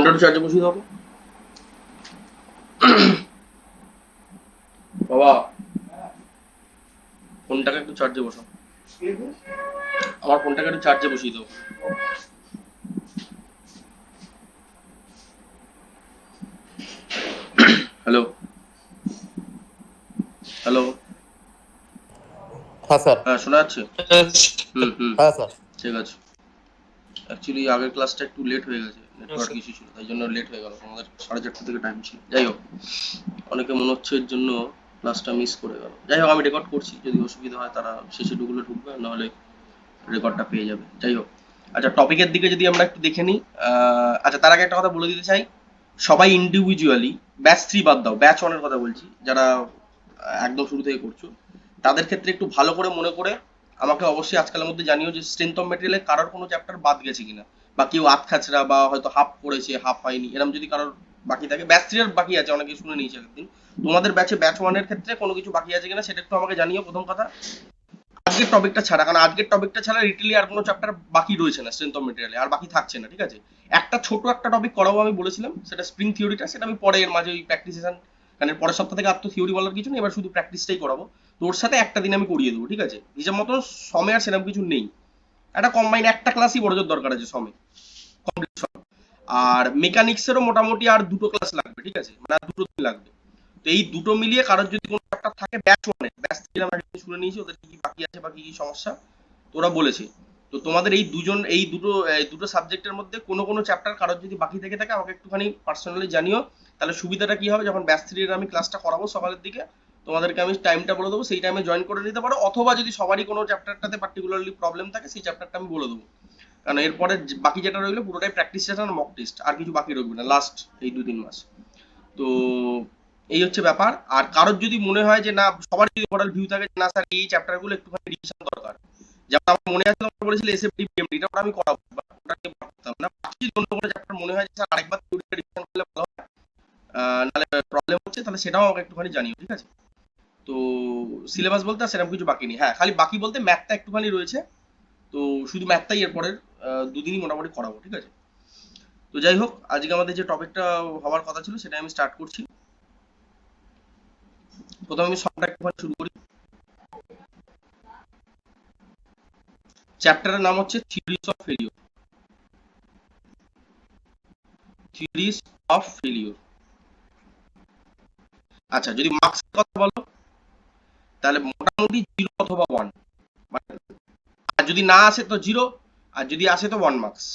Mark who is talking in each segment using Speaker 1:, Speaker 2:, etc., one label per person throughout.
Speaker 1: ফোনটা একটু চার্জে বসিয়ে দাও বাবা, ফোনটাকে একটু চার্জে বসাও। আমার ফোনটাকে একটু চার্জে বসিয়ে দাও। হ্যালো হ্যালো,
Speaker 2: হ্যাঁ স্যার।
Speaker 1: হ্যাঁ শোনা যাচ্ছে?
Speaker 2: হ্যাঁ স্যার।
Speaker 1: ঠিক আছে। অ্যাকচুয়ালি আগের ক্লাসটা একটু লেট হয়ে গেছে, নেটওয়ার্ক ইস্যু ছিল, তাই জন্য লেট হয়ে গেল। আমাদের 4:30 থেকে টাইম ছিল। যাই হোক, অনেকে মনে হচ্ছে এর জন্য ক্লাসটা মিস করে গেল। যাই হোক, আমি রেকর্ড করছি, যদি অসুবিধা হয় তারা শেষে ঢুকবে, নাহলে রেকর্ডটা পেয়ে যাবে। যাই হোক, আচ্ছা টপিকের দিকে যদি আমরা একটু দেখে নিই। আচ্ছা, তার আগে একটা কথা বলে দিতে চাই, সবাই ইন্ডিভিজুয়ালি, ব্যাচ 3 বাদ দাও, ব্যাচ 1 এর কথা বলছি, যারা একদম শুরু থেকে করছো, তাদের ক্ষেত্রে একটু ভালো করে মনে করে আমাকে অবশ্যই আজকালের মধ্যে জানিও যে স্ট্রেংথ অফ মেটেরিয়ালে কারোর কোনো চ্যাপ্টার বাদ গেছে কিনা, বা কেউ আধ খাচরা বা হয়তো হাফ পড়েছে হাফ হয়নি, এরকম যদি কারোর বাকি থাকে। ব্যাচ 3 এর বাকি আছে, অনেকে শুনে নিয়েছে একদিন। তোমাদের ব্যাচে ব্যাচ 1 এর ক্ষেত্রে কোনো কিছু বাকি আছে কিনা সেটা একটু আমাকে জানিও। প্রথম কথা, আজকের টপিকটা ছাড়া, কারণ আজকের টপিকটা ছাড়া রিটেলি আর কোনো চ্যাপ্টার বাকি রয়েছে না স্ট্রেংথ অফ মেটেরিয়ালে, আর বাকি থাকছে না, ঠিক আছে? একটা ছোট একটা টপিক করাবো আমি বলেছিলাম, সেটা স্প্রিং থিওরিটা, সেটা আমি পরে এর মাঝে ওই প্র্যাকটিস সেশন, কারণ পরের সপ্তাহ থেকে আর তো থিওরি বলার কিছু নেই, এবার শুধু প্র্যাকটিসটাই করাবো। তো ওর সাথে একটা দিন আমি করিয়ে দেবো, ঠিক আছে? হিসাব মতো সময় আর সেরকম কিছু নেই, একটা কম্বাইন একটা ক্লাসই বড় জোর দরকার আছে সময় কমপ্লিট সব। আর মেকানিক্সেরও মোটামুটি আর দুটো ক্লাস লাগবে, ঠিক আছে? মানে আর দুটো দিন লাগবে। তো এই দুটো মিলিয়ে কারোর যদি কোনো চ্যাপ্টার থাকে ব্যাচ 1 এ, ব্যাচ 3 আমরা শুনে নিয়েছি ওদের কি কি বাকি আছে বা কি কি সমস্যা তোরা বলেছে। তো তোমাদের এই দুটো সাবজেক্টের মধ্যে কোনো কোনো চ্যাপ্টার কারোর যদি বাকি থেকে থাকে আমাকে একটুখানি পার্সোনালি জানিও। তাহলে সুবিধাটা কি হবে, যখন ব্যাচ 3 এর আমি ক্লাসটা করাবো সকালের দিকে, তোমাদেরকে আমি টাইমটা বলে দেবো, সেই টাইমে জয়েন করে নিতে পারো। অথবা যদি সবারই কোনো চ্যাপ্টারটাতে পার্টিকুলারলি প্রবলেম থাকে, সেই চ্যাপ্টারটা আমি বলে দেবো। কারণ এরপরে বাকি যেটা রইলো পুরোটাই প্র্যাকটিস সেশন, মক টেস্ট, আর কিছু বাকি রইবে না লাস্ট এই 2-3 মাস। তো এই হচ্ছে ব্যাপার। আর কারোর যদি মনে হয় যে না, সবার যদি ওভারঅল ভিউ থাকে যে না স্যার এই চ্যাপ্টারগুলো একটুখানি রিভিশন দরকার, যেমন আমার মনে আছে তোমরা বলেছিলে এসএফডি বিএমডি, এটা ওটা আমি করাবো, ওটা নিয়ে ভাবতাম না। বাকি যদি অন্য কোনো চ্যাপ্টার মনে হয় যে স্যার আরেকবার থিওরিটা রিভিশন করলে ভালো হয়, নাহলে প্রবলেম হচ্ছে, তাহলে সেটাও আমাকে একটুখানি জানিও, ঠিক আছে? তো সিলেবাস বলতে আর সেরকম কিছু বাকি নেই। হ্যাঁ, খালি বাকি বলতে ম্যাথটা একটুখানি রয়েছে। তো শুধু ম্যাথটাই এরপরের 2 দিনই মোটামুটি করাবো, ঠিক আছে? তো যাই হোক, আজকে আমাদের যে টপিকটা হওয়ার কথা ছিল সেটা আমি স্টার্ট করছি। প্রথমে আমি সবটা একটুখানি শুরু করি। চ্যাপ্টারের নাম হচ্ছে theories of failure. Theories of failure. আচ্ছা, যদি মার্কসের কথা বলো তাহলে মোটামুটি 0 অথবা 1, মানে আর যদি না আসে তো 0, আর যদি আসে তো 1 মার্কস।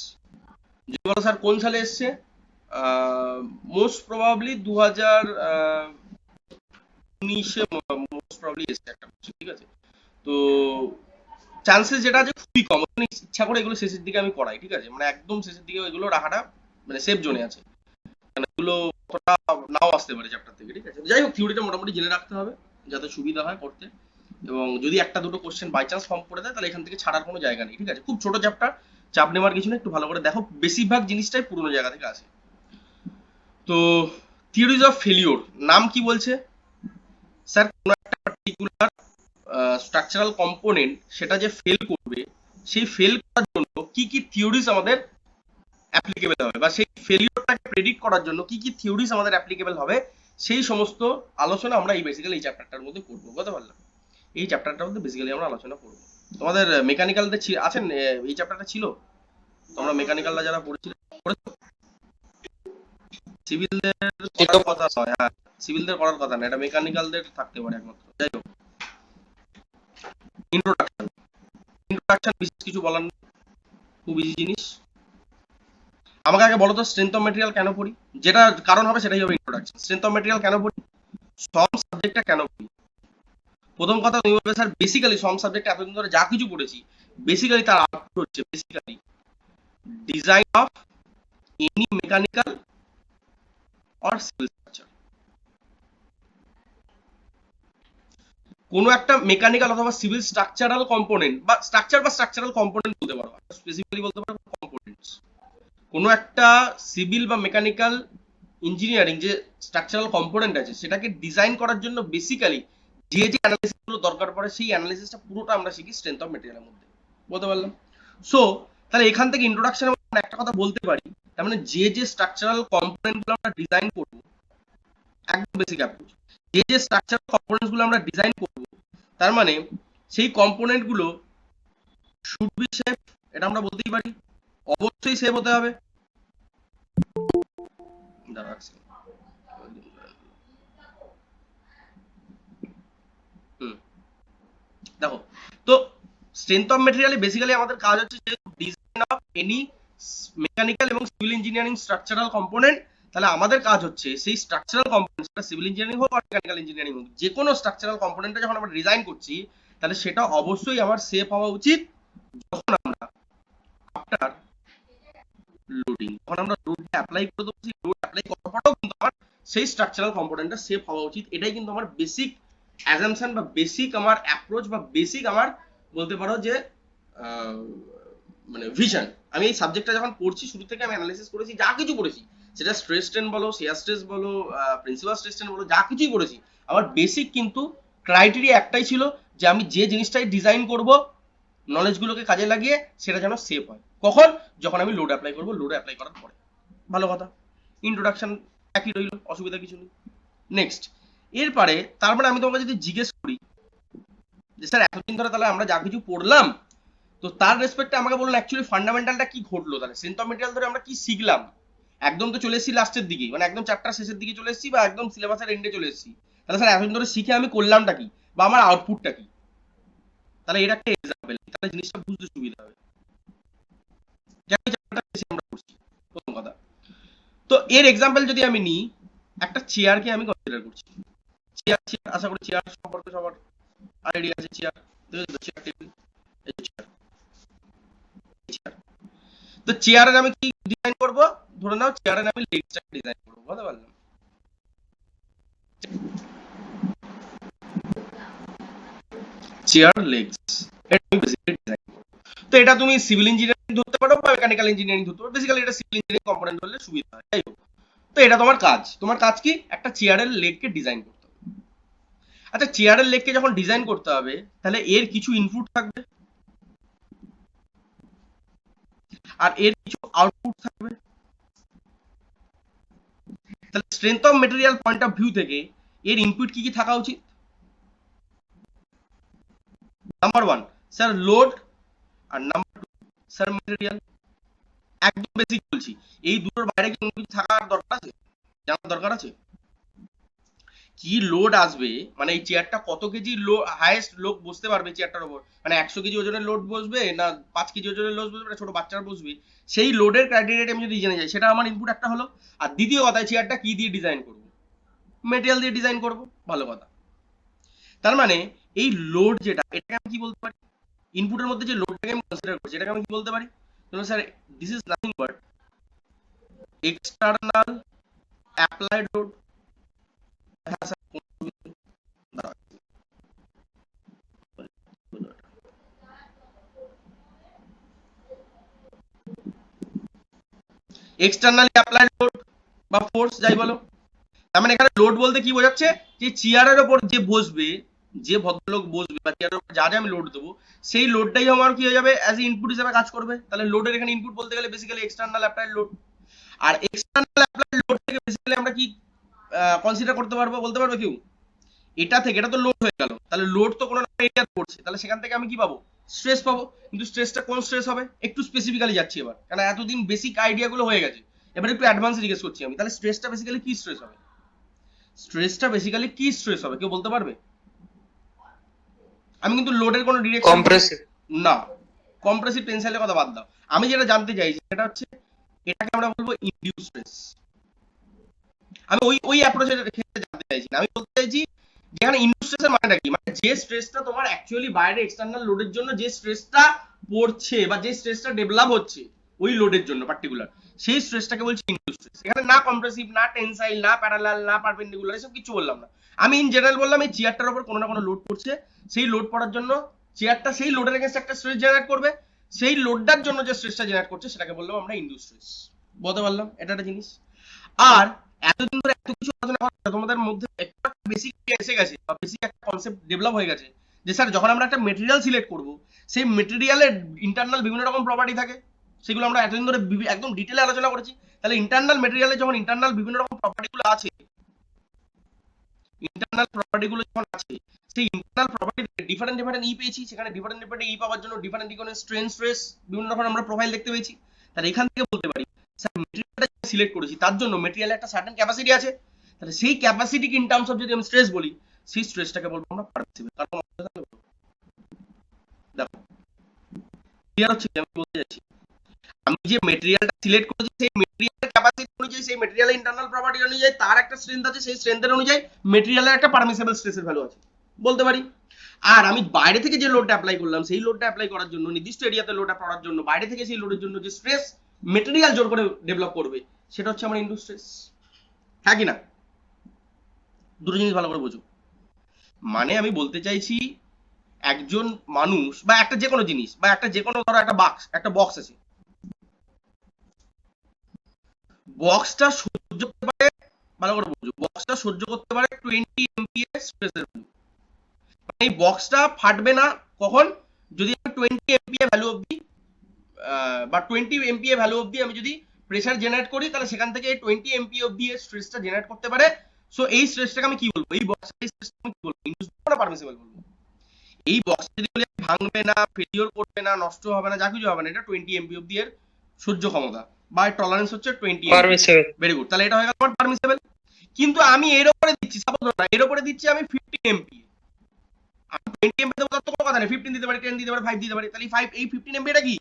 Speaker 1: যদি বলো স্যার কোন সালে এসছে, মোস্ট প্রবাবলি 2019-এ মোস্ট প্রবাবলি এসছে একটা question, ঠিক আছে? তো চান্সেস যেটা আছে খুবই কম, মানে ইচ্ছা করে এগুলো শেষের দিকে আমি করাই, ঠিক আছে? মানে একদম শেষের দিকে এগুলো রাখাটা মানে সেফ জোনে আছে, মানে এগুলো অতটা নাও আসতে পারে চ্যাপ্টার থেকে, ঠিক আছে? যাই হোক, থিওরিটা মোটামুটি জেনে রাখতে হবে যাতে সুবিধা হয় করতে। এবং যদি একটা দুটো কোশ্চেন বাই চান্স ফর্ম করে দেয় তাহলে এখান থেকে ছাড়ার কোনো জায়গা নেই, ঠিক আছে? খুব ছোট চ্যাপ্টার, চাপ নেওয়ার কিছু নেই, একটু ভালো করে দেখো, বেশিরভাগ জিনিসটাই পুরোনো জায়গা থেকে আসে। তো থিওরিজ অফ ফেলিওর নাম কি বলছে, স্যার কোনো একটা পার্টিকুলার স্ট্রাকচারাল কম্পোনেন্ট সেটা যে ফেল করবে, সেই ফেল করার জন্য কি কি থিওরিজ আমাদের অ্যাপ্লিকেবল হবে, বা সেই ফেলিওরটাকে প্রেডিক্ট করার জন্য কি কি থিওরিজ আমাদের অ্যাপ্লিকেবল হবে, সেই সমস্ত আলোচনা আমরা এই বেসিক্যালি এই চ্যাপ্টারটার মধ্যে করবো, বুঝতে পারলাম? এই চ্যাপ্টারটার মধ্যে বেসিক্যালি আমরা আলোচনা করবো। তোমাদের মেকানিক্যালদের আছেন এই চ্যাপ্টারটা ছিল? তোমরা মেকানিক্যালরা যারা পড়েছিলে, সিভিলদের করার কথা নয়, হ্যাঁ সিভিলদের করার কথা না, এটা মেকানিক্যালদের থাকতে পারে একমাত্র। যাই হোক, ইন্ট্রোডাকশন। ইন্ট্রোডাকশন বিশেষ কিছু বলার নেই, খুব ইজি জিনিস। আমাকে আগে বলো তো স্ট্রেংথ অফ মেটেরিয়াল কেন পড়ি, যেটা কারণ হবে সেটাই হবে ইন্ট্রোডাকশন। স্ট্রেংথ অফ মেটেরিয়াল কেন পড়ি, সম সাবজেক্টটা কেন পড়ি? প্রথম কথা তুমি বলবে স্যার বেসিক্যালি সম সাবজেক্ট এতদিন ধরে যা কিছু পড়েছি, বেসিক্যালি তার আউটপুট হচ্ছে basically design of any mechanical or civil structure. কোনো একটা মেকানিক্যাল অথবা সিভিল স্ট্রাকচারাল কম্পোনেন্ট, বা স্ট্রাকচারাল কম্পোনেন্ট বলতে পারো, স্পেসিফিক্যালি বলতে পারো কম্পোনেন্টস। কোনো একটা সিভিল বা মেকানিক্যাল ইঞ্জিনিয়ারিং যে স্ট্রাকচারাল কম্পোনেন্ট আছে সেটাকে ডিজাইন করার জন্য বেসিক্যালি যে যে অ্যানালিসিস গুলো দরকার পড়ে, সেই অ্যানালিসিসটা পুরোটা আমরা শিখি স্ট্রেংথ অফ মেটেরিয়ালের মধ্যে, বলতে পারলাম? সো তাহলে এখান থেকে ইন্ট্রোডাকশন একটা কথা বলতে পারি তার মানে যে স্ট্রাকচারাল কম্পোনেন্ট গুলো আমরা ডিজাইন করব, একদম বেসিক অ্যাপ্রোচ, যে স্ট্রাকচারাল কম্পোনেন্টস গুলো আমরা ডিজাইন করব, তার মানে সেই কম্পোনেন্ট গুলো শুড বি সেফ, এটা আমরা বলতেই পারি, অবশ্যই সেফ হতে হবে। দেখো, তো স্ট্রেংথ অফ মেটেরিয়ালে বেসিক্যালি আমাদের কাজ হচ্ছে যে ডিজাইন অফ এনি মেকানিক্যাল এবং সিভিল ইঞ্জিনিয়ারিং স্ট্রাকচারাল কম্পোনেন্ট। তাহলে আমাদের কাজ হচ্ছে সেই স্ট্রাকচারাল কম্পোনেন্ট, সেটা সিভিল ইঞ্জিনিয়ারিং হোক আর মেকানিক্যাল ইঞ্জিনিয়ারিং হোক, যে কোনো স্ট্রাকচারাল কম্পোনেন্টটা যখন আমরা ডিজাইন করছি, তাহলে সেটা অবশ্যই আমার সেফ হওয়া উচিত। যখন আমরা আফটার লোডিং, যখন আমরা লোডটা অ্যাপ্লাই করে দেবো, সেই লোড অ্যাপ্লাই করার পরেও কিন্তু আমার সেই স্ট্রাকচারাল কম্পোনেন্টটা সেফ হওয়া উচিত। এটাই কিন্তু আমার বেসিক অ্যাজাম্পশন বা বেসিক আমার অ্যাপ্রোচ বা বেসিক আমার বলতে পারো যে মানে ভিশন। আমি এই সাবজেক্টটা যখন পড়ছি, শুরু থেকে আমি অ্যানালাইসিস করেছি, যা কিছু পড়েছি, সেটা স্ট্রেস স্ট্রেন বলো, শিয়ার স্ট্রেস বলো, প্রিন্সিপাল স্ট্রেস স্ট্রেন বলো, যা কিছুই পড়েছি, আমার বেসিক কিন্তু ক্রাইটেরিয়া একটাই ছিল যে আমি যে জিনিসটাই ডিজাইন করব, নলেজগুলোকে কাজে লাগিয়ে সেটা যেন সেফ হয়। কখন? যখন আমি লোড অ্যাপ্লাই করবো, লোড অ্যাপ্লাই করার পরে। ভালো কথা, ইন্ট্রোডাকশন একই রইল, অসুবিধা কিছু নেই। নেক্সট, এরপরে তারপরে আমি তোমাকে যদি জিজ্ঞেস করি যে স্যার এতদিন ধরে তাহলে আমরা যা কিছু পড়লাম, তো তার রেসপেক্টে আমাকে বলুন অ্যাকচুয়ালি ফান্ডামেন্টালটা কি ঘটলো, তাহলে স্ট্রেংথ অফ মেটেরিয়াল ধরে আমরা কি শিখলাম। একদম তো চলে এসেছি লাস্টের দিকে, মানে একদম চ্যাপ্টার শেষের দিকে চলে এসেছি বা একদম সিলেবাসের এন্ডে চলে এসেছি। তাহলে স্যার এতদিন ধরে শিখে আমি করলামটা কি, বা আমার আউটপুটটা কি? তাহলে এটা একটা এক্সাম্পল, তাহলে জিনিসটা বুঝতে সুবিধা হবে। আমরা করছি প্রথম কথা। তো এর এক্সাম্পল যদি আমি নিই, একটা চেয়ারকে আমি কনসিডার করছি। চেয়ার, চেয়ার আশা করি চেয়ার সম্পর্কে সবার আইডিয়া আছে। চেয়ার, চেয়ার টেবিল, এই চেয়ার, চেয়ার। তো চেয়ারের আমি কি ডিজাইন করব? ধরে নাও চেয়ারের আমি লেগসটা ডিজাইন করব, বুঝতে পারলাম? চেয়ার লেগস, এটা আমি বেসিক্যালি ডিজাইন করব। তো এটা তুমি সিভিল ইঞ্জিনিয়ারিং ধরতে পারো বা মেকানিক্যাল ইঞ্জিনিয়ারিং ধরতে পারো, বেসিক্যালি এটা সিভিল ইঞ্জিনিয়ারিং কম্পোনেন্ট হলে সুবিধা হয়। যাই হোক, তো এটা তোমার কাজ। তোমার কাজ কি? একটা চেয়ারের লেগকে ডিজাইন করতে হবে। আচ্ছা, চেয়ারের লেগকে যখন ডিজাইন করতে হবে, তাহলে এর কিছু ইনপুট থাকবে আর এর কিছু আউটপুট থাকবে। তাহলে strength of material point of view থেকে এর ইনপুট কি কি থাকা উচিত? নাম্বার ওয়ান স্যার লোড, আর নাম্বার টু স্যার মেটেরিয়াল। একদম বেসিক বলছি, এই দুটোর বাইরে কি কোনো কিছু থাকার দরকার আছে, জানার দরকার আছে? কি লোড আসবে, মানে এই চেয়ারটা কত কেজি হাইয়েস্ট লোক বসতে পারবে চেয়ারটার উপর, মানে 100 কেজি ওজনের লোড বসবে না 5 কেজি ওজনের লোড বসবে না ছোট বাচ্চারা বসবে, সেই লোডের ক্রাইটেরিয়াটা আমি যদি জেনে যাই, সেটা আমার ইনপুট একটা হলো। আর দ্বিতীয় কথা, চেয়ারটা কি দিয়ে ডিজাইন করব? মেটেরিয়াল দিয়ে ডিজাইন করব, ভালো কথা। তার মানে এই লোড যেটা, এটাকে আমি কি বলতে পারি? ইনপুটের মধ্যে যে লোডটাকে আমি কনসিডার করছি, এটাকে আমি কি বলতে পারি? Sir this is nothing but external applied load. হ্যাঁ স্যার, এক্সটার্নালি অ্যাপ্লাইড লোড বা ফোর্স যাই বলো। তার মানে এখানে লোড বলতে কি বোঝাচ্ছে? যে চেয়ারের ওপর যে বসবে, যে ভদ্রলোক বসবে বা চেয়ারের উপর যা যা আমি লোড দেবো, সেই লোডটাই আমার কি হয়ে যাবে, অ্যাজ এ ইনপুট হিসেবে কাজ করবে। তাহলে লোডের এখানে ইনপুট বলতে গেলে বেসিক্যালি এক্সটার্নাল অ্যাপ্লাইড লোড। আর এক্সটার্নাল অ্যাপ্লাইড লোড থেকে বেসিক্যালি আমরা কি কনসিডার করতে পারবো, বলতে পারবে কেউ? এটা থেকে, এটা তো লোড হয়ে গেল, তাহলে লোড তো কোনো এরিয়া পড়ছে, তাহলে সেখান থেকে আমি কি পাবো? স্ট্রেস পাবো। কিন্তু স্ট্রেসটা কোন স্ট্রেস হবে? একটু স্পেসিফিক্যালি যাচ্ছি এবার, কারণ এতদিন বেসিক আইডিয়া গুলো হয়ে গেছে, এবার একটু অ্যাডভান্স জিজ্ঞেস করছি আমি। তাহলে স্ট্রেসটা বেসিক্যালি কি স্ট্রেস হবে? স্ট্রেসটা বেসিক্যালি কি স্ট্রেস হবে, কেউ বলতে পারবে? আমি কিন্তু লোডের কোনো ডিরেকশন
Speaker 2: কম্প্রেসিভ
Speaker 1: না, কম্প্রেসিভ টেনসাইলের কথা বাদ দাও। আমি যেটা জানতে চাইছি সেটা হচ্ছে, এটাকে আমরা বলবো ইনডিউস স্ট্রেস। আমি ওই অ্যাপ্রোচের ক্ষেত্রে জানতে চাইছি না, আমি বলতে চাইছি যেখানে ইনডিউস স্ট্রেসের মানেটা কি, মানে যে স্ট্রেসটা তোমার অ্যাকচুয়ালি বাইরে এক্সটার্নাল লোডের জন্য যে স্ট্রেসটা পড়ছে বা যে স্ট্রেসটা ডেভেলপ হচ্ছে ওই লোডের জন্য পার্টিকুলার, সেই স্ট্রেসটাকে বলছি ইনডিউস স্ট্রেস। এখানে না কম্প্রেসিভ, না টেনসাইল, না প্যারালাল, না পারপেন্ডিকুলার, এসব কিছু বললাম না। আমি ইন জেনারেল বললাম এই চেয়ারটার উপর কোনো না কোনো লোড পড়ছে, সেই লোড পড়ার জন্য চেয়ারটা সেই লোডের এগেইনস্ট একটা স্ট্রেস জেনারেট করবে, সেই লোডটার জন্য যে স্ট্রেসটা জেনারেট করছে সেটাকে বললাম আমরা ইনডিউস স্ট্রেস। বলতে পারলাম এটা একটা জিনিস। আর এতদিন ধরে এত কিছু আলোচনা করার তোমাদের মধ্যে একটা বেসিক এসে গেছে বা বেসিক একটা কনসেপ্ট ডেভেলপ হয়ে গেছে যে স্যার যখন আমরা একটা মেটেরিয়াল সিলেক্ট করব, সেই মেটেরিয়ালের ইন্টারনাল বিভিন্ন রকম প্রপার্টি থাকে। সেগুলো আমরা এতদিন ধরে একদম ডিটেলে আলোচনা করেছি। তাহলে ইন্টারনাল মেটেরিয়ালে যখন ইন্টারনাল বিভিন্ন রকম প্রপার্টিগুলো আছে, ইন্টারনাল প্রপার্টিগুলো যখন আছে, সেই ইন্টারনাল প্রপার্টিতে ডিফারেন্ট ডিফারেন্ট ই পেয়েছি, সেখানে ডিফারেন্ট ডিফারেন্ট ই পাওয়ার জন্য ডিফারেন্ট ডিফারেন্ট স্ট্রেন স্ট্রেস বিভিন্ন রকম আমরা প্রোফাইল দেখতে পেয়েছি। তাহলে এখান থেকে বলতে পারি স্যার মেটেরিয়ালটা সিলেক্ট করেছি তার জন্য মেটেরিয়ালে একটা সার্টেন ক্যাপাসিটি আছে, তাহলে সেই ক্যাপাসিটিকে ইন টার্মস অফ যদি আমি স্ট্রেস বলি, সেই স্ট্রেসটাকে বলবো আমরা পারমিসিবল। কারণ দেখো ক্লিয়ার হচ্ছে কি আমি বলতে যাচ্ছি, আমি যে মেটেরিয়ালটা সিলেক্ট করেছি সেই মেটেরিয়ালের ক্যাপাসিটি অনুযায়ী, সেই মেটেরিয়ালের ইন্টারনাল প্রপার্টি অনুযায়ী তার একটা স্ট্রেংথ আছে, সেই স্ট্রেংথের অনুযায়ী মেটেরিয়ালের একটা পারমিসিবল স্ট্রেসের ভ্যালু আছে বলতে পারি। আর আমি বাইরে থেকে যে লোডটা অ্যাপ্লাই করলাম, সেই লোডটা অ্যাপ্লাই করার জন্য, নির্দিষ্ট এরিয়াতে লোডটা পড়ার জন্য বাইরে থেকে সেই লোডের জন্য যে স্ট্রেস মেটেরিয়াল জোর করে ডেভেলপ করবে, সেটা হচ্ছে আমার ইনডুস স্ট্রেস। হ্যাঁ কি না? দুটো জিনিস ভালো করে বোঝো। মানে আমি বলতে চাইছি একজন মানুষ বা একটা যে কোনো জিনিস বা একটা যে কোনো ধরো একটা বক্স আছে, বক্সটা সহ্য করতে পারে, ভালো করে বুঝো, বক্সটা সহ্য করতে পারে 20 MPa স্ট্রেসের ভ্যালু। মানে এই বক্সটা ফাটবে না কখন, যদি আমি 20 MPa ভ্যালু অবধি বা 20 MPa ভ্যালু অবধি আমি যদি প্রেসার জেনারেট করি, তাহলে সেখান থেকে 20 MPa অবধি এর স্ট্রেসটা জেনারেট করতে পারে। সো এই স্ট্রেসটাকে আমি কি বলবো, এই বক্সের স্ট্রেসটাকে আমি কি বলবো, ইনডিউস বলবো না পারমিসিবল বলবো? এই বক্স যদি বলি ভাঙবে না, ফেলিওর করবে না, নষ্ট হবে না, যা কিছু হবে না, এটা 20 MPa অবধি এর সহ্য ক্ষমতা বা টলারেন্স হচ্ছে 20 MPa।
Speaker 3: পারমিসিবল।
Speaker 1: ভেরি গুড, তাহলে এটা হয়ে গেল আমার পারমিসিবল। কিন্তু আমি এর উপরে দিচ্ছি, সাপোজ না এর উপরে দিচ্ছি আমি 15 MPa, আমি 20 MPa দেবো তার তো কোনো কথা নেই, 15 দিতে পারি, 10 দিতে পারি, 5 দিতে পারি, তাহলে 5 এই 15 MPa টা কি,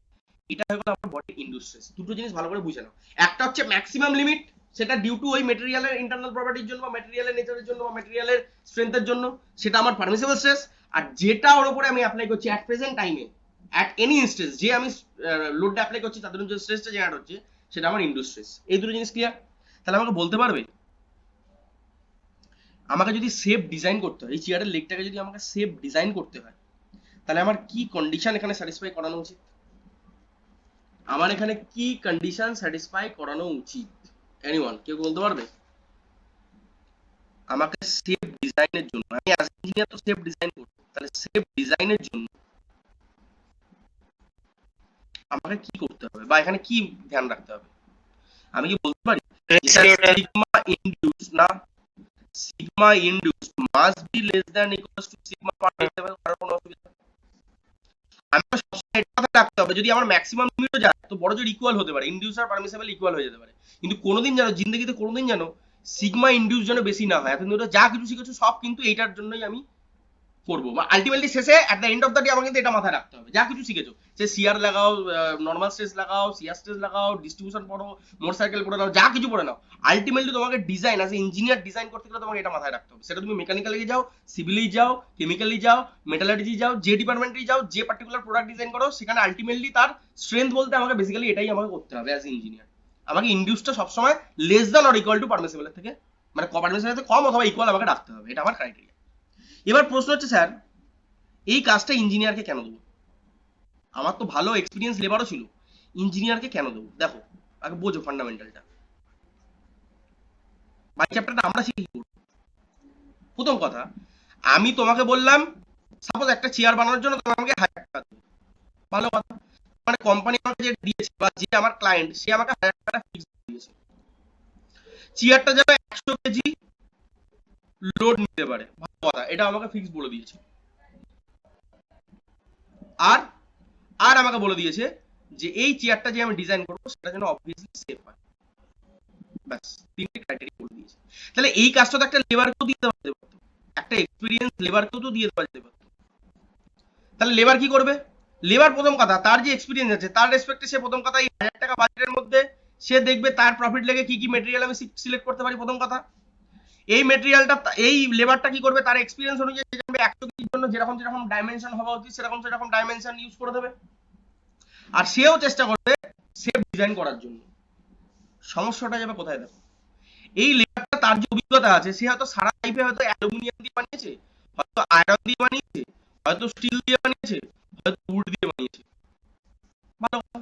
Speaker 1: এটা হয়ে গেল আমার বডি ইনডিউসড স্ট্রেস। দুটো জিনিস ভালো করে বুঝে নাও, একটা হচ্ছে ম্যাক্সিমাম লিমিট, সেটা ডিউ টু ওই মেটেরিয়ালের ইন্টারনাল প্রপার্টির জন্য বা মেটেরিয়ালের নেচারের জন্য বা মেটেরিয়ালের স্ট্রেংথের জন্য, সেটা আমার পারমিসিবল স্ট্রেস। আর যেটা ওর উপরে আমি অ্যাপ্লাই করছি অ্যাট প্রেজেন্ট টাইমে, অ্যাট এনি ইনস্টেন্স, যে আমি লোডটা অ্যাপ্লাই করছি তাদের জন্য যে স্ট্রেসটা জেনারেট হচ্ছে, সেটা আমার ইনডিউসড স্ট্রেস। এই দুটো জিনিস ক্লিয়ার? তাহলে আমাকে বলতে পারবে, আমাকে যদি সেফ ডিজাইন করতে হয়, এই চেয়ারের লেগটাকে যদি আমাকে সেফ ডিজাইন করতে হয়, তাহলে আমার কি কন্ডিশন এখানে স্যাটিসফাই করানো উচিত? আমার এখানে কি কন্ডিশন স্যাটিসফাই করানো উচিত? এনিওয়ান, কেউ বলতে পারবে? আমাকে সেফ ডিজাইনের জন্য, আমি অ্যাজ ইঞ্জিনিয়ার তো সেফ ডিজাইন করব, তাহলে সেফ ডিজাইনের জন্য আমাকে কি করতে হবে বা এখানে কি ধ্যান রাখতে হবে? আমি কি বলতে পারি সিগমা ইনডিউস না, sigma induce must be less than equals to sigma permissible, কারণ কোনো অসুবিধা নেই। আমি সবসময় এটা মাথায় রাখতে হবে, যদি আমার ম্যাক্সিমাম লিমিটও যায় তো বড় জোর ইকুয়াল হতে পারে, ইনডিউস আর পারমিসিবল ইকুয়াল হয়ে যেতে পারে, কিন্তু কোনোদিন জানো জিন্দগিতে কোনোদিন জানো সিগমা ইনডিউস যেন বেশি না হয়। এতদিন যা কিছু শিখেছো সব কিন্তু এইটার জন্যই আমি করবো, বা আলটিমেটলি শেষে at the end of the day আমাকে কিন্তু এটা মাথায় রাখতে হবে, যা কিছু শিখেছো সে সিআর লাগাও, নর্মাল স্ট্রেস লাগাও, সিআর স্ট্রেস লাগাও, ডিস্ট্রিবিউশন পড়ো, মোটর সাইকেল পড়ে নাও, যা কিছু পড়ে নাও, আলটিমেটলি তোমাকে ডিজাইন অ্যাজ এ ইঞ্জিনিয়ার ডিজাইন করতে গেলে তোমাকে এটা মাথায় রাখতে হবে। সেটা তুমি মেকানিক্যালি যাও, সিভিলি যাও, কেমিক্যালি যাও, মেটালার্জি যাও, যে ডিপার্টমেন্টেই যাও, যে পার্টিকুলার প্রোডাক্ট ডিজাইন করো, সেখানে আলটিমেটলি তার স্ট্রেংথ বলতে আমাকে বেসিক্যালি এটাই আমাকে করতে হবে অ্যাজ ইঞ্জিনিয়ার। আমাকে ইনডিউসটা সবসময় less than or equal to পারমিসিবলের থেকে, মানে পারমিসিবলের থেকে কম অথবা ইকুয়াল আমাকে রাখতে হবে, এটা আমার ক্রাইটেরিয়া। এবার প্রশ্ন হচ্ছে স্যার এই কাজটা ইঞ্জিনিয়ারকে কেন দেবো? আমার তো ভালো এক্সপিরিয়েন্স লেবারও ছিল, ইঞ্জিনিয়ারকে কেন দেবো? দেখো আগে বোঝো ফান্ডামেন্টালটা, বাই চ্যাপ্টারটা আমরা শিখি। প্রথম কথা, আমি তোমাকে বললাম সাপোজ একটা চেয়ার বানানোর জন্য তোমাকে আমাকে 1000 টাকা দেবে, ভালো কথা, মানে কোম্পানি আমাকে যে দিয়েছে বা যে আমার ক্লায়েন্ট সে আমাকে 1000 টাকা ফিক্স দিয়েছে, চেয়ারটা যাবে 100 কেজি লোড নিতে পারে, ভালো কথা, এটা আমাকে ফিক্স বলে দিয়েছে। আর আর আমাকে বলে দিয়েছে যে এই চেয়ারটা যে আমি ডিজাইন করবো সেটা যেন অবভিয়াসলি সেফ হয়, ব্যাস তিনটে ক্রাইটেরিয়া বলে দিয়েছে। তাহলে এই কাজটা তো একটা লেবারকেও দিয়ে দেওয়া যেতে পারতো, একটা এক্সপিরিয়েন্স লেবারকেও তো দিয়ে দেওয়া যেতে পারতো। তাহলে লেবার কি করবে? লেবার প্রথম কথা তার যে এক্সপিরিয়েন্স আছে তার রেসপেক্টে সে প্রথম কথা এই 1000 টাকা বাজেটের মধ্যে সে দেখবে তার প্রফিট লেগে কি কি মেটেরিয়াল আমি সিলেক্ট করতে পারি। প্রথম কথা, এই মেটেরিয়ালটা এই লেবারটা কি করবে তার এক্সপিরিয়েন্স অনুযায়ী জানবে 100 কেজির জন্য যেরকম যেরকম ডাইমেনশন হওয়া উচিত সেরকম সেরকম ডাইমেনশন ইউজ করে দেবে, আর সেও চেষ্টা করবে সেফ ডিজাইন করার জন্য। সমস্যাটা যাবে কোথায় দেখো, এই লেবারটা তার যে অভিজ্ঞতা আছে সে হয়তো সারা লাইফে হয়তো অ্যালুমিনিয়াম দিয়ে বানিয়েছে, হয়তো আয়রন দিয়ে বানিয়েছে, হয়তো স্টিল দিয়ে বানিয়েছে, হয়তো উড দিয়ে বানিয়েছে, ভালো কথা,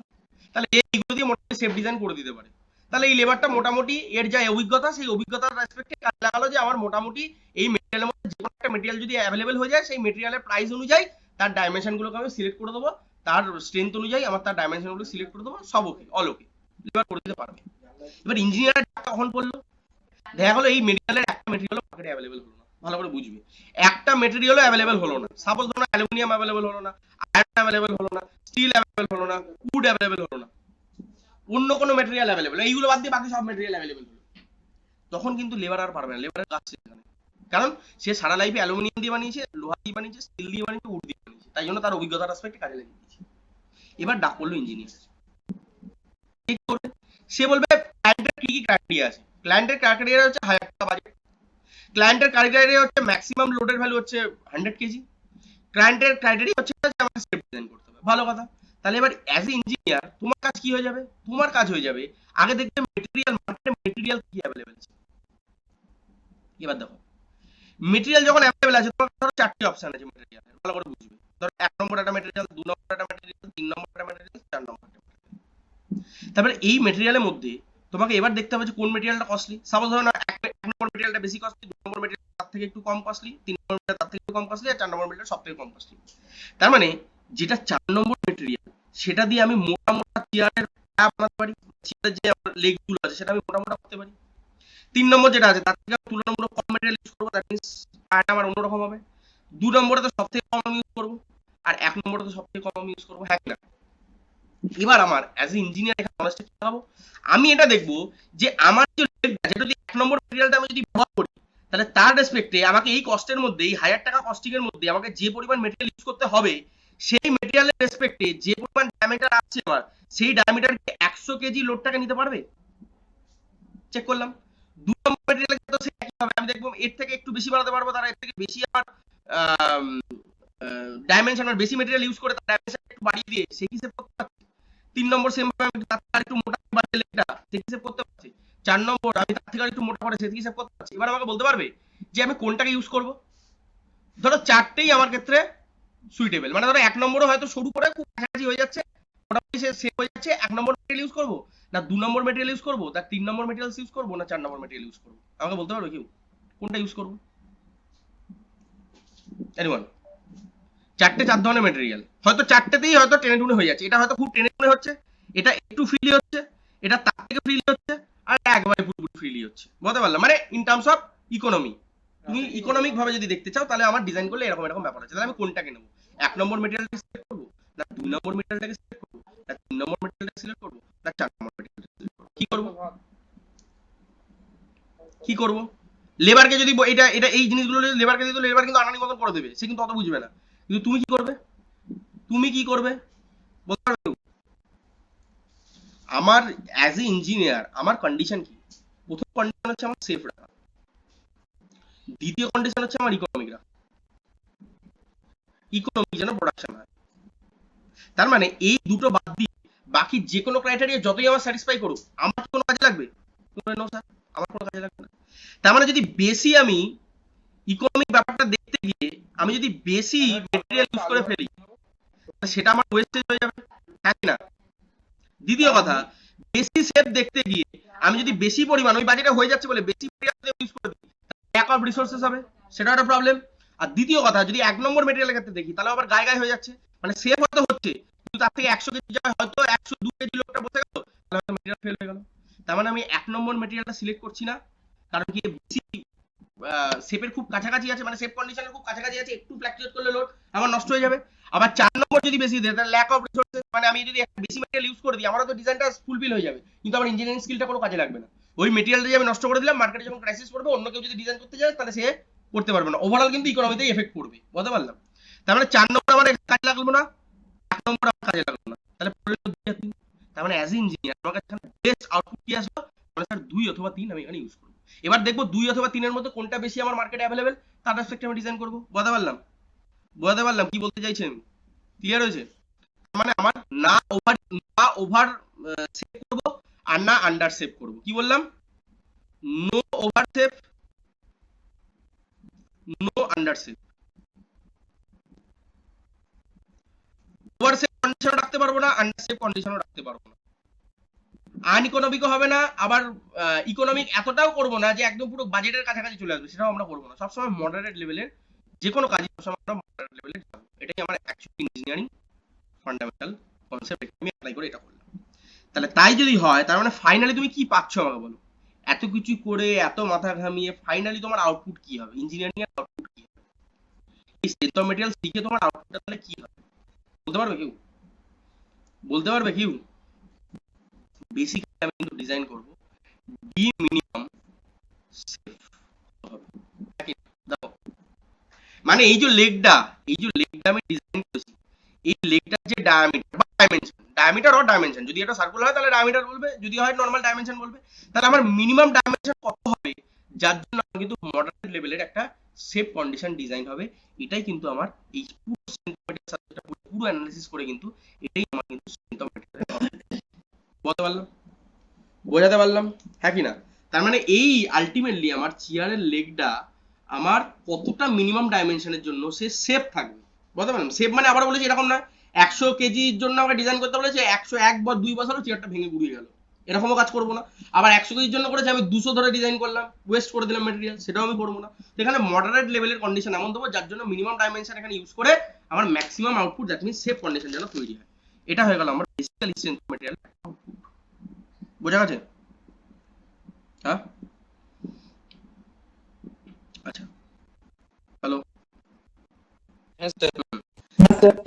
Speaker 1: তাহলে এইগুলো দিয়ে মোটামুটি সেফ ডিজাইন করে দিতে পারে। তাহলে এই লেবারটা মোটামুটি এর যা অভিজ্ঞতা সেই অভিজ্ঞতার রেসপেক্টে কাজ লাগালো যে আমার মোটামুটি এই মেটেরিয়ালের মধ্যে যে কোনো একটা মেটেরিয়াল যদি অ্যাভেলেবেল হয়ে যায় সেই মেটেরিয়ালের প্রাইস অনুযায়ী তার ডাইমেনশন গুলোকে আমি সিলেক্ট করে দেবো, তার স্ট্রেংথ অনুযায়ী আমার তার ডাইমেনশনগুলো সিলেক্ট করে দেবো, সব ওকে, অল ওকে, লেবার করে দিতে পারবে। এবার ইঞ্জিনিয়ার কখন পড়লো, দেখা গেলো এই মেটেরিয়ালের একটা মেটেরিয়াল মার্কেটে অ্যাভেলেবেল হলো না, ভালো করে বুঝবে, একটা মেটেরিয়ালও অ্যাভেলেবেল হলো না, সাপোজ ধরো অ্যালুমিনিয়াম অ্যাভেলেবেল হলো না, আয়রন অ্যাভেলেবেল হলো না, স্টিল অ্যাভেলেবেল হলো না, উড অ্যাভেলেবেল হলো না, অন্য কোনো মেটেরিয়াল অ্যাভেলেবেল, এইগুলো বাদ দিয়ে বাকি সব মেটেরিয়াল অ্যাভেলেবেল হলো, তখন কিন্তু লেবার আর পারবে না, লেবারের কাজ শেষ এখানে। কারণ সে সারা লাইফে অ্যালুমিনিয়াম দিয়ে বানিয়েছে, লোহা দিয়ে বানিয়েছে, স্টিল দিয়ে বানিয়েছে, উড দিয়ে বানিয়েছে, তাই জন্য তার অভিজ্ঞতার অ্যাসপেক্টে কাজে লাগিয়ে দিয়েছে। এবার ডাক পড়লো ইঞ্জিনিয়ার, সে বলবে ক্লায়েন্টের কি কি ক্রাইটেরিয়া আছে। ক্লায়েন্টের ক্রাইটেরিয়া হচ্ছে হাজার টাকা বাজেট, ক্লায়েন্টের ক্রাইটেরিয়া হচ্ছে ম্যাক্সিমাম লোডের ভ্যালু হচ্ছে 100 কেজি, ক্লায়েন্টের ক্রাইটেরিয়া হচ্ছে যে আমাকে সেফ ডিজাইন করতে হবে। ভালো কথা, তাহলে এবার অ্যাজ এ ইঞ্জিনিয়ার তোমার কাজ কি হয়ে যাবে, তোমার কাজ হয়ে যাবে আগে দেখবে মেটেরিয়াল, মার্কেটে মেটেরিয়াল কি অ্যাভেলেবেল আছে। এবার দেখো মেটেরিয়াল যখন অ্যাভেলেবেল আছে, তোমার ধরো 4টি অপশন আছে মেটেরিয়ালের, ভালো করে বুঝবে। ধরো 1 নম্বর একটা মেটেরিয়াল, 2 নম্বর একটা মেটেরিয়াল, 3 নম্বর একটা মেটেরিয়াল, 4 নম্বর একটা মেটেরিয়াল। তারপরে এই মেটেরিয়ালের মধ্যে তোমাকে এবার দেখতে হবে যে কোন মেটেরিয়ালটা কস্টলি। সাপোজ ধরো না 1 নম্বর মেটেরিয়ালটা বেশি কস্টলি, 2 নম্বর মেটেরিয়াল তার থেকে একটু কম কস্টলি, 3 নম্বর মেটেরিয়াল তার থেকে একটু কম কস্টলি, আর 4 নম্বর মেটেরিয়াল সব থেকে কম কস্টলি। তার মানে যেটা 4 নম্বর মেটেরিয়াল, সেটা দিয়ে আমি মোটা মোটা চেয়ারের বানাতে পারি, চেয়ারের যে লেগ গুলো আছে সেটা আমি মোটা মোটা করতে পারি। 3 নম্বর যেটা আছে তার থেকে তুলনামূলক কম মেটেরিয়াল ইউজ করবো, দ্যাট মিন্স পায়াটা আমার অন্যরকম হবে। 2 নম্বরে তো সব থেকে কম আমি ইউজ করবো, আর 1 নম্বরে তো সব থেকে কম আমি ইউজ করবো, হ্যাঁ না? এবার আমার অ্যাজ এ ইঞ্জিনিয়ার এখানে নলেজটা কি লাগাবো, আমি এটা দেখবো যে আমার যে লেগটা, যেটা যদি 1 নম্বর মেটেরিয়ালটা আমি যদি ব্যবহার করি, তাহলে তার রেসপেক্টে আমাকে এই কস্টের মধ্যে, এই 1000 টাকা কস্টিং এর মধ্যে আমাকে যে পরিমাণ মেটেরিয়াল ইউজ করতে হবে, সেই মেটেরিয়ালের রেসপেক্টে যে পরিমাণ ডায়ামিটার আসছে আমার, সেই ডায়ামিটারকে 100 কেজি লোডটাকে নিতে পারবে। চেক করলাম। 2 নম্বর মেটেরিয়ালের ক্ষেত্রে সেটা কি হবে, আমি দেখবো এর থেকে একটু বেশি বানাতে পারবো, তারা এর থেকে বেশি আমার ডাইমেনশন আর বেশি মেটেরিয়াল ইউজ করে তার ডাইমেনশন একটু বাড়িয়ে দিয়ে সে কি সেভ করতে পারছে। 3 নম্বর সেম ভাবে আমি তার থেকে একটু মোটা বাড়িয়ে লেগটা সে কি সেভ করতে পারছে। 4 নম্বর আমি তার থেকে একটু মোটা করে সে কি সেভ করতে পারছি। এবার আমাকে বলতে পারবে যে আমি কোনটাকে ইউজ করব। ধরো 4টেই আমার ক্ষেত্রে সুইটেবল, মানে ধরো 1 নম্বরও হয়তো শুরু করে খুব কাছাকাছি হয়ে যাচ্ছে, মোটামুটি সে সেভ হয়ে যাচ্ছে, 1 নম্বর মেটেরিয়াল ইউজ করবো না 2 নম্বর মেটেরিয়াল ইউজ করবো, না 3 নম্বর মেটেরিয়াল ইউজ করবো, না 4 নম্বর মেটেরিয়াল ইউজ করবো, আমাকে বলতে পারবে কেউ কোনটা ইউজ করবো? এনিওয়ান? 4 ধরনের মেটেরিয়াল, হয়তো 4টেতেই হয়তো টেনে টুনে হয়ে যাচ্ছে, এটা হয়তো খুব টেনে টুনে হচ্ছে, এটা একটু ফ্রিলি হচ্ছে, এটা তার থেকে ফ্রিলি হচ্ছে, আর এটা একবারে পুরোপুরি ফ্রিলি হচ্ছে। বুঝতে পারলাম? মানে ইন টার্মস অফ ইকোনমি, তুমি ইকোনমিক ভাবে যদি দেখতে চাও তাহলে আমার ডিজাইন করলে এরকম এরকম ব্যাপার আছে। তাহলে আমি কোনটাকে নেবো, 1 নম্বর মেটেরিয়ালটাকে সিলেক্ট করবো, না 2 নম্বর মেটেরিয়ালটাকে সিলেক্ট করবো, না 3 নম্বর মেটেরিয়ালটাকে সিলেক্ট করবো, না 4 নম্বর মেটেরিয়ালটাকে সিলেক্ট করবো? কি করবো, কি করবো? লেবারকে যদি এটা এটা এই জিনিসগুলো লেবারকে দিতে, লেবার কিন্তু আনানি মতন করে দেবে, সে কিন্তু অত বুঝবে না। কিন্তু তুমি কি করবে, তুমি কি করবে বলতে পারবে কেউ? আমার অ্যাজ এ ইঞ্জিনিয়ার আমার কন্ডিশন কি, প্রথম কন্ডিশন হচ্ছে আমার সেফ রাখা, দ্বিতীয় কন্ডিশন হচ্ছে আমার ইকোনমিক রাখা, ইকোনমিক যেন প্রোডাকশন হয়। তার মানে এই দুটো বাদ দিয়ে বাকি যে কোনো ক্রাইটেরিয়া যতই আমার স্যাটিসফাই করুক, আমার কি কোনো কাজে লাগবে? নো স্যার, আমার কোনো কাজে লাগবে না। তার মানে যদি বেশি আমি ইকোনমিক ব্যাপারটা দেখতে গিয়ে আমি যদি বেশি মেটেরিয়াল ইউজ করে ফেলি, সেটা আমার ওয়েস্টেজ হয়ে যাবে, হ্যাঁ না? দ্বিতীয় কথা, বেশি সেফ দেখতে গিয়ে আমি যদি বেশি পরিমাণ ওই বাজেটে হয়ে যাচ্ছে বলে বেশি মেটেরিয়াল ইউজ করে দিই, ল্যাক অফ রিসোর্সেস হবে, সেটা একটা প্রবলেম। আর দ্বিতীয় কথা, যদি 1 নম্বর মেটেরিয়ালের ক্ষেত্রে দেখি তাহলে আবার গায়ে গায়ে হয়ে যাচ্ছে, মানে সেফ হয়তো হচ্ছে কিন্তু তার থেকে 100 কেজি জায়গায় হয়তো 102 কেজি লোকটা বসে গেল, তাহলে হয়তো মেটেরিয়াল ফেল হয়ে গেল। তার মানে আমি 1 নম্বর মেটেরিয়ালটা সিলেক্ট করছি না, কারণ কি বেশি সেফের খুব কাছাকাছি আছে, মানে সেফ কন্ডিশনের খুব কাছাকাছি আছে, একটু ফ্ল্যাকচুয়েট করলে লোড আমার নষ্ট হয়ে যাবে। আবার 4 নম্বর যদি বেশি দেয় তাহলে ল্যাক অফ রিসোর্সেস, মানে আমি যদি একটা বেশি মেটেরিয়াল ইউজ করে দিই আমারও তো ডিজাইনটা ফুলফিল হয়ে যাবে, কিন্তু আমার ইঞ্জিনিয়ারিং স্কিলটা কোনো কাজে লাগবে না। ওই মেটেরিয়ালটা যে আমি নষ্ট করে দিলাম, মার্কেটে যখন ক্রাইসিস পড়বে অন্য কেউ যদি ডিজাইন করতে যায় তাহলে সে করতে পারবে না, ওভারঅল কিন্তু ইকোনমিতেই এফেক্ট পড়বে। বুঝতে পারলাম? তার মানে 4 নম্বর আমার কাজে লাগলো না, 1 নম্বর আমার কাজে লাগলো না, তাহলে তার মানে অ্যাজ ইঞ্জিনিয়ার আমার কাছে বেস্ট আউটপুট কি আসলো, মানে স্যার 2 অথবা 3 আমি এখানে ইউজ করবো। এবার দেখবো 2 অথবা 3 এর মধ্যে কোনটা বেশি আমার মার্কেটে অ্যাভেলেবেল, তার রেসপেক্টে আমি ডিজাইন করবো। বুঝতে পারলাম? বুঝতে পারলাম কি বলতে চাইছেন? ক্লিয়ার হয়েছে? মানে আমার না ওভার সেভ করবো আর না আন্ডার সেভ করবো। কি বললাম? No over safe, no under safe. Over safe কন্ডিশনও রাখতে পারবো না, আন্ডার সেভ কন্ডিশনও রাখতে পারবো না। আনইকোনমিকও হবে না, আবার ইকোনমিক এতটাও করবো না যে একদম পুরো বাজেটের কাছাকাছি চলে আসবে, সেটাও আমরা করবো না। সবসময় মডারেট লেভেলের যে কোনো কাজই সবসময় আমরা মডারেট লেভেলে যাবো, এটাই আমার অ্যাকচুয়ালি ইঞ্জিনিয়ারিং ফান্ডামেন্টাল কনসেপ্ট আমি অ্যাপ্লাই করে এটা করলাম। তাহলে তাই যদি হয়, তার মানে ফাইনালি তুমি কি পাচ্ছ আমাকে বলো? এত কিছু করে এত মাথা ঘামিয়ে ফাইনালি তোমার আউটপুট কি হবে? ইঞ্জিনিয়ারিং এর আউটপুট কি হবে? এই স্ট্রেংথ অফ মেটেরিয়াল শিখে তোমার আউটপুটটা তাহলে কি হবে? বলতে পারবে কেউ? বলতে পারবে কেউ? বেসিক্যালি আমি কিন্তু ডিজাইন করব ডি মিনিমাম সেফ হবে। দেখো, মানে এই যে লেগটা আমি ডিজাইন করেছি, এই লেগটার যে ডায়ামিটার বা ডায়ামিটার যদি এটা সার্কুলার হয় তাহলে ডায়ামিটার বলবে, যদি হয় নরমাল ডাইমেনশন বলবে। তাহলে আমার মিনিমাম ডাইমেনশন কত হবে, যার জন্য আমার কিন্তু মডারেট লেভেলের একটা সেফ কন্ডিশন ডিজাইন হবে। এটাই কিন্তু আমার এই পুরো সিস্টেমেটিক সাবজেক্টটা পুরো অ্যানালিসিস করে কিন্তু এটাই আমার কিন্তু স্ট্রেংথ অফ মেটেরিয়াল হবে। বলতে পারলাম? বোঝাতে পারলাম? হ্যাঁ কি না? তার মানে এই আলটিমেটলি আমার চেয়ারের লেগটা আমার কতটা মিনিমাম ডাইমেনশনের জন্য সে সেফ থাকবে। বুঝতে পারলাম? সেফ মানে আবার বলেছি এরকম না 100 কেজির জন্য আমাকে ডিজাইন করতে বলেছে 101 বা 2 বছরও চেয়ারটা ভেঙে গুড়িয়ে গেল, এরকমও কাজ করবো না। আবার 100 কেজির জন্য করেছে আমি 200 ধরে ডিজাইন করলাম, ওয়েস্ট করে দিলাম মেটেরিয়াল, সেটাও আমি করবো না। তো এখানে মডারেট লেভেলের কন্ডিশন এমন দেবো যার জন্য মিনিমাম ডাইমেনশন এখানে ইউজ করে আমার maximum output, that means safe condition যেন তৈরি হয়। এটা হয়ে গেল আমার বেসিক্যালি স্ট্রেংথ মেটেরিয়াল। বোঝা গেছে? হ্যাঁ, আচ্ছা, হ্যালো।
Speaker 2: হ্যাঁ স্যার।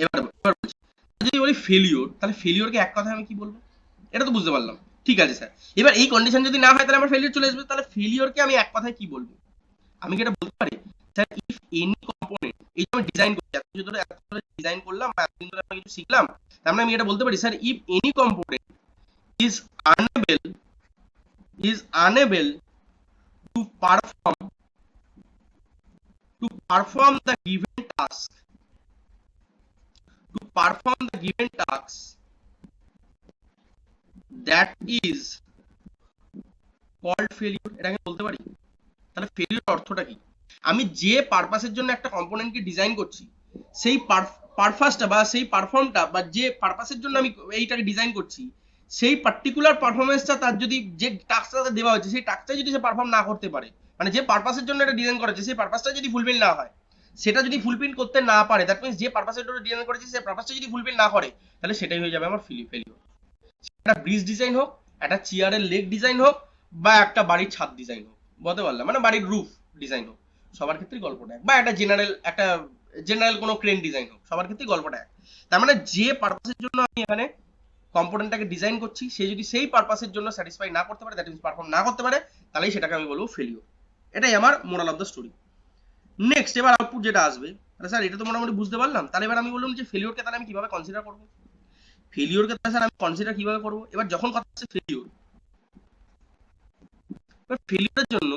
Speaker 1: এবার বলছি, যদি বলি ফেলিওর, তাহলে ফেলিওরকে এক কথায় আমি কি বলবো? এটা তো বুঝতে পারলাম, ঠিক আছে স্যার। এবার এই কন্ডিশন যদি না হয় তাহলে আমার ফেলিওর চলে আসবে, তাহলে ফেলিওরকে আমি এক কথায় কি বলবো? আমি কি এটা বলতে পারি স্যার, ইফ এনি কম্পোনেন্ট, এই যে আমি ডিজাইন করছি এত ডিজাইন করলাম বা এতদিন ধরে আমরা কিছু শিখলাম, তার মানে আমি এটা বলতে পারি sir, if any component is unable unable to perform the given task, to perform the given task, that is called failure। এটা আমি বলতে পারি। তাহলে ফেলিওর অর্থটা কি? আমি যে পারপাসের জন্য একটা কম্পোনেন্টকে ডিজাইন করছি, সেই পারপাসটা বা সেই পারফর্মটা বা যে পারপাসের জন্য আমি এইটাকে ডিজাইন করছি, সেই পার্টিকুলার পারফরমেন্সটা তার যদি যে টাস্কটা দেওয়া হয়েছে সেই টাস্কটা যদি সে পারফর্ম না করতে পারে, মানে যে পারপাসের জন্য এটা ডিজাইন করেছে সেই পারপাসটা যদি ফুলফিল না হয়, সেটা যদি ফুলফিল করতে না পারে, দ্যাট মিনস যে পারপাসের জন্য ডিজাইন করেছে সেই পারপাসটা যদি ফুলফিল না করে, তাহলে সেটাই হয়ে যাবে আমার ফেলিওর। একটা ব্রিজ ডিজাইন হোক, একটা চেয়ারের লেগ ডিজাইন হোক, বা একটা বাড়ির ছাদ ডিজাইন হোক, বলতে পারলাম মানে বাড়ির রুফ ডিজাইন হোক, সবার ক্ষেত্রেই গল্পটা এক। বা একটা জেনারেল কোনো ক্রেন ডিজাইন হোক, সবার ক্ষেত্রেই গল্পটা এক। তার মানে যে পারপাসের জন্য আমি এখানে কম্পোনেন্টটাকে ডিজাইন করছি, সে যদি সেই পারপাসের জন্য স্যাটিসফাই না করতে পারে, দ্যাট মিনস পারফর্ম না করতে পারে, তাহলেই সেটাকে আমি বলবো ফেলিওর। এটাই আমার moral of the story. Next, এবার আউটপুট যেটা আসবে, তাহলে স্যার এটা তো মোটামুটি বুঝতে পারলাম, তাহলে এবার আমি বললাম যে ফেলিওরকে তাহলে আমি কিভাবে কনসিডার করবো? ফেলিওরকে তাহলে স্যার আমি কনসিডার কিভাবে করবো? এবার যখন কথা হচ্ছে ফেলিওর, ফেলিওরের জন্য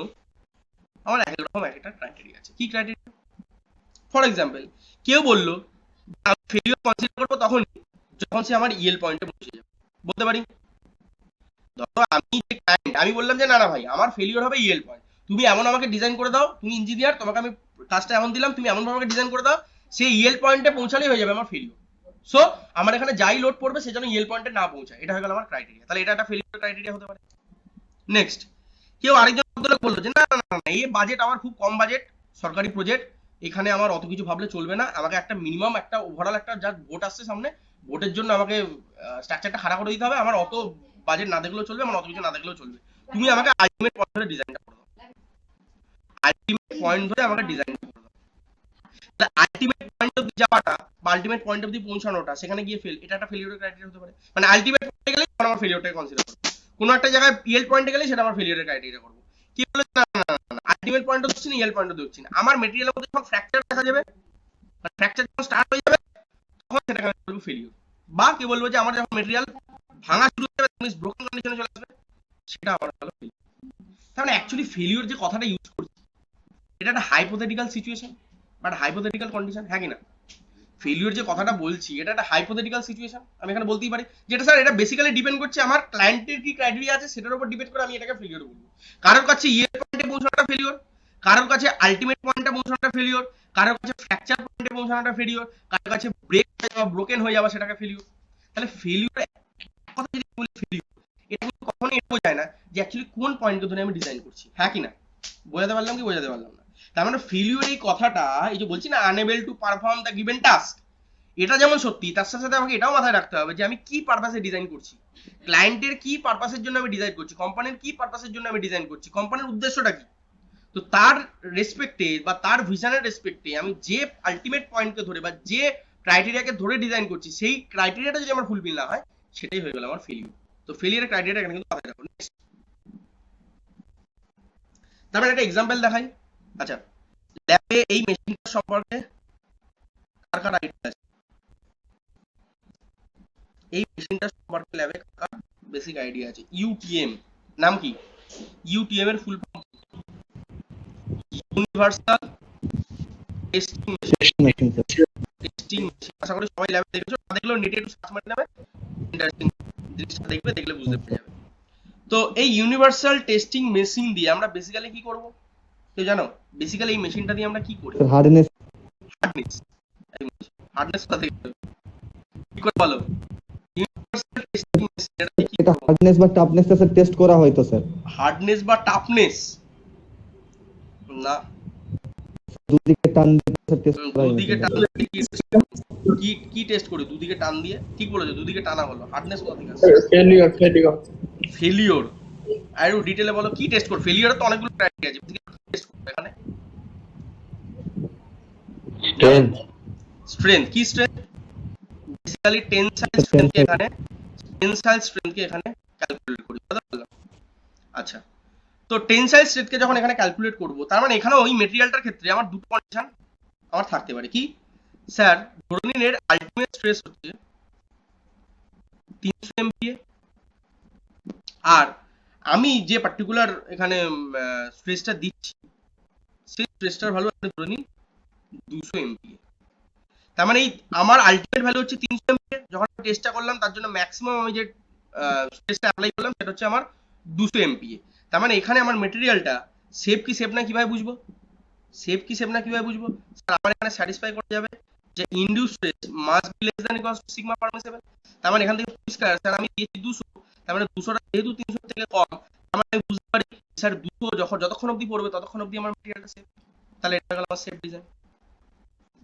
Speaker 1: আমার এক এক রকম এক একটা ক্রাইটেরিয়া আছে। কি ক্রাইটেরিয়া? ফর এক্সাম্পল, কেউ বললো আমি ফেলিওর কনসিডার করবো তখনই যখন সে আমার ইএল পয়েন্টে পৌঁছে যাবে। বলতে পারি, ধরো আমি যে ক্লায়েন্ট, আমি বললাম যে না না ভাই আমার ফেলিওর হবে ইএল পয়েন্ট, তুমি এমন আমাকে ডিজাইন করে দাও, তুমি ইঞ্জিনিয়ার, তোমাকে আমি কাজটা এমন দিলাম, তুমি এমন ভাবে ডিজাইন করে দাও সেই ইএল পয়েন্টে পৌঁছালেই হয়ে যাবে আমার ফেলিওর। সো আমার এখানে যাই লোড পড়বে সে যেন ইএল পয়েন্টে না পৌঁছায়, এটা হয়ে গেল আমার ক্রাইটেরিয়া। তাহলে এটা একটা ফেলিওর ক্রাইটেরিয়া হতে পারে। নেক্সট, কেউ আরেকজন ভদ্রলোক বললো যে না না না না, এই বাজেট আমার খুব কম বাজেট, সরকারি প্রজেক্ট, এখানে আমার অত কিছু ভাবলে চলবে না, আমাকে একটা মিনিমাম একটা ওভারঅল একটা যা ভোট আসছে সামনে, ভোটের জন্য আমাকে স্ট্রাকচারটা খাড়া করে দিতে হবে, আমার অত বাজেট না দেখলেও চলবে, আমার অত কিছু না দেখলেও চলবে, তুমি আমাকে আলটিমেট পয়েন্ট ধরে ডিজাইনটা করে দাও, আলটিমেট পয়েন্ট ধরে আমাকে ডিজাইনটা করে দাও। তাহলে আলটিমেট পয়েন্ট অব্দি যাওয়াটা বা আলটিমেট পয়েন্ট অব্দি পৌঁছানোটা, সেখানে গিয়ে ফেল, এটা একটা ফেলিওরের ক্রাইটেরিয়া হতে পারে। মানে আলটিমেট পয়েন্টে গেলে আমার ফেলিওরটাকে কনসিডার করবো, কোনো একটা জায়গায় ইএল পয়েন্টে গেলে সেটা আমার ফেলিওরের ক্রাইটেরিয়া করবো। কি বলে না না না, আলটিমেট পয়েন্টও দেখছি না, ইএল পয়েন্টও দেখছি না, আমার মেটেরিয়ালের মধ্যে যখন ফ্র্যাকচার দেখা যাবে, ফ্র্যাকচার যখন স্টার্ট হয়ে যাবে, তখন সেটাকে আমি বলবো ফেলিওর। বা কি বলবো যে আমার যখন মেটেরিয়াল ভাঙা শুরু হয়ে যাবে, মিন্স ব্রোকেন কন্ডিশনে চলে আসবে, সেটা আমার হলো ফেলিওর। তার মানে অ্যাকচুয়ালি ফেলিওর যে কথাটা ইউজ করছি, এটা একটা হাইপোথেটিক্যাল সিচুয়েশন বা একটা হাইপোথেটিক্যাল কন্ডিশন, হ্যাঁ কি না? ফেলিওর যে কথাটা বলছি এটা একটা হাইপোথেটিক্যাল সিচুয়েশন, আমি এখানে বলতেই পারি যেটা স্যার এটা বেসিক্যালি ডিপেন্ড করছে আমার ক্লায়েন্টের কি ক্রাইটেরিয়া আছে সেটার উপর ডিপেন্ড করে আমি এটাকে ফেলিওর বলবো। কারোর কাছে ইয়ে পয়েন্টে পৌঁছানোটা ফেলিওর, কারোর কাছে আলটিমেট পয়েন্টে পৌঁছানোটা ফেলিওর, কারোর কাছে ফ্র্যাকচার পয়েন্টে পৌঁছানোটা ফেলিওর, কারোর কাছে ব্রেক হয়ে যাওয়া ব্রোকেন হয়ে যাওয়া সেটাকে ফেলিওর। তাহলে ফেলিওর কথা যদি বলি ফেলিওর, এটা কিন্তু কখনোই এটা বোঝায় না যে অ্যাকচুয়ালি কোন পয়েন্টকে ধরে আমি ডিজাইন করছি, হ্যাঁ কি না? বোঝাতে পারলাম কি বোঝাতে পারলাম না? তার মানে ফেলিওর এই কথাটা, এই যে বলছি না unable to perform the given task, এটা যেমন সত্যি, তার সাথে সাথে আমাকে এটাও মাথায় রাখতে হবে যে আমি কি পারপাসে ডিজাইন করছি, ক্লায়েন্টের কি পারপাসের জন্য আমি ডিজাইন করছি, কোম্পানির কি পারপাসের জন্য আমি ডিজাইন করছি, কোম্পানির উদ্দেশ্যটা কি। তো তার রেসপেক্টে বা তার ভিশনের রেসপেক্টে আমি যে আলটিমেট পয়েন্টকে ধরে বা যে ক্রাইটেরিয়াকে ধরে ডিজাইন করছি, সেই ক্রাইটেরিয়াটা যদি আমার ফুলফিল না হয়, সেটাই হয়ে গেল আমার ফেলিউর। তো ফেলিয়ারের ক্রাইটেরিয়া এখানে কিন্তু মাথায় রাখো। তারপরে একটা এক্সাম্পল দেখাই। আচ্ছা, ল্যাবে এই মেশিনটা সম্পর্কে কার কার আইডিয়া আছে? এই মেশিনটা সম্পর্কে ল্যাবে কার বেসিক আইডিয়া আছে? ইউটিএম নাম কি? ইউটিএম এর full form universal testing machine. Testing machine আশা করি সবাই ল্যাবে দেখেছো, না দেখলেও নেটে একটু সার্চ মারতে নেবে, ইন্টারেস্টিং জিনিসটা দেখবে, দেখলে বুঝতে পেরে যাবে। তো এই ইউনিভার্সাল টেস্টিং মেশিন দিয়ে আমরা বেসিক্যালি কি করব কেউ জানো? বেসিক্যালি এই মেশিনটা দিয়ে আমরা কি করি?
Speaker 3: Hardness
Speaker 1: hardness. হার্ডনেস কোথা থেকে হবে? কি করে বলো? ইউনিভার্সাল টেস্টিং মেশিন এটা দিয়ে কি
Speaker 3: এটা
Speaker 1: করব?
Speaker 3: হার্ডনেস বা টাফনেস স্যার টেস্ট করা হয় তো স্যার,
Speaker 1: হার্ডনেস বা টাফনেস না,
Speaker 3: দুদিকে টান দিয়ে স্যার টেস্ট করা হয়
Speaker 1: দুদিকে
Speaker 3: মেশিনটা।
Speaker 1: টানলে কি কি টেস্ট করি? দুদিকে টান দিয়ে, ঠিক বলেছো, দুদিকে টানা হলো। হার্ডনেস কোথা থেকে আসছে?
Speaker 2: failure.
Speaker 1: ফেলিওর। আর একটু ডিটেইলে বলো কি টেস্ট করো? ফেলিওরের তো অনেকগুলো ক্রাইটেরিয়া আছে, টেস্ট করো এখানে।
Speaker 2: Strength.
Speaker 1: স্ট্রেংথ, কি স্ট্রেংথ? বেসিক্যালি টেনসাইল স্ট্রেংথকে এখানে, টেনসাইল স্ট্রেংথকে এখানে ক্যালকুলেট করি, বুঝতে পারলাম? আচ্ছা, তো টেনসাইল স্ট্রেংথকে যখন এখানে ক্যালকুলেট করব, তার মানে এখানে ওই মেটেরিয়ালটার ক্ষেত্রে আমার দুটো কন্ডিশন আমার থাকতে পারে। কি স্যার? ধরে নিন এর আলটিমেট স্ট্রেস হচ্ছে 300 MPa, আর আমি যে পার্টিকুলার এখানে স্ট্রেসটা দিচ্ছি, সেই স্ট্রেসটার ভ্যালু আপনি ধরে নিন 200 MPa। তার মানে এই আমার আলটিমেট ভ্যালু হচ্ছে 300 MPa, যখন আমি টেস্টটা করলাম তার জন্য ম্যাক্সিমাম আমি যে স্ট্রেসটা অ্যাপ্লাই করলাম সেটা হচ্ছে আমার 200 MPa। তার মানে এখানে আমার মেটেরিয়ালটা সেফ কি সেফ না কিভাবে বুঝবো? সেফ কি সেফ না কিভাবে বুঝবো? স্যার আমার এখানে স্যাটিসফাই করা যাবে যে induce stress must be less than equals to sigma permissible. তার মানে এখান থেকে পরিষ্কার স্যার আমি দিয়েছি 200, তার মানে 200টা যেহেতু 300 থেকে কম, তার মানে আমি বুঝতে পারি স্যার 200 যতক্ষণ অবধি পড়বে ততক্ষণ অবধি আমার মেটেরিয়ালটা সেফ। তাহলে এটা হলো আমার সেফ ডিজাইন,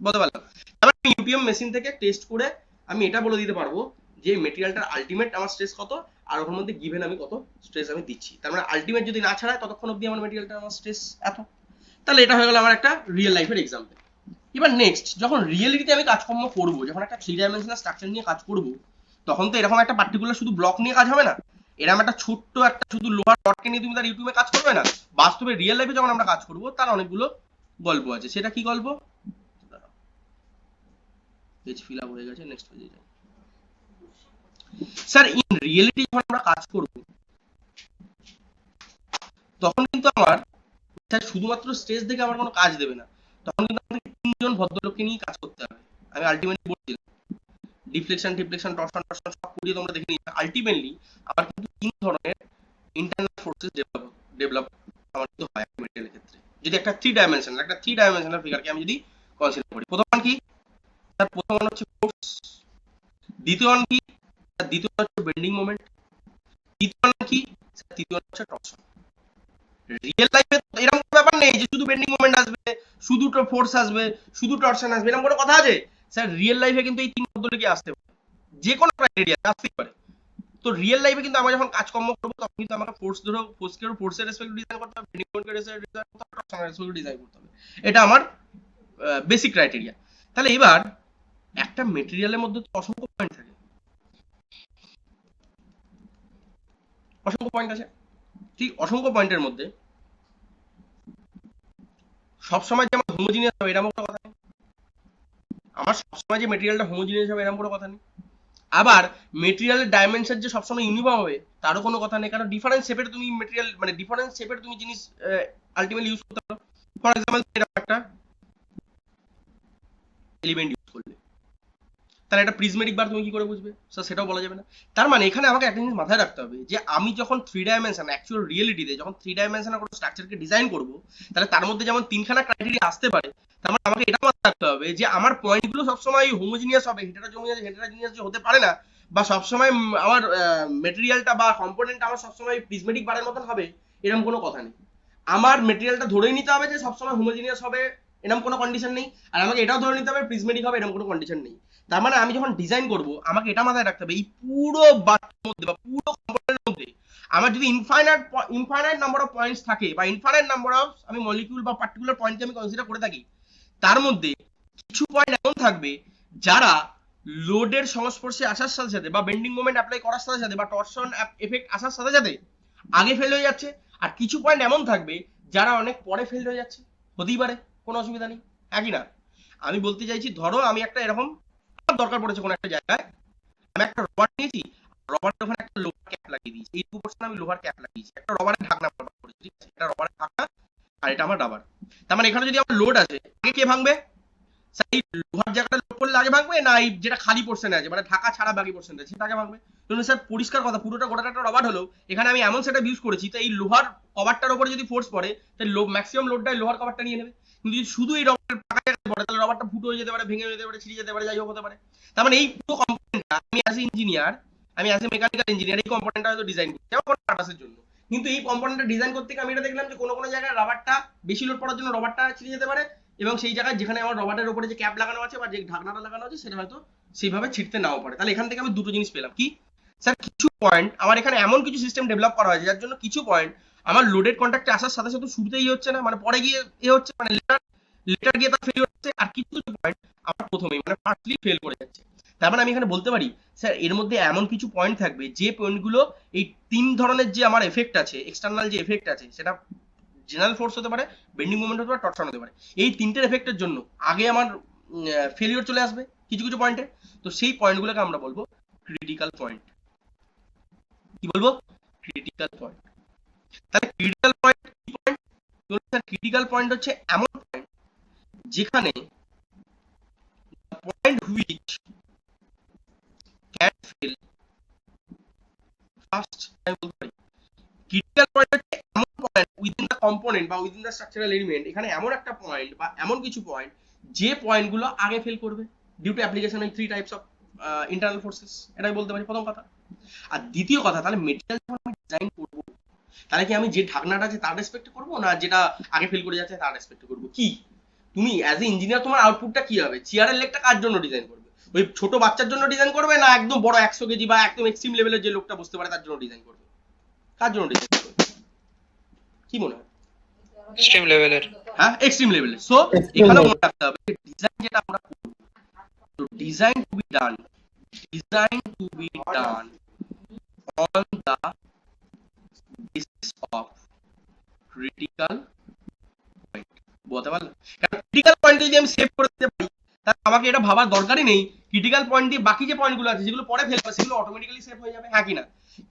Speaker 1: বলতে পারলাম। তার মানে ইউপিএম মেশিন থেকে টেস্ট করে আমি এটা বলে দিতে পারবো যে মেটেরিয়ালটার আলটিমেট আমার স্ট্রেস কত, আর ওর মধ্যে গিভেন আমি কত স্ট্রেস আমি দিচ্ছি। তার মানে আলটিমেট যদি না ছাড়ায় ততক্ষণ অবধি আমার মেটেরিয়ালটা আমার স্ট্রেস এত। তাহলে এটা হয়ে গেল আমার একটা রিয়েল লাইফের এক্সাম্পল। এবার নেক্সট, যখন রিয়েলিটিতে আমি কাজকর্ম করবো, যখন একটা 3 ডাইমেনশনাল স্ট্রাকচার নিয়ে কাজ করব, তখন তো এরকম একটা পার্টিকুলার শুধু ব্লক নিয়ে কাজ হবে না, এরকম একটা ছোট্ট একটা শুধু লোহার রডকে নিয়ে তুমি তার ইউটিউবে কাজ করবে না। বাস্তবে রিয়েল লাইফে যখন আমরা কাজ করব, তার অনেকগুলো গল্প আছে। সেটা কি গল্প? পেজ ফিল আপ হয়ে গেছে, নেক্সট পেজে যাই। স্যার ইন রিয়েলিটি যখন আমরা কাজ করব, তখন কিন্তু আমার স্যার শুধুমাত্র স্টেজ দেখে আমার কোনো কাজ দেবে না, তখন কিন্তু আমাকে 3জন ভদ্রলোককে নিয়ে কাজ করতে হবে। আমি আলটিমেটলি বলছিলাম ডিফ্লেকশন টিফ্লেকশন টর্শন টর্শন সব করিয়ে তোমরা দেখে নিচ্ছ। আলটিমেটলি আমার কিন্তু 3 ধরনের ইন্টারনাল ফোর্সেস ডেভেলপ আমার কিন্তু হয় মেটেরিয়ালের ক্ষেত্রে, যদি একটা 3 ডাইমেনশনাল ফিগারকে আমি যদি কনসিডার করি। প্রথম কি স্যার? প্রথম হচ্ছে ফোর্স। দ্বিতীয় কি? দ্বিতীয় হচ্ছে বেন্ডিং মোমেন্ট। তৃতীয় কি? তৃতীয় হচ্ছে টর্শন। রিয়েল লাইফে এরকম কোনো ব্যাপার নেই যে শুধু বেন্ডিং মোমেন্ট আসবে, শুধু ফোর্স আসবে, শুধু টর্শন আসবে, এরকম কোনো কথা আছে? স্যার রিয়েল লাইফে কিন্তু এই 3 পদ্ধতি আসতে পারে, যে কোনো ক্রাইটেরিয়া আসতেই পারে। তো রিয়েল লাইফে কিন্তু আমরা যখন কাজকর্ম করবো, তখন কিন্তু আমাকে ফোর্সের রেসপেক্ট ডিজাইন করতে হবে, বেন্ডিং মোমেন্টের রেসপেক্ট ডিজাইন করতে হবে, টর্শনের রেসপেক্ট ডিজাইন করতে হবে। এটা আমার বেসিক ক্রাইটেরিয়া। তাহলে এবার একটা মেটেরিয়ালের মধ্যে তো অসংখ্য পয়েন্ট থাকে, অসংখ্য পয়েন্ট আছে। ঠিক অসংখ্য পয়েন্টের মধ্যে সবসময় যে আমার হোমোজিনিয়াস হবে এরকম কোনো কথা নেই। আমার সবসময় যে মেটেরিয়ালটা হোমোজিনিয়াস হবে এরকম কোনো কথা নেই। আবার মেটেরিয়ালের ডাইমেনশন যে সবসময় ইউনিফর্ম হবে তারও কোনো কথা নেই, কারণ ডিফারেন্ট শেপের তুমি মেটেরিয়াল মানে ডিফারেন্ট শেপের তুমি জিনিস আলটিমেটলি ইউজ করতে পারো। ফর এক্সাম্পল এরকম একটা এলিমেন্ট ইউজ করলে, তাহলে একটা প্রিজমেটিক বার তুমি কি করে বুঝবে? স্যার সেটাও বলা যাবে না। তার মানে এখানে আমাকে একটা জিনিস মাথায় রাখতে হবে যে আমি যখন 3 ডাইমেনশন অ্যাকচুয়াল রিয়েলিটিতে যখন 3 ডাইমেনশনাল কোনো স্ট্রাকচারকে ডিজাইন করব, তাহলে তার মধ্যে যেমন 3খানা ক্রাইটেরিয়া আসতে পারে, তার মানে আমাকে এটা মাথায় রাখতে হবে যে আমার পয়েন্টগুলো সবসময় হোমোজিনিয়াস হবে, হেটারোজিনিয়াস যে হতে পারে না, বা সবসময় আমার মেটেরিয়ালটা বা কম্পোনেন্টটা আমার সবসময় প্রিজমেটিক বারের মতন হবে এরকম কোনো কথা নেই। আমার মেটেরিয়ালটা ধরেই নিতে হবে যে সবসময় হোমোজিনিয়াস হবে, এরকম কোনো কন্ডিশন নেই। আর আমাকে এটাও ধরে নিতে হবে প্রিজমেটিক হবে, এরকম কোনো কন্ডিশন নেই। তার মানে আমি যখন ডিজাইন করব আমাকে এটা মাথায় রাখতে হবে এই পুরো বাটের মধ্যে বা পুরো কম্পোনেন্টের মধ্যে আমার যদি ইনফাইনাইট নাম্বার অফ পয়েন্টস থাকে বা ইনফাইনাইট নাম্বার অফ আমি মলিকিউল বা পার্টিকুলার পয়েন্টকে আমি কনসিডার করে থাকি, তার মধ্যে কিছু পয়েন্ট এমন থাকবে যারা লোডের সংস্পর্শে আসার সাথে সাথে বা বেন্ডিং মোমেন্ট অ্যাপ্লাই করার সাথে সাথে বা টরশন এফেক্ট আসার সাথে সাথে আগে ফেল হয়ে যাচ্ছে, আর কিছু পয়েন্ট এমন থাকবে যারা অনেক পরে ফেল হয়ে যাচ্ছে। হতেই পারে, কোনো অসুবিধা নেই, একই না। আমি বলতে চাইছি ধরো আমি একটা এরকম দরকার পড়েছে কোনো একটা জায়গায়, আমি একটা রবার নিয়েছি, রবারের ওখানে একটা লোহার ক্যাপ লাগিয়ে দিয়েছি, এইটুকু পোর্শনে আমি লোহার ক্যাপ লাগিয়েছি, একটা রবারের ঢাকনা ব্যবহার করেছি, ঠিক আছে, এটা রবারের ঢাকনা আর এটা আমার রাবার। তার মানে এখানে যদি আমার লোড আছে, আগে কে ভাঙবে? এই লোহার জায়গাটা লোড করলে আগে ভাঙবে, না এই যেটা খালি পোর্শনে আছে মানে ঢাকা ছাড়া বাকি পোর্শন আছে সেটা আগে ভাঙবে? ধরুন স্যার পরিষ্কার কথা, পুরোটা গোটাটা একটা রবার হলো, এখানে আমি এমন সেটা ইউজ করেছি তো এই লোহার কভারটার উপরে যদি ফোর্স পড়ে তাহলে ম্যাক্সিমাম লোডটাই লোহার কভারটা নিয়ে নেবে। কিন্তু যদি শুধু এই রবারের ফাঁকা জায়গায় পড়ে তাহলে রবারটা ফুটো হয়ে যেতে পারে, ভেঙে যেতে পারে, ছিঁড়ে যেতে পারে, যাই হোক হতে পারে। তার মানে এই পুরো কম্পোনেন্টটা আমি অ্যাজ এ ইঞ্জিনিয়ার, আমি অ্যাজ এ মেকানিক্যাল ইঞ্জিনিয়ার এই কম্পোনেন্টটা হয়তো ডিজাইন করছি আমার কোনো পারপাসের জন্য, কিন্তু এই কম্পোনেন্টটা ডিজাইন করতে গিয়ে আমি এটা দেখলাম যে কোনো কোনো জায়গায় রাবারটা বেশি লোড পড়ার জন্য রবারটা ছিঁড়ে যেতে পারে, এবং সেই জায়গায় যেখানে আমার রবারের উপরে যে ক্যাপ লাগানো আছে বা যে ঢাকনাটা লাগানো আছে সেটা হয়তো সেইভাবে ছিঁড়তে নাও পারে। তাহলে এখান থেকে আমি দুটো জিনিস পেলাম কি, স্যার কিছু পয়েন্ট আমার এখানে এমন কিছু সিস্টেম ডেভেলপ করা হয়েছে যার জন্য কিছু পয়েন্ট আমার লোডেড কন্ট্যাক্টে আসার সাথে সাথে শুরুতেই হচ্ছে না, মানে পরে গিয়ে হচ্ছে, মানে লেটার গিয়ে তার ফেল হচ্ছে, আর কিছু কিছু পয়েন্ট আমার প্রথমেই মানে ফার্স্টলি ফেল করে যাচ্ছে। তার মানে আমি এখানে বলতে পারি স্যার এর মধ্যে এমন কিছু পয়েন্ট থাকবে যে পয়েন্টগুলো এই তিন ধরনের যে আমার এফেক্ট আছে, এক্সটার্নাল যে এফেক্ট আছে, সেটা জেনারেল ফোর্স হতে পারে, বেন্ডিং মোমেন্ট হতে পারে, টরশন হতে পারে, এই তিনটের এফেক্টের জন্য আগে আমার ফেলিওর চলে আসবে কিছু কিছু পয়েন্টে। তো সেই পয়েন্টগুলোকে আমরা বলবো ক্রিটিক্যাল পয়েন্ট। কি বলবো? Critical point. তাহলে ক্রিটিক্যাল পয়েন্ট কি পয়েন্ট? স্যার ক্রিটিক্যাল পয়েন্ট হচ্ছে এমন পয়েন্ট যেখানে point which can fail first, আমি বলতে পারি ক্রিটিক্যাল পয়েন্ট হচ্ছে এমন পয়েন্ট উইদিন দ্য কম্পোনেন্ট বা উইদিন দ্য স্ট্রাকচারাল এলিমেন্ট, এখানে এমন একটা পয়েন্ট বা এমন কিছু পয়েন্ট যে পয়েন্টগুলো আগে ফেল করবে due to application of three types of internal forces, এটাই বলতে পারি প্রথম কথা। আর দ্বিতীয় কথা, তাহলে মেটেরিয়াল যখন আমি ডিজাইন করব তাহলে কি আমি যে ঢাকনাটা আছে তার রেসপেক্ট করব না যেটা আগে ফেল করে যাচ্ছে তার রেসপেক্ট করব? কি তুমি অ্যাজ এ ইঞ্জিনিয়ার তোমার আউটপুটটা কি হবে? চেয়ারের লেগটা কার জন্য ডিজাইন করবে? ওই ছোট বাচ্চার জন্য ডিজাইন করবে না একদম বড় 100 কেজি বা একদম এক্সট্রিম লেভেলের যে লোকটা বসতে পারে তার জন্য ডিজাইন করবে? কার জন্য ডিজাইন করবে? কি মনে হয়?
Speaker 2: এক্সট্রিম লেভেলের।
Speaker 1: হ্যাঁ, এক্সট্রিম লেভেলের। সো এখানে মনে রাখতে হবে ডিজাইন যেটা আমরা করব, তো design to be done on the basis of critical point. বলতে পারলাম? কারণ ক্রিটিক্যাল পয়েন্ট যদি আমি সেভ করে দিতে পারি তাহলে আমাকে এটা ভাবার দরকারই নেই ক্রিটিক্যাল পয়েন্ট দিয়ে বাকি যে পয়েন্টগুলো আছে যেগুলো পরে ফেল হবে সেগুলো অটোমেটিক্যালি সেভ হয়ে যাবে, হ্যাঁ কি না?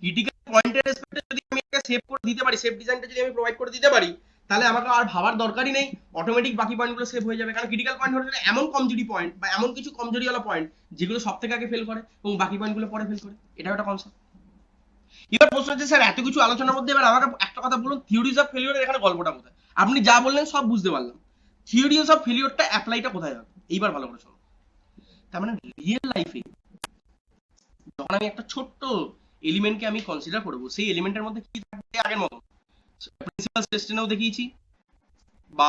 Speaker 1: ক্রিটিক্যাল পয়েন্টের রেসপেক্টে যদি আমি একটা সেভ করে দিতে পারি, সেভ ডিজাইনটা যদি আমি প্রোভাইড করে দিতে পারি, তাহলে আমাকে আর ভাবার দরকারই নেই, অটোমেটিক বাকি পয়েন্টগুলো সেভ হয়ে যাবে। কারণ ক্রিটিক্যাল পয়েন্ট হচ্ছে এমন কমজোরি পয়েন্ট বা এমন কিছু কমজোরিওয়ালা পয়েন্ট যেগুলো সব থেকে আগে ফেল করে এবং বাকি পয়েন্টগুলো পরে ফেল করে, এটা একটা কনসেপ্ট। এবার প্রশ্ন হচ্ছে স্যার এত কিছু আলোচনার মধ্যে এবার আমাকে একটা কথা বলুন, থিওরিজ অফ ফেলিওরের এখানে গল্পটা কোথায়? আপনি যা বললেন সব বুঝতে পারলাম, থিওরিজ অফ ফেলিওরটা অ্যাপ্লাইটা কোথায় হবে এইবার ভালো করে শোনো। তার মানে রিয়েল লাইফে যখন আমি একটা ছোট্ট এলিমেন্টকে আমি কনসিডার করবো, সেই এলিমেন্টের মধ্যে কি থাকবে আগের মতো প্রিন্সিপাল স্টেশনেও দেখিয়েছি বা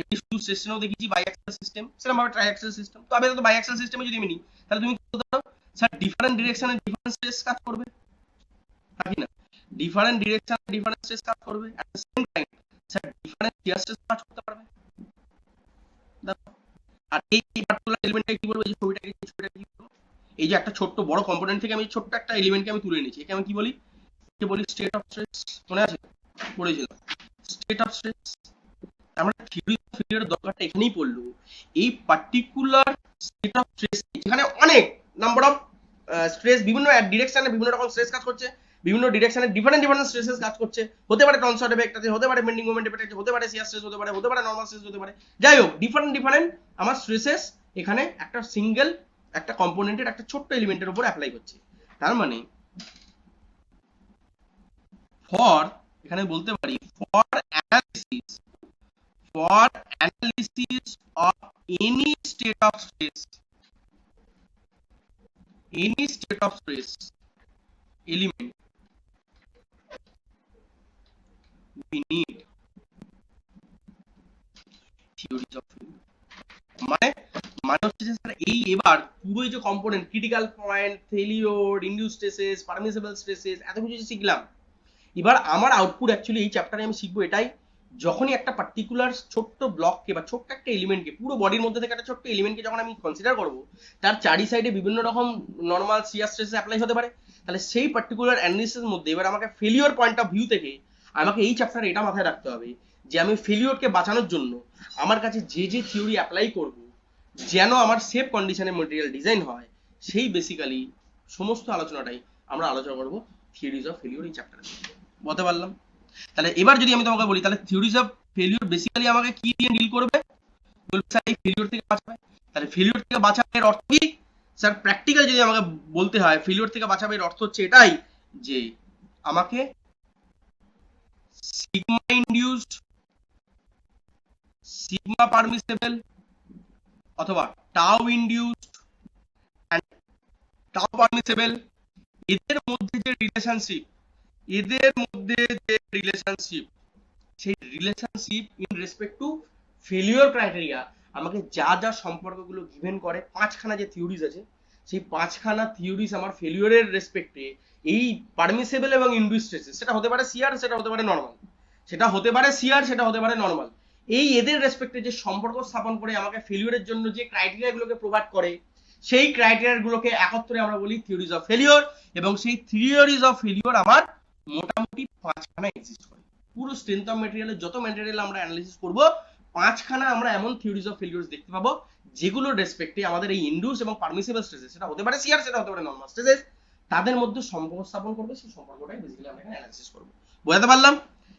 Speaker 1: এমনি শুধু স্টেশনেও দেখিয়েছি বাই অ্যাক্সেল সিস্টেম, সেরকম ভাবে ট্রাই অ্যাক্সেল সিস্টেম। তো আমি তো বাই অ্যাক্সেল সিস্টেমে যদি আমি নিই তাহলে তুমি কি বলতে পারো স্যার ডিফারেন্ট ডিরেকশনে ডিফারেন্ট স্ট্রেস কাজ করবে, নাকি না? ডিফারেন্ট ডিরেকশন ডিফারেন্ট স্ট্রেস কাজ করবে, at the same time sir different shear stress কাজ করতে পারবে। আর এই পার্টিকুলার এলিমেন্টটা কি বলবো, এই যে ছবিটাকে কি বলবো, এই যে একটা ছোট্ট বড় কম্পোনেন্ট থেকে আমি ছোট্ট একটা এলিমেন্টকে আমি তুলে নিয়েছি, একে আমি কি বলি? একে বলি স্টেট অফ স্ট্রেস। মনে আছে পড়েছিলাম স্টেট অফ স্ট্রেস। আমরা থিওরি অফ ফেলিওরের দরকারটা এখানেই পড়লো, এই পার্টিকুলার স্টেট অফ স্ট্রেস যেখানে অনেক নাম্বার অফ স্ট্রেস বিভিন্ন ডিরেকশনে বিভিন্ন রকম স্ট্রেস কাজ করছে, বিভিন্ন ডিরেকশনে ডিফারেন্ট ডিফারেন্ট স্ট্রেসেস কাজ করছে, হতে পারে টনসন এফেক্ট আছে, হতে পারে বেন্ডিং মোমেন্ট এফেক্ট আছে, হতে পারে শিয়ার স্ট্রেস হতে পারে, হতে পারে নরমাল স্ট্রেস হতে পারে, যাই হোক ডিফারেন্ট ডিফারেন্ট আমার স্ট্রেসেস এখানে একটা সিঙ্গেল একটা কম্পোনেন্টের একটা ছোট্ট এলিমেন্টের উপর অ্যাপ্লাই করছে। তার মানে ফর এখানে বলতে পারি for analysis of any state of stress element we need theories of failure মানে মানে হচ্ছে যে স্যার এই এবার পুরো যে component critical point failure induce stresses permissible stresses এত কিছু যে শিখলাম এবার আমার আউটপুট অ্যাকচুয়ালি এই চ্যাপ্টারে আমি শিখবো এটাই যখনই একটা পার্টিকুলার ছোট্ট ব্লককে বা ছোট্ট একটা এলিমেন্টকে পুরো বডির মধ্যে থেকে একটা ছোট্ট এলিমেন্টকে যখন আমি কনসিডার করবো তার চারি সাইডে বিভিন্ন রকম নর্মাল শিয়ার স্ট্রেসেস অ্যাপ্লাই হতে পারে তাহলে সেই পার্টিকুলার অ্যানালিসিসের মধ্যে এবার আমাকে ফেলিওর পয়েন্ট অফ ভিউ থেকে আমাকে এই চ্যাপ্টারে এটা মাথায় রাখতে হবে যে আমি ফেলিওরকে বাঁচানোর জন্য আমার কাছে যে যে থিওরি অ্যাপ্লাই করব যেন আমার সেফ কন্ডিশনে মেটেরিয়াল ডিজাইন হয় সেই বেসিক্যালি সমস্ত আলোচনাটাই আমরা আলোচনা করবো থিওরিজ অফ ফেলিওর এই চ্যাপ্টারে বলতে পারলাম তাহলে এবার যদি আমি তোমাকে বলি তাহলে থিওরিজ অফ ফেলিওর বেসিক্যালি আমাকে কি দিয়ে ডিল করবে বলবে স্যার এই ফেলিওর থেকে বাঁচাবে তাহলে ফেলিওর থেকে বাঁচানোর অর্থ কি স্যার প্র্যাকটিক্যাল যদি আমাকে বলতে হয় ফেলিওর থেকে বাঁচাবে এর অর্থ হচ্ছে এটাই যে আমাকে সিগমা ইনডিউসড সিগমা পারমিসেবল অথবা tau induced and tau permissible এদের মধ্যে যে রিলেশনশিপ সেই relationship in respect to failure criteria আমাকে যা যা সম্পর্কগুলো গিভেন করে পাঁচখানা যে থিওরিজ আছে সেই পাঁচখানা থিওরিজ আমার ফেলিওরের রেসপেক্টে এই পারমিসেবল এবং ইনডিউস স্ট্রেসেস সেটা হতে পারে সিআর সেটা হতে পারে নর্মাল সেটা হতে পারে সিআর সেটা হতে পারে নর্মাল এই এদের রেসপেক্টে যে সম্পর্ক স্থাপন করে আমাকে ফেলিওরের জন্য যে ক্রাইটেরিয়াগুলোকে প্রোভাইড করে সেই ক্রাইটেরিয়াগুলোকে একত্রে আমরা বলি থিওরিজ অফ ফেলিওর এবং সেই থিওরিজ অফ ফেলিওর আমার মোটামুটি পাঁচখানা এক্সিস্ট করে পুরো স্ট্রেংথ অফ মেটেরিয়ালের যত মেটেরিয়াল আমরা অ্যানালিসিস করব পাঁচখানা আমরা এমন থিওরিজ অফ ফেলিওরস দেখতে পাবো যেগুলোর রেসপেক্টে আমাদের এই ইনডিউস এবং পারমিসিবল স্ট্রেসেস সেটা হতে পারে সিআর সেটা হতে পারে নরমাল স্ট্রেসেস তাদের মধ্যে সম্পর্ক স্থাপন করবে সেই সম্পর্কটাই বেসিক্যালি আমরা এখানে অ্যানালিসিস করব বুঝতে পারলাম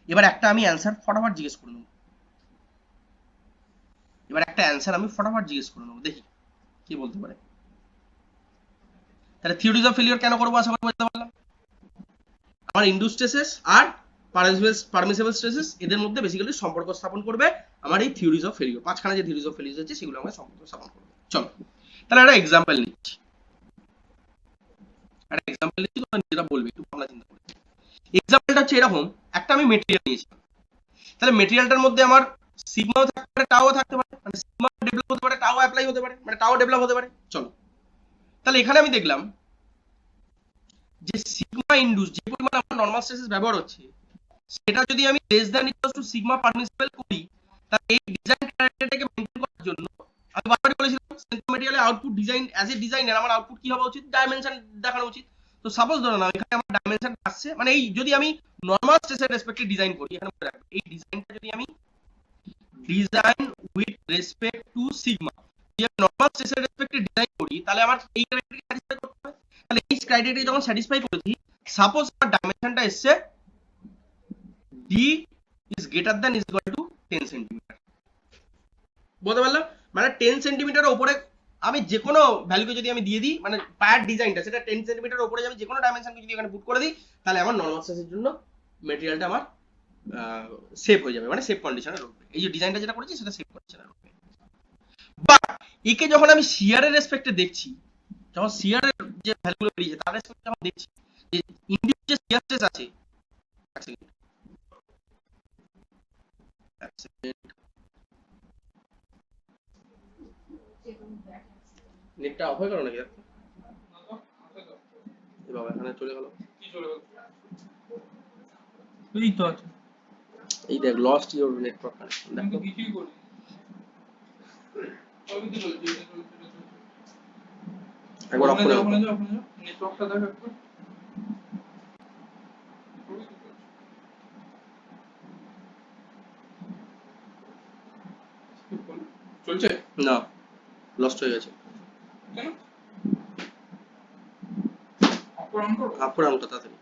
Speaker 1: এবার একটা আমি অ্যানসার ফটাফট জিজ্ঞেস করে নেব দেখি কি বলতে পারে তাহলে থিওরিজ অফ ফেলিওর কেন করবো আশা করি বুঝতে পারলাম আমার ইনডিউস স্ট্রেসেস আর পারমিসিবল স্ট্রেসেস এদের মধ্যে বেসিক্যালি সম্পর্ক স্থাপন করবে আমার এই থিওরিজ অফ ফেলিওর পাঁচখানা যে থিওরিজ অফ ফেলিওর আছে সেগুলো আমরা সম্পর্ক স্থাপন করবে চলো তাহলে একটা এক্সাম্পল নিচ্ছি তোমরা নিজেরা বলবে একটু ভাবনা চিন্তা করে এক্সাম্পলটা হচ্ছে এরকম একটা আমি মেটেরিয়াল নিয়েছি তাহলে মেটেরিয়ালটার মধ্যে আমার সিগমাও থাকতে পারে টাও থাকতে পারে মানে সিগমা ডেভেলপ হতে পারে টাও অ্যাপ্লাই হতে পারে মানে টাও ডেভেলপ হতে পারে চলো তাহলে এখানে আমি দেখলাম যে সিগমা ইনডিউস যে পরিমাণ আমার নরমাল স্ট্রেসেস ব্যবহার হচ্ছে সেটা যদি আমি less than equal to sigma permissible করি তাহলে এই ডিজাইন ক্রাইটেরিয়াটাকে মেইনটেইন করার জন্য আমি বারবার বলেছিলাম স্ট্রেংথ মেটেরিয়ালে output design as a designer আমার আউটপুট কি হওয়া উচিত ডাইমেনশন দেখানো উচিত তো সাপোজ ধরো না এখানে আমার ডাইমেনশন আসছে মানে এই যদি আমি নরমাল স্ট্রেসের রেসপেক্টে ডিজাইন করি এখানে এই ডিজাইনটা যদি আমি design with respect to sigma যে নরমাল স্ট্রেসের রেসপেক্টে ডিজাইন করি তাহলে আমার এই ক্রাইটেরিয়া স্যাটিসফাই করতে হবে তাহলে এই ক্রাইটেরিয়া যখন স্যাটিসফাই করেছি সাপোজ আমার ডাইমেনশনটা এসছে d is greater than is equal to 10 centimetre বুঝতে পারলাম মানে 10 সেন্টিমিটারের উপরে আমি যে কোনো ভ্যালুকে যদি আমি দিয়ে দিই মানে পায়ার ডিজাইনটা সেটা 10 সেন্টিমিটারের উপরে আমি যে কোনো ডাইমেনশনকে যদি এখানে পুট করে দিই তাহলে আমার নরমাল স্ট্রেসের জন্য মেটেরিয়ালটা আমার সেফ হয়ে যাবে মানে সেফ কন্ডিশনে রাখবে এই যে ডিজাইনটা যেটা করেছি সেটা সেফ কন্ডিশনে রাখবে বাট একে যখন আমি শিয়ারের রেসপেক্টে দেখছি যখন শিয়ারের যে ভ্যালুগুলো বেরিয়েছে তার রেসপেক্টে যখন দেখছি যে ইনডিউস যে শিয়ার স্ট্রেস আছে নেটটা অফ হয়ে গেল নাকি দেখো এই বাবা এখানে চলে গেল
Speaker 2: কি চলে গেল এই তো আছে
Speaker 1: এই দেখ লস্ট ইওর নেটওয়ার্ক কানেকশন
Speaker 2: আমি তো
Speaker 1: দেখো
Speaker 2: কিছুই করি আমি তো চলছে
Speaker 1: একবার অফ করে দাও
Speaker 2: নেটওয়ার্কটা দেখো একটু চলছে
Speaker 1: না লস্ট হয়ে গেছে
Speaker 2: কেন অপরাম করো
Speaker 1: অফ করে আনতো তাড়াতাড়ি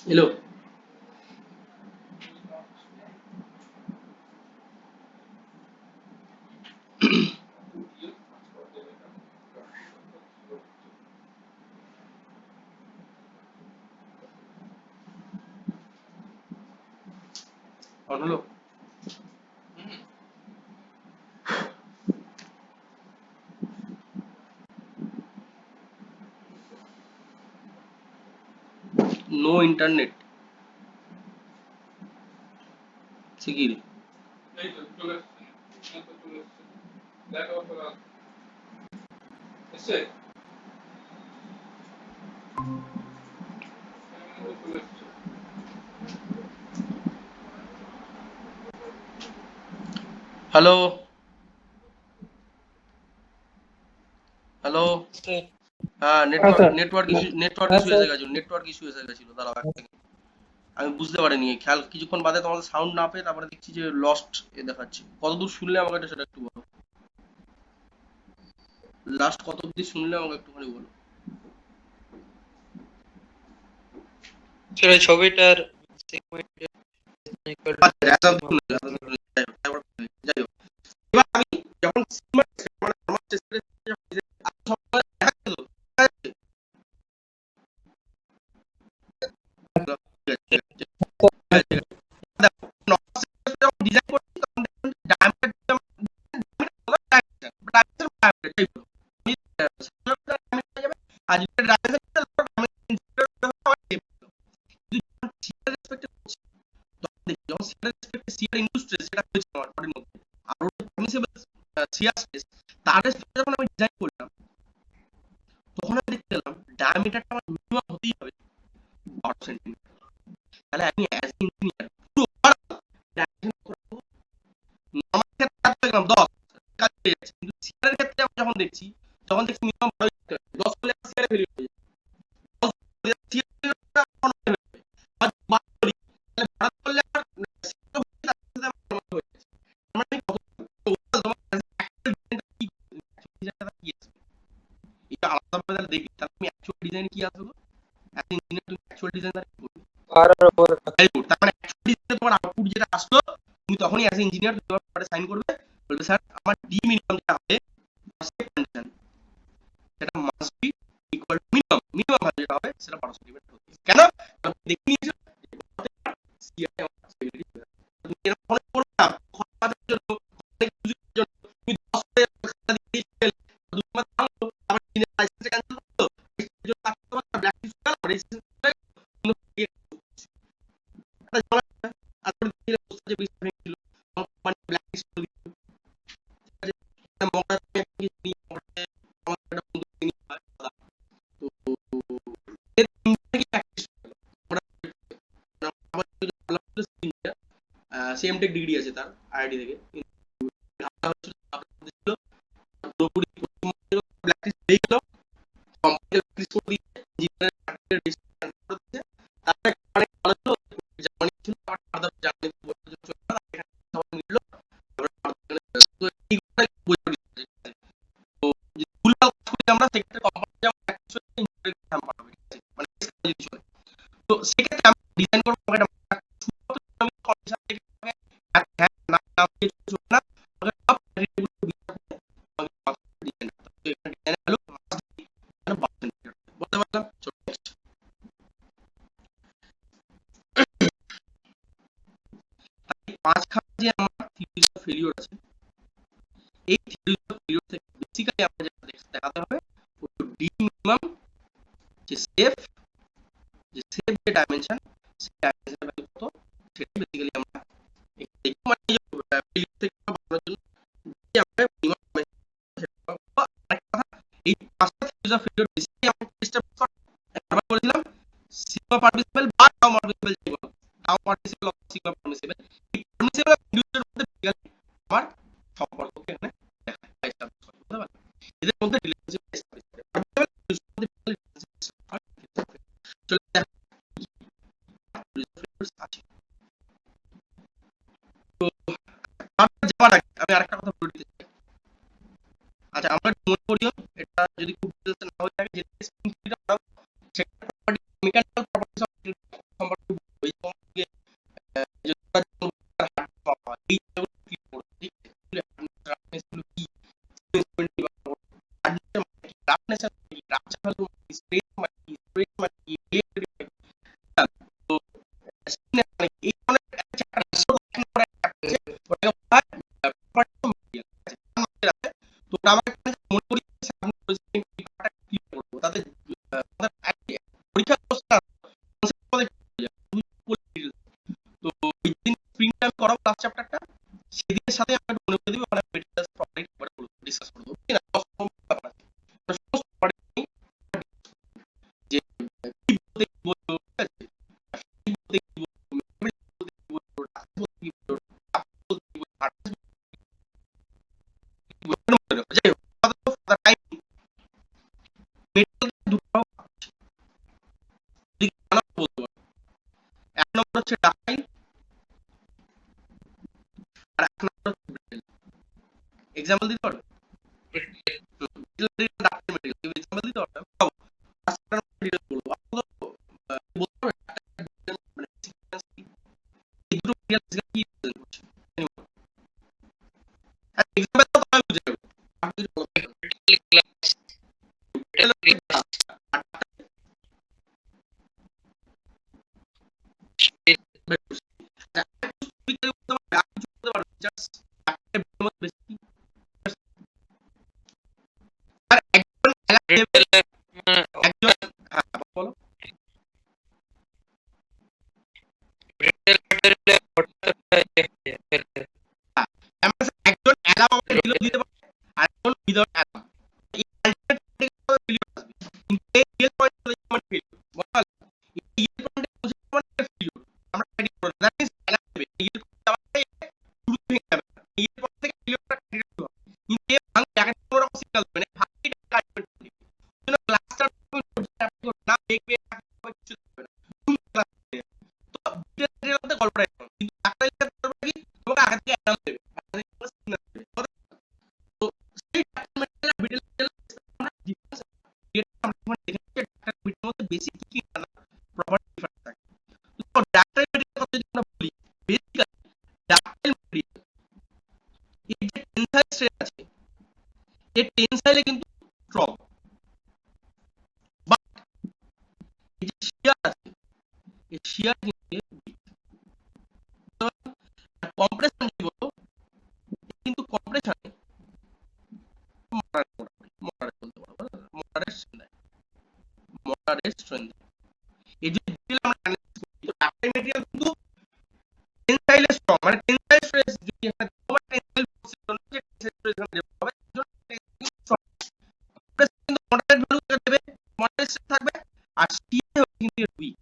Speaker 1: হ্যালো অন হলো?
Speaker 2: হুম।
Speaker 1: নো ইন্টারনেট সে কি রে?
Speaker 2: এই তো চলে এসছে। এই তো চলে এসছে। দেখো তোরা। এসছে? এই তো চলে এসছে।
Speaker 1: হ্যালো হ্যালো, হ্যাঁ নেটওয়ার্ক
Speaker 3: স্যার
Speaker 1: নেটওয়ার্ক
Speaker 3: হ্যাঁ
Speaker 1: ইস্যু
Speaker 3: স্যার
Speaker 1: এসে গেছিল, নেটওয়ার্ক ইস্যু এসে গেছিল, দাঁড়াও এক সেকেন্ড। আমি বুঝতে পারিনি, খেয়াল কিছুক্ষণ বাদে তোমাদের সাউন্ড না পেয়ে তারপরে দেখছি যে লস্ট এ দেখাচ্ছে। কতদূর শুনলে আমাকে এটা সেটা একটু বলো, লাস্ট কত অব্দি শুনলে আমাকে একটুখানি বলো।
Speaker 4: সেটা ছবিটার
Speaker 1: আচ্ছা এত শুনে যাই হোক, যাই হোক। এবার আমি যখন সিনেমা মানে আমার চেষ্টা ডিজাইন করছি তখন দেখুন ডায়ামিটার আর যদি ডায়ামিটার যখন সেটার রেসপেক্টে সিয়ার ইন্ডিউস স্ট্রেস সেটা হয়েছে আমার বডির মধ্যে, আর ওটা পারমিসিবল সিয়ার স্ট্রেস, তার রেসপেক্টে যখন আমি ডিজাইন করলাম তখন আমি দেখতে পেলাম ডায়ামিটারটা আমার মিনিমাম হতেই হবে 12 সেন্টিমিটার। তাহলে আমি অ্যাজ ইঞ্জিনিয়ার পুরো ডায়ামিটার নরমাল ক্ষেত্রে দেখলাম 10 কাজ হয়ে যাচ্ছে, কিন্তু সিয়ারের ক্ষেত্রে আমি যখন দেখছি মিনিমাম 10 হলে সিয়ারে ভ্যালু হয়ে যায় 10 সিয়ার আর 12 তাহলে 12 করলে আমার মানে এটা আলাদাভাবে দেখি তাহলে আমি অ্যাকচুয়াল ডিজাইন কি আসবে, অ্যাজ ইঞ্জিনিয়ার তুমি অ্যাকচুয়াল ডিজাইন
Speaker 4: আর উপর
Speaker 1: ভেরি গুড। তার মানে অ্যাকচুয়াল ডিজাইন তোমার আউটপুট যেটা আসলো তুমি তখনই অ্যাজ ইঞ্জিনিয়ার তুমি তোমার পেপারে সাইন করবে, বলবে স্যার আমার ডি মিনিমাম যেটা হবে কন্ডিশন সেটা must be equal to minimum value যেটা হবে সেটা 12 সেন্টিমিটার হতে হবে। কেন? কারণ তুমি দেখে নিয়েছো সিআই আমার পসিবিলিটি তুমি এরকম মনে করবে না খরচার জন্য অনেক কিছুর জন্য তুমি 10 করে খাতা দিয়ে দিলে দুই মাস ভাঙলো আবার দিনের লাইসেন্স ক্যান্সেল করলো এর জন্য তাকে তোমার ব্ল্যাক লিস্ট গেল রেজিস্ট্রেশন কোনো একটা ঝামেলা হয়। আর পরে দিনের বস্তা যে বিষ ভেঙেছিল কোম্পানি ব্ল্যাক লিস্ট করে দিল, ঠিক আছে? একটা মগরা থেকে একটা কিছু নিয়ে মগরাতে আমার একটা বন্ধু তিনি হয় দাদা। তো এর থেকে প্র্যাকটিস হলো মগরা আমার যদি ভালো হতো সিনিয়র সেম টেক ডিগ্রি আছে তার আইআইটি থেকে, কিন্তু ঢাকা হচ্ছিল ছিল পুরোপুরি পশ্চিমবঙ্গের ব্ল্যাক লিস্ট হয়ে গেল, কোম্পানি ব্ল্যাক লিস্ট করে দিয়ে ইঞ্জিনিয়ারের সার্টিফিকেট রেজিস্ট্রেশন করে দিচ্ছে। তারপরে অনেক ভালো ছিল জার্মানি ছিল আবার ফার্দার জার্মানি বছর চলে গেল এখানে সবাই মিলল তারপরে তো এইগুলো বই পড়ি। তো যদি ভুলভাল কাজ করি আমরা সেক্ষেত্রে কোম্পানি যেমন অ্যাকচুয়ালি ইঞ্জিনিয়ারিং এক্সাম পাঠাবে, ঠিক আছে? মানে যদি চলে তো সেক্ষেত্রে আমি ডিজাইন করবো একটা শুধুমাত্র আমি কন্ডিশন থেকে হ্যাঁ না না দিয়ে চলবে না, আমাকে সব ভ্যারিয়েবল বিচার করে আমাকে ডিজাইন করতে হবে। তো এখানে ডিজাইন ভ্যালু বলতে পারলাম। চলো next। তাই মাঝখানে যে আমার থিওরি অফ ফেলিওর আছে এই থিওরি অফ ফেলিওর থেকে বেসিক্যালি আমরা যেটা দেখাতে হবে ডি মিনিমাম যে সেফ যে ডাইমেনশন সেই ডাইমেনশনের ভ্যালু কত সেটা বেসিক্যালি আমরা দেখব, মানে এই ফেলিওর থেকে বাঁচানোর জন্য যে আমরা মিনিমাম এই পাঁচটা থিওরি অফ ফেলিওর বেসিক্যালি আমরা চেষ্টা করি একবার বলেছিলাম সিগমা পারমিসিবল বা টাউ পারমিসিবল যে বলো টাউ পারমিসিবল অথবা সিগমা পারমিসিবল, এই পারমিসিবল ইন্ডিভিজুয়াল মধ্যে বেসিক্যালি আমার সম্পর্ককে এখানে দেখায় বা এস্টাবলিশ করে, বুঝতে পারলে? এদের মধ্যে রিলেশনশিপ এস্টাবলিশ করে পারমিসিবল ইন্ডিভিজুয়াল মধ্যে চলে দেখো আছে। তো যাওয়ার আগে আমি আরেকটা কথা বলে দিতে চাই। আচ্ছা আমরা মনে করিও এটা যদি খুব ডিটেইলসে না হয়ে থাকে যে স্প্রিং থিওরিটা পড়াও সেটা প্রপার্টি মেকানিক্যাল প্রপার্টিজ অফ সম্পর্কে ওই সম্পর্কে যদি হচ্ছে ডাক্টাইল আর এক নাম্বার হচ্ছে ব্রিটেল। এক্সাম্পল দিতে পারবে? ব্রিটেল ডাক্তার মেটেরিয়াল তুমি এক্সাম্পল দিতে পারবে? পাবো। আজকে মেটেরিয়াল বলবো আপনি তো বলতে পারবেন মানে সিকোয়েন্স কি? এই দুটো মেটেরিয়াল কি রিপ্রেজেন্ট করছে? এক্সাম্পল তো আমি বুঝে যাবো। আপনি যদি বলতে পারেন বলো একজন অ্যালার্ম আমাকে দিতে পারে আরেকজন উইদাউট অ্যালার্ম এই আলটিমেট ফেলিওর আসবে কিন্তু এই রিয়েল পয়েন্ট মানে ফেলিওর বল এই রিয়েল পয়েন্টে পৌঁছে মানে ফেলিওর আমরা ক্রাইটেরিয়া বলি দ্যাট মিন্স অ্যালার্ম দেবে রিয়েল পয়েন্ট আমাদের শুরু থেকে যাবে রিয়েল পয়েন্ট থেকে ফেলিওরটা ক্রাইটেরিয়া হবে কিন্তু এই ভাঙ আগে কোনো রকম সিগন্যাল দেবে না ভাঙিটা আলটিমেট ফেলিওর জন্য ক্লাসটা না দেখবে কিছু দেবে না তুমি ক্লাস তো ডিটেইলসের মধ্যে গল্পটা কিন্তু একটা লিখতে পারবে কি তোমাকে আগে থেকে অ্যালার্ম দেবে বেসিক কি না প্রপার্টি ডিফারেন্স থাকে তো ডাক্তারি মেটেরিয়াল কথা যদি আমরা বলি বেসিক্যালি ডাক্তারি মেটেরিয়াল এই যে টেনসাইল স্ট্রেন আছে এই টেনসাইলে কিন্তু স্ট্রং বাট এই যে শিয়ার আছে এই শিয়ার কিন্তু উইক তো কম্প্রেশন কি বলবো কিন্তু কম্প্রেশনে মডারেট বলতে পারবো মডারেট স্ট্রেন মডারেট স্ট্রেন এই যে ডিটেইল আমরা অ্যানালাইসিস করি তো ডাক্তারি মেটেরিয়াল কিন্তু টেনসাইলে স্ট্রং মানে টেনসাইল স্ট্রেস যদি এখানে তোমার টেনসাইল ফোর্সের জন্য যে টেনসাইল স্ট্রেস এখানে দেওয়া হবে তার জন্য টেনসাইল স্ট্রং প্রেস কিন্তু মডারেট ভ্যালু দেবে মডারেট স্ট্রেস থাকবে আর শিয়ার কিন্তু উইক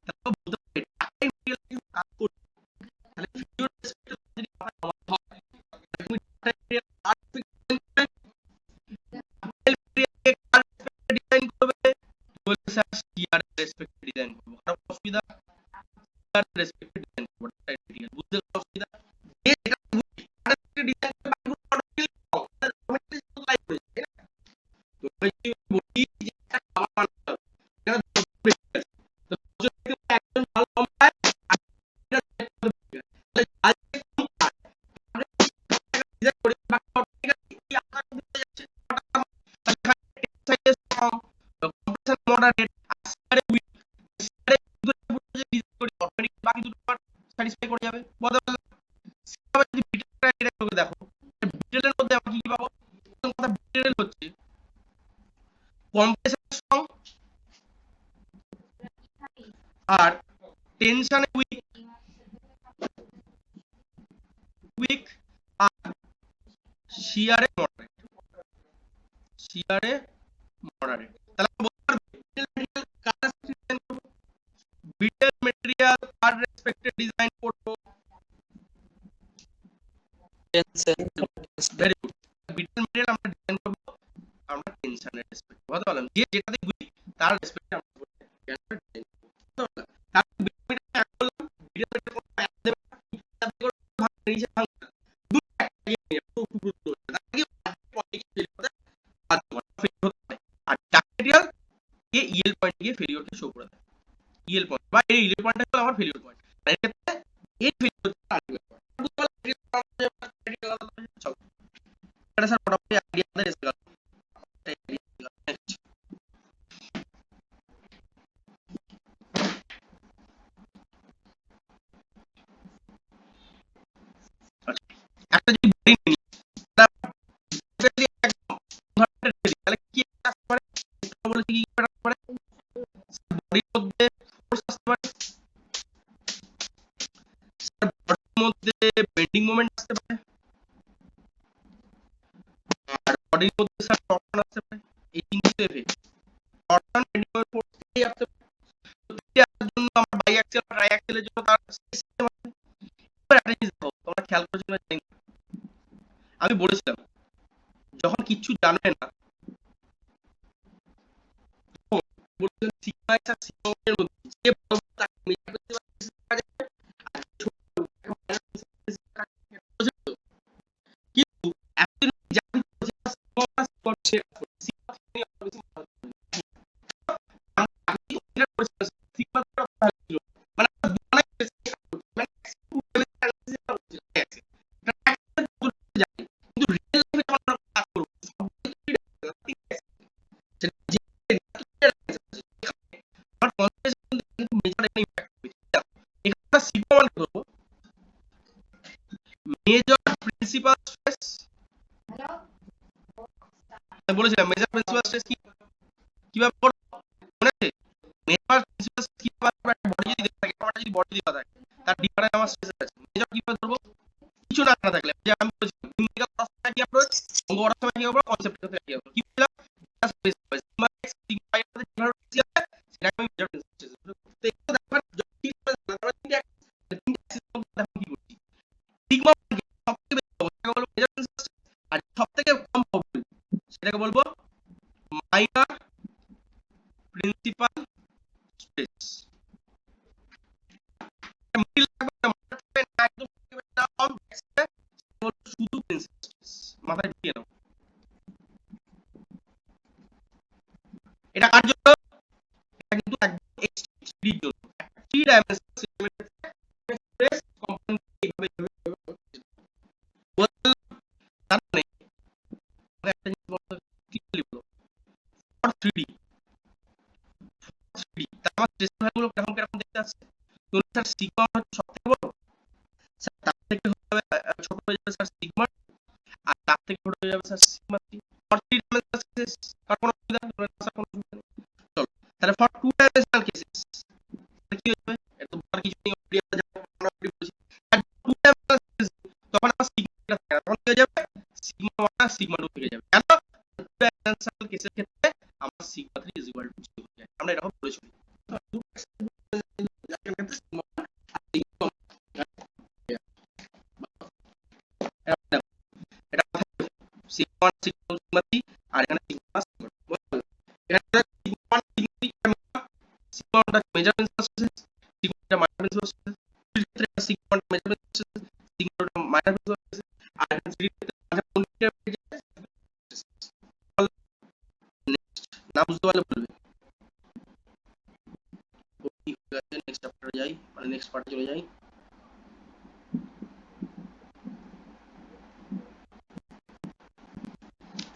Speaker 1: তাহলে বলতে পারি ডাক্তারি মেটেরিয়াল কিন্তু কাজ করবে তাহলে ফিজিওর রেসপেক্ট যদি কথা বলা হয় তুমি ডাক্তারি মেটেরিয়াল আর ডিজাইন করবে বলে স্যার শিয়ার রেসপেক্ট ডিজাইন করব কারণ অসুবিধা শিয়ার রেসপেক্ট ডিজাইন করব মেটেরিয়াল বুঝতে অসুবিধা যে এটা ডিজাইন করে বাকিগুলো অটোমেটিক্যালি অটোমেটিক্যালি লাইক করে যায় না তো এই বডি যে একটা ভালো মানতে হবে এখানে তো একজন ভালো কম পায় আর এটা তাহলে আজকে কম পায় আমরা ডিজাইন করে বাকি অটোমেটিক্যালি আপনার দিতে যাচ্ছে কম্প্রেশন মডারেট আর শিয়ারে উইক শিয়ারে যে ডিজাইন করি অটোমেটিক্যালি বাকি দুটো পার্ট স্যাটিসফাই করে যাবে বলতে পারলাম সেভাবে যদি বিটেল ক্রাইটেরিয়া করে দেখো বিটেলের মধ্যে আমরা কি পাবো প্রথম কথা বিটেল হচ্ছে কম্প্রেশন স্ট্রং আর টেনশনে উইক আর শিয়ারে মডারেট তাহলে আমরা বলতে পারবো বিটেল মেটেরিয়াল কার রেসপেক্টে ডিজাইন করব ভেরি গুড বিটেল মেটেরিয়াল আমরা ডিজাইন করব আমরা টেনশনের রেসপেক্ট বলতে পারলাম যে যেটাতে উইক তার রেসপেক্টে আমরা ডিজাইন করব তার বিটেল মেটেরিয়াল করলাম বিটেল মেটেরিয়াল কোন প্যাক দেবে তাতে করে ভাগ নিচে ভাগ দুটো একটা নিয়ে পুরো তাকে পয়েন্টে ফেল করতে বাধ্য করে ফেল হতে পারে আর ডাক্তারিয়াল কে ইএল পয়েন্ট গিয়ে ফেলিওরকে শো করে দেয় ইএল পয়েন্ট বা এই ইএল পয়েন্টটা হলো আমার ফেলিওর পয়েন্ট তাই ক্ষেত্রে এই ফেলিওরটা আলটিমেট পয়েন্ট এটা স্যার মোটামুটি আইডিয়া আমাদের এসে গেল একটা যদি বডি নিই তাহলে কি আসতে পারে বলেছি কি আসতে পারে বডির মধ্যে ফোর্স আসতে পারে বডির মধ্যে বেন্ডিং মোমেন্ট আসতে পারে আর বডির মধ্যে স্যার টরশন আসতে পারে এই তিনটে effect torsion bending moment force থেকে আসতে পারে তো থেকে আসার জন্য আমরা বাই অ্যাক্সিয়াল আর ট্রাই অ্যাক্সিয়ালের জন্য তার সিস্টেম আছে এবার একটা জিনিস দেখো তোমরা খেয়াল করেছো কিনা জানি না আমি বলেছিলাম যখন কিচ্ছু জানবে না বলেছিলাম সিগমা এক্স আর সিগমা ওয়াই এর মধ্যে যে বড় তাকে মেজার করতে করেছিলাম সিগমা ভ্যালু ছিল মানে দুজনে মানে কিন্তু রিয়েল লাইফে যখন আমরা কাজ করব মেজর প্রিন্সিপাল স্ট্রেস আমি বলেছিলাম মেজর প্রিন্সিপাল স্ট্রেস কি কিভাবে করব মনে আছে মেজর প্রিন্সিপাল স্ট্রেস কিভাবে বডি যদি দেওয়া থাকে একটা যদি বডি দেওয়া থাকে তার ডিফারেন্ট আমার স্ট্রেস আছে মেজর কিভাবে ধরবো কিছু না থাকলে যে আমি বলেছিলাম নিউমেরিক্যাল প্রসেসটা কি অ্যাপ্রোচ অঙ্ক করার সময় কি হবে কনসেপ্ট করতে কি হবে কি বললাম সিগমা এক্স সিগমা y এর যেভাবে সেটা আমি মেজর প্রিন্সিপাল স্ট্রেস তো একটু দেখবেন যদি আমরা তিনটা অ্যাক্সিস মধ্যে দেখুন কি করছি সিগমা সবথেকে বেশি পাবো সেটাকে বলবো মেজর প্রিন্সিপাল স্ট্রেস আর সবথেকে কম পাবো সেটাকে বলবো মাইনর প্রিন্সিপাল স্ট্রেস মিডল লাগবে না একদম ডাউন শুধু প্রিন্সিপাল স্ট্রেস মাথায় ঢুকিয়ে নাও এটা কার জন্য এটা কিন্তু একদম এক্সট্রিম জন্য থ্রি ডাইমেনশনাল স্ট্রেস কম্পোনেন্ট এইভাবে তার মানে একটা জিনিস বলতে ক্লিয়ারলি বলো ফর 3D তার আমার স্ট্রেস ভ্যালুগুলো কেমন কেমন দেখতে আসছে তো স্যার সিগমা হচ্ছে সবথেকে বড় স্যার তার থেকে হবে ছোট হয়ে যাবে স্যার সিগমা আর তার থেকে ছোট হয়ে যাবে sir sigma 3 for 3 dimensional cases কার কোনো অসুবিধা নেই স্যার কোনো অসুবিধা নেই চলো তাহলে ফর 2 ডাইমেনশনাল কেসেস কি হবে এত বড় কিছু নেই অলরেডি আমরা যা অলরেডি বলেছি আর 2 ডাইমেনশনাল কেসেস তখন আমার সিগমাটা থাকে না তখন কি হয়ে যাবে সিগমা 1 আর সিগমা 2 থেকে যাবে কেন 2 ডাইমেনশনাল কেসের ক্ষেত্রে আমার সিগমা 3 0 হয়ে যায় আমরা এরকম বলেছি সিগমা 1 সিগমা 3 আর এখানে সিগমা এখানে sigma 1 sigma 1 major principal stress sigma minor principal stress ক্ষেত্রে sigma major principal stress sigma minor principal stress আর এখানে 3 নাম বুঝতে পারলে বলবে নেক্সট চ্যাপ্টারে যাই মানে নেক্সট পার্টে চলে যাই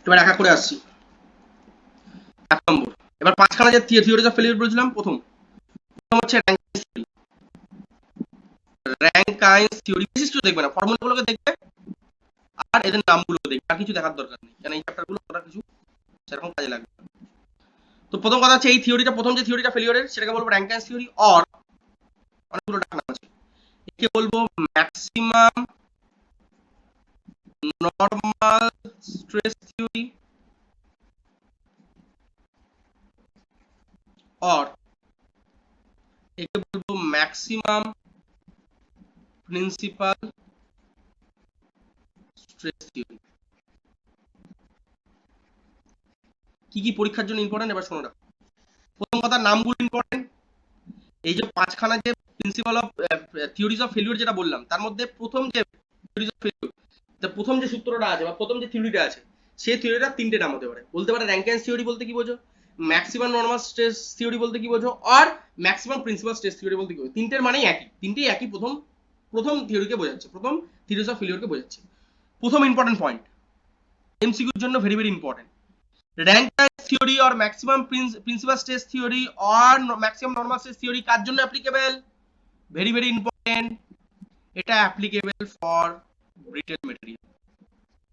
Speaker 1: এবার একা করে আসছি 1 নম্বর এবার পাঁচখানা যে থিওরিজ অফ ফেলিউর বলেছিলাম প্রথম হচ্ছে র্যাঙ্কাইন্স থিওরি বিশিষ্ট দেখবে না ফর্মুলাগুলোকে দেখবে আর এদের নামগুলো দেখবে আর কিছু দেখার দরকার নেই কারণ এই চ্যাপ্টারগুলো করা কিছু সেরকম কাজে লাগবে তো প্রথম কথা হচ্ছে এই থিওরিটা প্রথম যে থিওরিটা ফেলিউরের সেটাকে বলবো র্যাঙ্কাইন্স থিওরি অর অনেকগুলো নাম আছে একে বলবো ম্যাক্সিমাম নরমাল স্ট্রেস থিওরি और একে বলবো ম্যাক্সিমাম প্রিন্সিপাল স্ট্রেস থিওরি কি কি পরীক্ষার জন্য ইম্পর্টেন্ট এবার শোনো রাখো প্রথম কথা নামগুলো ইম্পর্টেন্ট এই যে পাঁচখানা যে principal of theories of failure যেটা বললাম তার মধ্যে প্রথম যে থিওরিজ অফ ফেলিউর প্রথম যে সূত্রটা আছে বা প্রথম যে থিওরিটা আছে সেই থিওরিটা তিনটে নাম হতে পারে বলতে পারে র্যাঙ্কাইন্স থিওরি বলতে কি বোঝো ম্যাক্সিমাম নরমাল স্ট্রেস থিওরি বলতে কি বোঝো আর ম্যাক্সিমাম প্রিন্সিপাল স্ট্রেস থিওরি বলতে কি বোঝো তিনটের মানেই একই তিনটেই একই প্রথম থিওরিকে বোঝাচ্ছে প্রথম থিওরিজ অফ ফেলিউরকে বোঝাচ্ছে প্রথম ইম্পর্টেন্ট পয়েন্ট এমসিকিউর জন্য very very important Rankine's theory আর ম্যাক্সিমাম প্রিন্সিপাল স্ট্রেস থিওরি আর ম্যাক্সিমাম নরমাল স্ট্রেস থিওরি কার জন্য অ্যাপ্লিকেবল ভেরি ভেরি ইম্পর্টেন্ট এটা অ্যাপ্লিকেবল ফর ব্রিটেল মেটেরিয়াল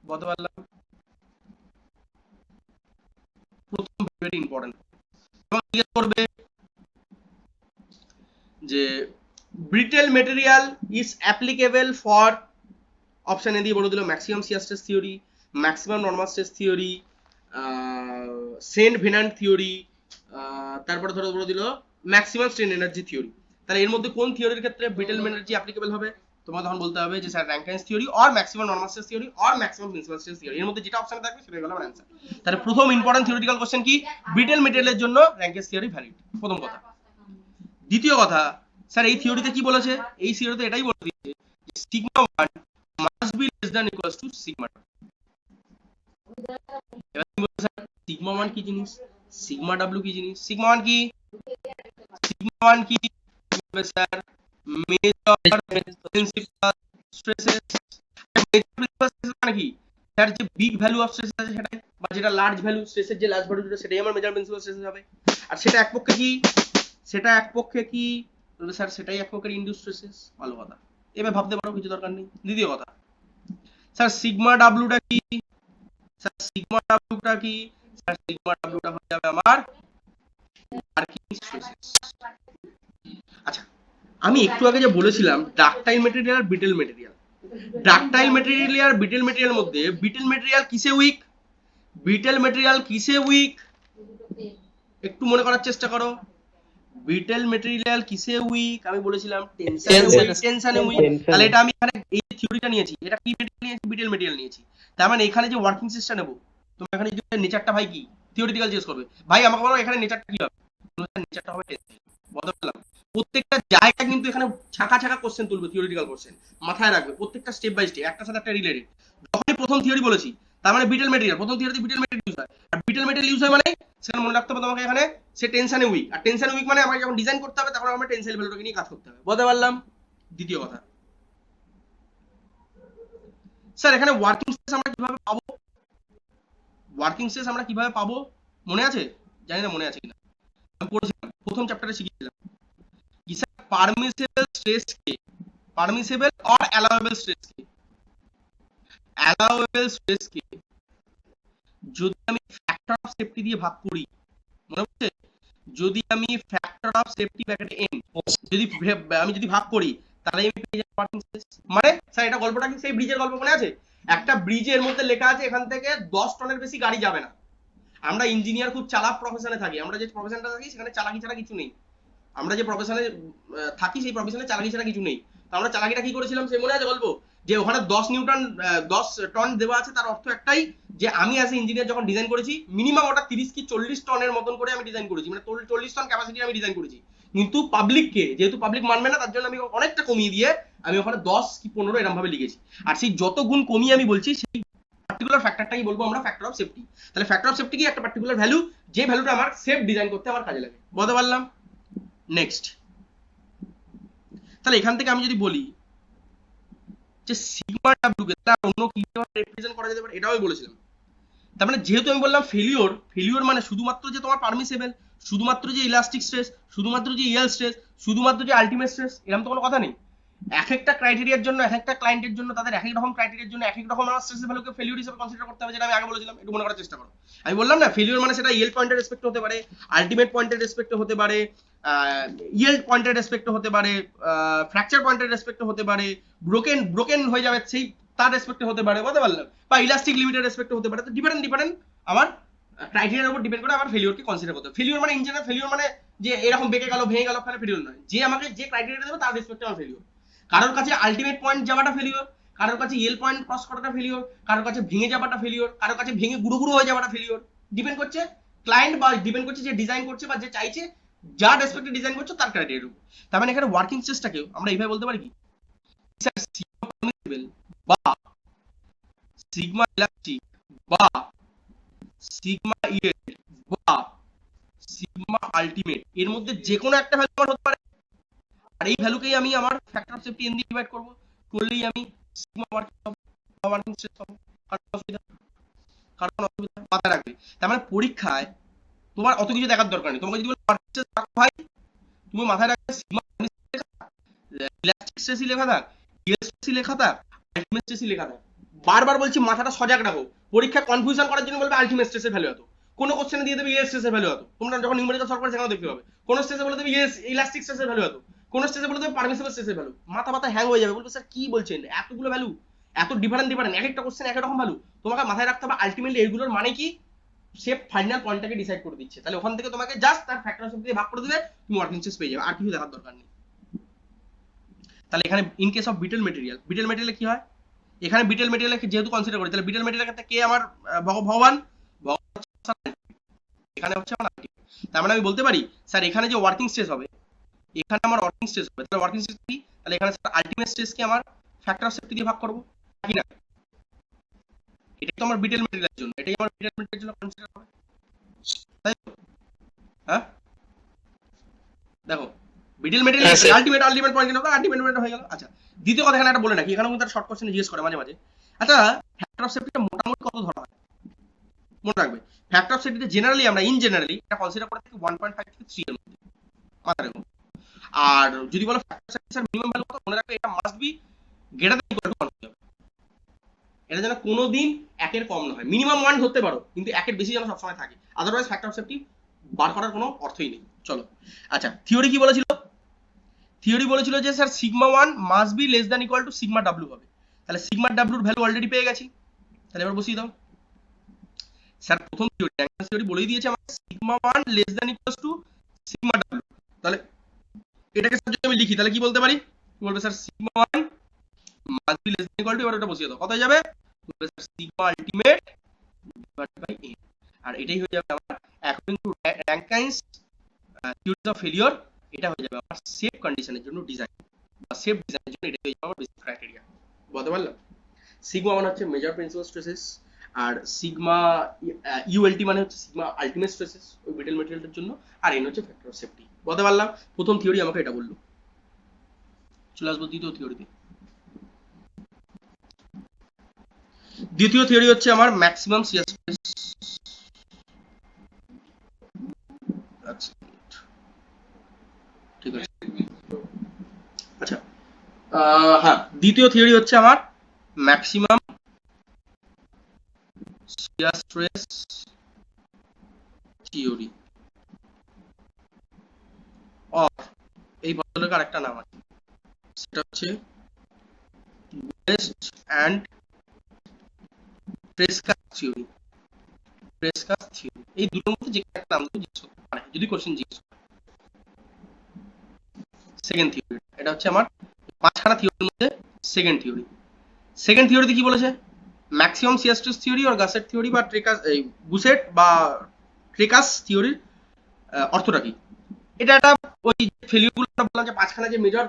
Speaker 1: বলতে পারলাম প্রথম ভেরি ইম্পর্টেন্ট এবং জিজ্ঞেস করবে যে brittle material is applicable for option A দিয়ে বলে দিল maximum shear stress theory maximum normal stress theory Saint Venant theory তারপরে ধরো বলে দিল ম্যাক্সিমাম স্ট্রেন এনার্জি থিওরি তাহলে এর মধ্যে কোন থিওরির ক্ষেত্রে ব্রিটেল এনার্জি অ্যাপ্লিকেবল হবে তোমার তখন বলতে হবে যে sir Rankine's theory or maximum normal stress theory or maximum principal stress theory এর মধ্যে যেটা অপশন থাকবে সেটাই হলো আমার অ্যানসার তাহলে প্রথম ইম্পর্টেন্ট থিওরিটিক্যাল কোশ্চেন কি ব্রিটেল মেটেরিয়ালের জন্য র্যাঙ্কাইন্স থিওরি ভ্যালিড প্রথম কথা দ্বিতীয় কথা স্যার এই থিওরিতে কি বলেছে এই থিওরিতে এটাই বলে দিয়েছে sigma 1 must be less than equals to sigma 2 এবার তুমি বলছো স্যার সিগমা 1 কি জিনিস সিগমা w কি জিনিস সিগমা 1 কি সিগমা 1 কি sir major principal stresses. Major principal stresses মানে কি স্যার যে বিগ ভ্যালু অফ স্ট্রেস আছে সেটাই, বা যেটা লার্জ ভ্যালু স্ট্রেসের যে লার্জ ভ্যালু সেটাই আমার মেজর প্রিন্সিপাল স্ট্রেসেস হবে। আর সেটা এক পক্ষে কি স্যার সেটাই এক পক্ষের ইনডিউস স্ট্রেসেস। ভালো কথা, এবার ভাবতে পারো, কিছু দরকার নেই। দ্বিতীয় কথা স্যার সিগমা ডাব্লুটা কি, স্যার সিগমা ডাব্লুটা কি, স্যার সিগমা ডাব্লুটা হয়ে যাবে আমার ওয়ার্কিং স্ট্রেসেস। আচ্ছা, আমি একটু আগে যে বলেছিলাম ডাকটাইল মেটেরিয়াল আর ব্রিটেল মেটেরিয়াল, ডাকটাইল মেটেরিয়াল আর ব্রিটেল মেটেরিয়াল মধ্যে ব্রিটেল মেটেরিয়াল কিসে উইক, ব্রিটেল মেটেরিয়াল কিসে উইক, একটু মনে করার চেষ্টা করো। ব্রিটেল মেটেরিয়াল কিসে উইক, আমি বলেছিলাম টেনশনে উইক। তাহলে এটা আমি এখানে এই থিওরিটা নিয়েছি, এটা কি মেটেরিয়াল নিয়েছি, ব্রিটেল মেটেরিয়াল নিয়েছি। তার মানে এখানে যে ওয়ার্কিং সিস্টেম নেব, তুমি এখানে যে নেচারটা ভাই কি থিওরিটিক্যাল জিজ্ঞেস করবে, ভাই আমাকে বলো এখানে নেচারটা কি হবে, নেচারটা হবে বদলাম। প্রত্যেকটা জায়গা কিন্তু এখানে ছাকা ছাকা কোশ্চেন তুলবে, থিওরিটিক্যাল কোশ্চেন মাথায় রাখবে, প্রত্যেকটা স্টেপ বাই স্টেপ একটার সাথে একটা রিলেটেড। যখনই প্রথম থিওরি বলেছি তার মানে ব্রিটেল মেটেরিয়াল, প্রথম থিওরিতে ব্রিটেল মেটেরিয়াল ইউজ হয়, আর ব্রিটেল মেটেরিয়াল ইউজ হয় মানে সেখানে মনে রাখতে হবে তোমাকে এখানে সে টেনশনে উইক, আর টেনশনে উইক মানে আমাকে যখন ডিজাইন করতে হবে তখন আমরা টেনসাইল ভ্যালুটাকে নিয়ে কাজ করতে হবে। বুঝতে পারলাম? দ্বিতীয় কথা স্যার এখানে ওয়ার্কিং স্ট্রেস আমরা কিভাবে পাবো, ওয়ার্কিং স্ট্রেস আমরা কিভাবে পাবো মনে আছে? জানি না মনে আছে কিনা, আমি পড়েছিলাম প্রথম চ্যাপ্টারে শিখিয়েছিলাম কি স্যার পারমিসিবল স্ট্রেস কে, পারমিসিবল অর অ্যালাউয়েবল স্ট্রেস কে, অ্যালাউয়েবল স্ট্রেস কে যদি আমি ফ্যাক্টর অফ সেফটি দিয়ে ভাগ করি, মনে হচ্ছে যদি আমি factor of safety bracket n যদি আমি যদি ভাগ করি তাহলে আমি পেয়ে যাব ওয়ার্কিং স্ট্রেস। মানে স্যার এটা গল্পটা কি সেই ব্রিজের গল্প মনে আছে? একটা ব্রিজের মধ্যে লেখা আছে এখান থেকে 10 টনের বেশি গাড়ি যাবে না। আমরা ইঞ্জিনিয়ার খুব চালাক প্রফেশনে থাকি, আমরা যে প্রফেশনটা থাকি সেখানে চালাকি ছাড়া কিছু নেই। আমরা যে প্রফেশনে থাকি সেই প্রফেশনে চালাকি ছাড়া কিছু নেই। তো আমরা চালাকিটা কি করেছিলাম সে মনে আছে গল্প, যে ওখানে 10 নিউটন 10 টন দেওয়া আছে, তার অর্থ একটাই যে আমি অ্যাজ এ ইঞ্জিনিয়ার যখন ডিজাইন করেছি মিনিমাম ওটা 30 কি 40 টনের মতন করে আমি ডিজাইন করেছি, মানে 40 টন ক্যাপাসিটি আমি ডিজাইন করেছি। কিন্তু পাবলিককে যেহেতু পাবলিক মানবে না তার জন্য আমি অনেকটা কমিয়ে দিয়ে আমি ওখানে 10 কি 15 এরকম ভাবে লিখেছি। আর সেই যত গুণ কমিয়ে আমি বলছি সেই পার্টিকুলার ফ্যাক্টরটাই বলবো আমরা ফ্যাক্টর অফ সেফটি। তাহলে ফ্যাক্টর অফ সেফটি কি একটা পার্টিকুলার ভ্যালু, যে ভ্যালুটা আমার সেফ ডিজাইন করতে আমার কাজে লাগে। বলতে পারলাম? নেক্সট তাহলে এখান থেকে আমি যদি বলি যে সিগমা ডাব্লিউ কে তার অন্য কিভাবে রিপ্রেজেন্ট করা যেতে পারে এটাও আমি বলেছিলাম। তার মানে যেহেতু আমি বললাম ফেলিওর মানে শুধুমাত্র যে তোমার পারমিসিবল, শুধুমাত্র যে ইলাস্টিক স্ট্রেস, শুধুমাত্র যে ইয়েল স্ট্রেস, শুধুমাত্র যে আলটিমেট স্ট্রেস, এরকম তো কোনো কথা নেই। এক একটা ক্রাইটেরিয়ার জন্য এক একটা ক্লায়েন্টের জন্য তাদের এক এক রকম ক্রাইটেরিয়ার জন্য এক এক রকম আমার স্ট্রেসের ভ্যালুকে ফেলিওর হিসেবে কনসিডার করতে হবে, যেটা আমি আগে বলেছিলাম, একটু মনে করার চেষ্টা করো। আমি বললাম না ফেলিওর মানে সেটা ইয়েল পয়েন্টের রেসপেক্ট হতে পারে, আলটিমেট পয়েন্টের রেসপেক্ট হতে পারে, ইয়েল পয়েন্টের রেসপেক্ট হতে পারে, ফ্র্যাকচার পয়েন্টের রেসপেক্ট হতে পারে, ব্রোকেন হয়ে যাবে সেই তার রেসপেক্ট হতে পারে, বুঝতে পারলাম, বা ইলাস্টিক লিমিটের রেসপেক্ট হতে পারে। তো ডিফারেন্ট আমার ক্রাইটেরিয়ার উপর ডিপেন্ড করে আমার ফেলিওরকে কনসিডার করতে হবে। ফেলিওর মানে ইঞ্জিনিয়ার ফেলিওর মানে যে এরকম বেঁকে গেল ভেঙে গেল ফেলে ফেলিওর নয়, যে আমাকে যে ক্রাইটেরিয়া দেবে তার রেসপেক্টে আমার ফেলিওর। কারোর কাছে আলটিমেট পয়েন্ট যাওয়াটা ফেলিওর, কারোর কাছে ইয়েল পয়েন্ট ক্রস করাটা ফেলিওর, কারোর কাছে ভেঙে যাওয়াটা ফেলিওর, কারোর কাছে ভেঙে গুঁড়ো গুঁড়ো হয়ে যাওয়াটা ফেলিওর। ডিপেন্ড করছে ক্লায়েন্ট বা ডিপেন্ড করছে যে ডিজাইন করছে বা যে চাইছে যার রেসপেক্টে ডিজাইন করছে তার ক্রাইটেরিয়ার উপর। তার মানে এখানে ওয়ার্কিং স্ট্রেসটাকে আমরা এইভাবে বলতে পারি কি স্যার সিগমা পারমিসিবল বা সিগমা ইলাস্টিক বা সিগমা ইয়েল বা সিগমা আলটিমেট এর মধ্যে যে কোনো একটা ভ্যালু আমার হতে পারে। আর এই ভ্যালুকেই আমি আমার ফ্যাক্টর অফ সেফটি n দিয়ে ডিভাইড করব, করলেই আমি সিগমা ওয়ার্কিং স্ট্রেস পাবো। কারণ অসুবিধা মাথায় রাখবে। তার মানে পরীক্ষায় তোমার অত কিছু দেখার দরকার নেই, তোমাকে যদি বলে ওয়ার্কিং স্ট্রেস রাখো ভাই, তুমি মাথায় রাখবে সিগমা ইলাস্টিক স্ট্রেসই লেখা থাক, ইয়েল স্ট্রেসই লেখা থাক, আলটিমেট স্ট্রেসই লেখা থাক। বারবার বলছি মাথাটা সজাগ রাখো, পরীক্ষা কনফিউশন করার জন্য বলবে আলটিমেট স্ট্রেসের ভ্যালু এত, কোনো কোশ্চেনে দিয়ে দেবে ইয়েল স্ট্রেসের ভ্যালু এত, তোমরা যখন নিউমেরিক্যাল সলভ করে সেখানেও দেখতে পাবে কোন স্ট্রেসে বলে দেবে ইলাস্টিক স্ট্রেসের ভ্যালু এত, কোন স্ট্রেসে বলে দেবে পারমিসিবল স্ট্রেসের ভ্যালু। মাথা হ্যাং হয়ে যাবে, বলবে স্যার কি বলছেন এতগুলো ভ্যালু, এত ডিফারেন্ট এক একটা কোশ্চেন এক রকম ভ্যালু। তোমাকে মাথায় রাখতে হবে আলটিমেটলি এইগুলোর মানে কি সে ফাইনাল পয়েন্টটাকে ডিসাইড করে দিচ্ছে। তাহলে ওখান থেকে তোমাকে জাস্ট তার ফ্যাক্টর অফ সেফটি দিয়ে ভাগ করে দিবে, তুমি ওয়ার্কিং স্ট্রেস পেয়ে যাবে, আর কিছু দেখার দরকার নেই। তাহলে এখানে ইন কেস অফ ব্রিটেল মেটেরিয়াল কি হয়, এখানে ব্রিটেল মেটেরিয়াল যেহেতু কনসিডার করি তাহলে ব্রিটেল মেটেরিয়ালের ক্ষেত্রে কে আমার ভগবান, এখানে হচ্ছে আমার আলটিমেট। তার মানে আমি বলতে পারি স্যার এখানে যে ওয়ার্কিং স্ট্রেস হবে, এখানে আমার ওয়ার্কিং স্ট্রেস হবে, তাহলে ওয়ার্কিং স্ট্রেস কি, তাহলে এখানে স্যার আলটিমেট স্ট্রেসকে আমার ফ্যাক্টর অফ সেফটি দিয়ে ভাগ করব কি না? এটাই তো আমার ব্রিটেল মেটেরিয়ালের জন্য, এটাই আমার ব্রিটেল মেটেরিয়ালের জন্য কনসিডার হবে, তাই তো? হ্যাঁ দেখো ব্রিটেল মেটেরিয়াল আলটিমেট পয়েন্ট কিন্তু আলটিমেট হয়ে গেল। আচ্ছা দ্বিতীয় কথা এখানে একটা বলে রাখি, এখানেও কিন্তু একটা শর্ট কোশ্চেন জিজ্ঞেস করে মাঝে মাঝে। আচ্ছা ফ্যাক্টর অফ সেফটিটা মোটামুটি কত ধরা হয় মনে রাখবে। ফ্যাক্টর অফ সেফটিতে জেনারেলি আমরা এটা কনসিডার করে থাকি 1.5 থেকে 3 এর মধ্যে মাথা রাখো। আর যদি বলো ফ্যাক্টর অফ সেফটির মিনিমাম ভ্যালু কত, মনে রাখবে এটা must be greater than equal two 1 হবে। এটা যেন কোনোদিন 1 এর কম না হয়, মিনিমাম 1 ধরতে পারো কিন্তু 1 এর বেশি যেন সবসময় থাকে, আদারওয়াইজ ফ্যাক্টর অফ সেফটি বার করার কোনো অর্থই নেই। চলো আচ্ছা থিওরি কি বলেছিল, থিওরি বলেছিল যে sir sigma 1 must be less than equal to sigma W হবে। তাহলে সিগমা ডাব্লিউর ভ্যালু অলরেডি পেয়ে গেছি, তাহলে এবার বসিয়ে দাও। স্যার প্রথম থিওরি অ্যাঙ্গেল থিওরি বলেই দিয়েছে আমাকে sigma 1 less than equal to sigma W. তাহলে এটাকে স্যার যদি আমি লিখি তাহলে কি বলতে পারি, কি বলবে sir sigma 1 must be less than equal to, এবার এটা বসিয়ে দাও কত হয়ে যাবে, বলবে sir sigma ultimate divided by a। আর এটাই হয়ে যাবে আমার according to Rankine's theory of failure, এটা হয়ে যাবে আমার সেফ কন্ডিশনের জন্য ডিজাইন বা সেফ ডিজাইনের জন্য এটা হয়ে যাবে আমার বেসিক ক্রাইটেরিয়া। বলতে পারলাম সিগমা মানে হচ্ছে মেজর প্রিন্সিপাল স্ট্রেসেস, আর সিগমা ইউএলটি মানে হচ্ছে সিগমা আলটিমেট স্ট্রেসেস ওই ব্রিটেল মেটেরিয়ালটার জন্য, আর এন হচ্ছে ফ্যাক্টর অফ সেফটি। বলতে পারলাম প্রথম থিওরি আমাকে এটা বললো। চলে আসবো দ্বিতীয় থিওরিতে। দ্বিতীয় থিওরি হচ্ছে আমার ম্যাক্সিমাম শিয়ার স্ট্রেস। ঠিক আছে আচ্ছা হ্যাঁ দ্বিতীয় থিওরি হচ্ছে আমার maximum shear stress theory of, এই ভদ্রলোকের আরেকটা নাম আছে, সেটা হচ্ছে ওয়েস্ট অ্যান্ড প্রেসকাস থিওরি। প্রেসকাস থিওরি এই দুটোর মধ্যে যে একটা নাম জিজ্ঞেস করতে পারে যদি কোশ্চেন জিজ্ঞেস করে। সেকেন্ড থিওরি এটা হচ্ছে আমার পাঁচখানা থিওরির মধ্যে সেকেন্ড থিওরি। সেকেন্ড থিওরিতে কি বলেছে, ম্যাক্সিমাম শিয়ার স্ট্রেস থিওরি আর গাসেট থিওরি বা ট্রেকাস এই গুসেট বা ট্রেকাস থিওরির অর্থটা কি। এটা একটা ওই ফেলিওরগুলো বললাম যে পাঁচখানা যে মেজর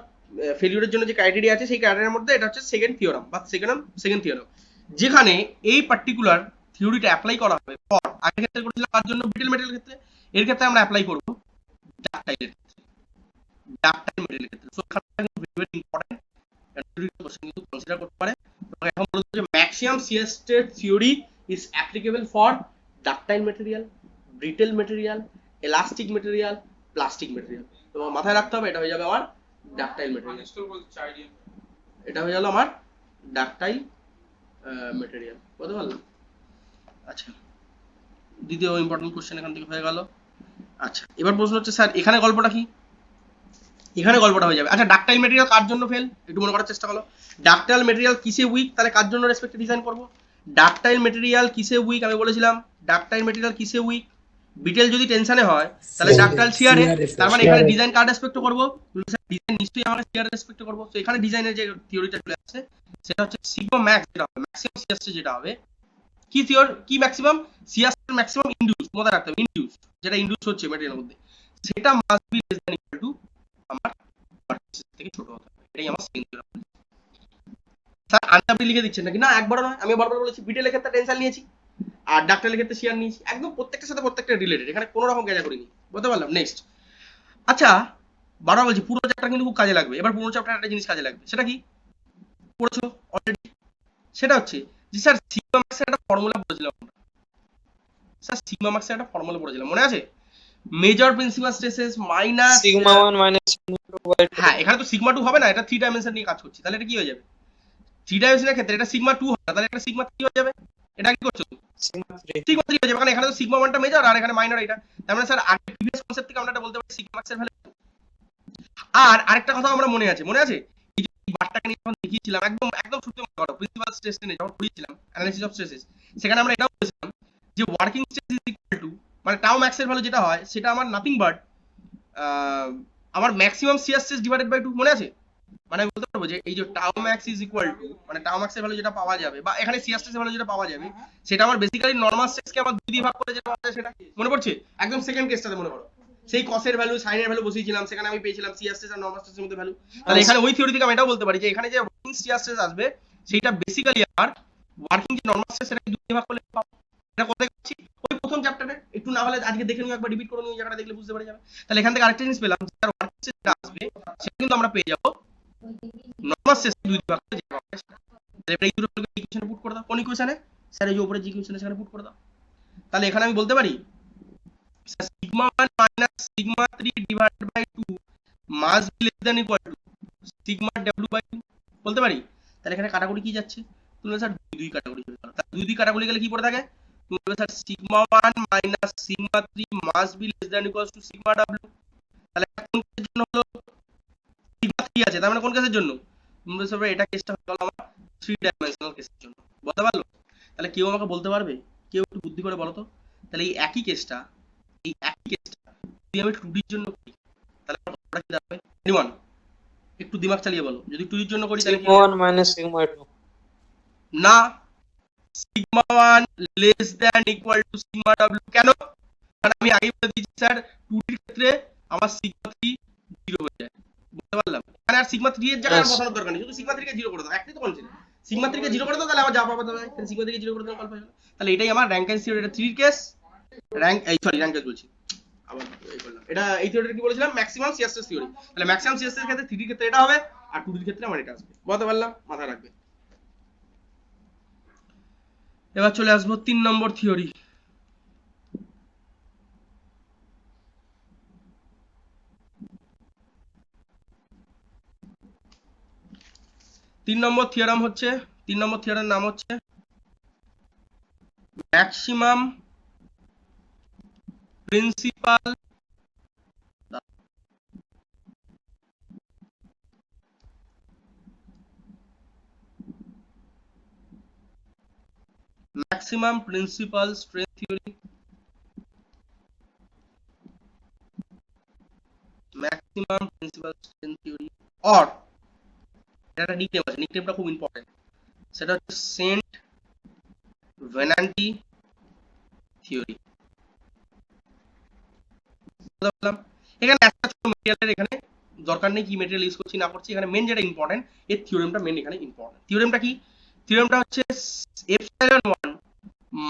Speaker 1: ফেলিওরের জন্য যে ক্রাইটেরিয়া আছে সেই ক্রাইটেরিয়ার মধ্যে এটা হচ্ছে সেকেন্ড থিওরাম বা সেকেন্ড থিওরাম, যেখানে এই পার্টিকুলার থিওরিটা অ্যাপ্লাই করা হবে ফর আগের ক্ষেত্রে করেছিলাম তার জন্য ব্রিটেল মেটেরিয়াল ক্ষেত্রে, এর ক্ষেত্রে আমরা অ্যাপ্লাই করব ডাকটাইলের ক্ষেত্রে, ডাকটাইল মেটেরিয়ালের ক্ষেত্রে। সো এখানে কিন্তু ভেরি ইম্পর্টেন্ট কোশ্চেন কিন্তু কনসিডার করতে পারে। এখন বলতে যে maximum shear stress theory is applicable for ductile material, brittle material, elastic material, plastic material. তোমার মাথায় রাখতে হবে এটা হয়ে যাবে আমার ডাকটাইল মেটেরিয়াল, এটা হয়ে গেল আমার ডাকটাইল মেটেরিয়াল। বুঝতে পারলাম? আচ্ছা দ্বিতীয় ইম্পর্টেন্ট কোশ্চেন এখান থেকে হয়ে গেল। আচ্ছা এবার প্রশ্ন হচ্ছে স্যার এখানে গল্পটা কি, এখানে গল্পটা হয়ে যাবে। আচ্ছা ডাকটাইল মেটেরিয়াল কার জন্য ফেল একটু মনে করার চেষ্টা করো। ডাকটাইল মেটেরিয়াল কিসে উইক, তাহলে কার জন্য রেসপেক্টে ডিজাইন করব। ডাকটাইল মেটেরিয়াল কিসে উইক, আমি বলেছিলাম ডাকটাইল মেটেরিয়াল কিসে উইক, বিটেল যদি টেনশনে হয় তাহলে ডাকটাইল শিয়ারে, তার মানে এখানে ডিজাইন কার রেসপেক্ট করব, ডিজাইন নিশ্চয়ই আমরা শিয়ার রেসপেক্ট করব। তো এখানে ডিজাইনের যে থিওরিটা চলে আসছে সেটা হচ্ছে সিগমা ম্যাক্স, যেটা হবে ম্যাক্সিমাম শিয়ার স্ট্রেস যেটা হবে কি থিওরি কি maximum shear stress maximum induce, মনে রাখতে হবে ইনডিউস যেটা ইনডিউস হচ্ছে মেটেরিয়ালের মধ্যে সেটা must be less than equal two আমার থেকে ছোট হতে হবে। এটাই আমার সেকেন্ড থিওরাম। স্যার আনসারটি লিখে দিচ্ছেন নাকি, না একবারও নয়, আমি বারবার বলেছি বিটেলের ক্ষেত্রে টেনশন নিয়েছি আর ডাক্তারের ক্ষেত্রে শিয়ার নিয়েছি, একদম প্রত্যেকটার সাথে প্রত্যেকটা রিলেটেড, এখানে কোনো রকম গেজা করিনি। বুঝতে পারলাম? নেক্সট আচ্ছা বারবার বলছি পুরো চ্যাপ্টার কিন্তু খুব কাজে লাগবে। এবার পুরো চ্যাপ্টার একটা জিনিস কাজে লাগবে, সেটা কি পড়েছো অলরেডি, সেটা হচ্ছে যে স্যার সিগমা ম্যাক্সের একটা ফর্মুলা পড়েছিলাম আমরা। স্যার সিগমা ম্যাক্সের একটা ফর্মুলা পড়েছিলাম মনে আছে, major principal stresses minus
Speaker 4: sigma 1 minus sigma 2।
Speaker 1: হ্যাঁ এখানে তো সিগমা 2 হবে না, এটা 3 ডাইমেনশন নিয়ে কাজ করছি, তাহলে এটা কি হয়ে যাবে 3 ডাইমেনশনের ক্ষেত্রে এটা সিগমা 2 হবে, তাহলে এটা সিগমা 3 হয়ে যাবে। এটা কি করছো
Speaker 4: সিগমা 3
Speaker 1: সিগমা 3 হয়ে যাবে, কারণ এখানে তো সিগমা 1টা মেজর আর এখানে মাইনর এটা। তার মানে স্যার আগে প্রিভিয়াস কনসেপ্ট থেকে আমরা এটা বলতে পারি সিগমা ম্যাক্সের ভ্যালু। আর আরেকটা কথা আমরা মনে আছে এই যে বারটাকে নিয়ে যখন দেখিয়েছিলাম একদম একদম সূত্র মনে করো প্রিন্সিপাল স্ট্রেস নিয়ে যখন পড়িয়েছিলাম অ্যানালিসিস অফ স্ট্রেসেস, সেখানে আমরা এটাও বলেছিলাম যে working stress is equal to মানে টাউ ম্যাক্সের ভ্যালু যেটা হয় সেটা আমার নাথিং বাট আমার maximum shear stress divided by 2 মনে আছে। মানে আমি বলতে পারবো যে এই যে tau max is equal to মানে টাউ ম্যাক্সের ভ্যালু যেটা পাওয়া যাবে বা এখানে শিয়ার স্ট্রেসের ভ্যালু যেটা পাওয়া যাবে সেটা আমার বেসিক্যালি নরমাল স্ট্রেসকে আমার 2 দিয়ে ভাগ করে যেটা পাওয়া যায় সেটা মনে পড়ছে একদম সেকেন্ড কেসটাতে মনে করো সেই কসের ভ্যালু সাইনের ভ্যালু বসিয়েছিলাম, সেখানে আমি পেয়েছিলাম শিয়ার স্ট্রেস আর নরমাল স্ট্রেসের মধ্যে ভ্যালু। তাহলে এখানে ওই থিওরি থেকে আমি এটাও বলতে পারি যে এখানে যে ওয়ার্কিং শিয়ার স্ট্রেস আসবে সেটা বেসিক্যালি আমার ওয়ার্কিং যে নরমাল স্ট্রেস সেটাকে 2 দিয়ে ভাগ করলে পাবো। এটা কোথায় পাচ্ছি ওই প্রথম চ্যাপ্টারে একটু একটু না হলে আজকে দেখে নিও, একবার রিপিট করে নিও, জায়গাটা দেখলে বুঝতে পারা যাবে। তাহলে এখান থেকে আরেকটা জিনিস পেলাম, স্যার ওয়ার্ক যেটা আসবে সেটা কিন্তু আমরা পেয়ে যাবো নর্মাল শেষ দুই ভাগ করে যেটা হবে সেটা। তাহলে এবার এই দুটো ইকুয়েশনে পুট করে দাও। কোন ইকুয়েশনে? স্যার এই যে উপরে যে ইকুয়েশনে সেখানে পুট করে দাও। তাহলে এখানে আমি বলতে পারি sir sigma 1 minus sigma 3 divided by 2 must be less than equal to sigma w by 2 বলতে পারি। তাহলে এখানে কাটাকুটি কি যাচ্ছে? তুমি স্যার দুই কাটাকুটি হয়ে গেল। তাহলে দুই কাটাকুটি গেলে কি পড়ে থাকে? তুমি বলবে sir sigma 1 minus sigma 3 mass be less than equal to sigma w। তাহলে কোন কেসের জন্য হলো? সিগমা 3 আছে, তার মানে কোন কেসের জন্য? তুমি বলছো স্যার এটা কেসটা হলো আমার 3 ডাইমেনশনাল কেসের জন্য। বলতে পারলো? তাহলে কেউ আমাকে বলতে পারবে? কেউ একটু বুদ্ধি করে বলো তো। তাহলে এই একই কেসটা যদি আমি 2D এর জন্য করি তাহলে আমার কতটা কি দাঁড়াবে? এনিওয়ান একটু দিমাগ চালিয়ে বলো। যদি 2D এর জন্য করি তাহলে কি
Speaker 4: sigma
Speaker 1: হবে?
Speaker 4: 1 minus sigma 2.
Speaker 1: না, sigma 1 less than equal to sigma w। কেন? কারণ আমি আগে বলে দিয়েছি স্যার 2D এর ক্ষেত্রে আমার সিগমা 3 0 হয়ে যায়। বুঝতে পারলাম? মানে আর সিগমা 3 এর জায়গায় আর
Speaker 4: Yes.
Speaker 1: বসানোর দরকার নেই, শুধু সিগমা 3 কে 0 করে দাও। একটাই তো কনসেপ্ট। সিগমা 3 কে 0 করে দাও, তাহলে আবার যা পাবো তাহলে সিগমা 3 কে 0 করে দাও, কল হয়ে গেল। তাহলে এটাই আমার র্যাঙ্কাইন থিওরি, এটা 3 কেস র্যাঙ্ক এই সরি র্যাঙ্কাইন বলছি আবার এই করলাম। এটা এই থিওরিটা কি বলেছিলাম? Maximum shear stress theory. তাহলে ম্যাক্সিমাম শিয়ার স্ট্রেস ক্ষেত্রে 3D এর ক্ষেত্রে এটা হবে, আর 2D এর ক্ষেত্রে আমার এটা আসবে। বুঝতে পারলাম? মাথায় রাখবে। এবার চলে আসবো 3 নম্বর থিওরি। তিন নম্বর থিওরাম নাম হচ্ছে maximum principal strength theory. Maximum principal strength theory or এটা নিকনেম আছে, নিকনেমটা খুব ইম্পর্টেন্ট, সেটা হচ্ছে সেন্ট ভেনান্টি থিওরি। এখানে একটা ছোট মেটেরিয়ালের এখানে দরকার নেই কি মেটেরিয়াল ইউজ করছি না করছি, এখানে মেন যেটা ইম্পর্টেন্ট এর থিওরেমটা মেন এখানে ইম্পর্টেন্ট। থিওরেমটা কি? থিওরেমটা হচ্ছে epsilon 1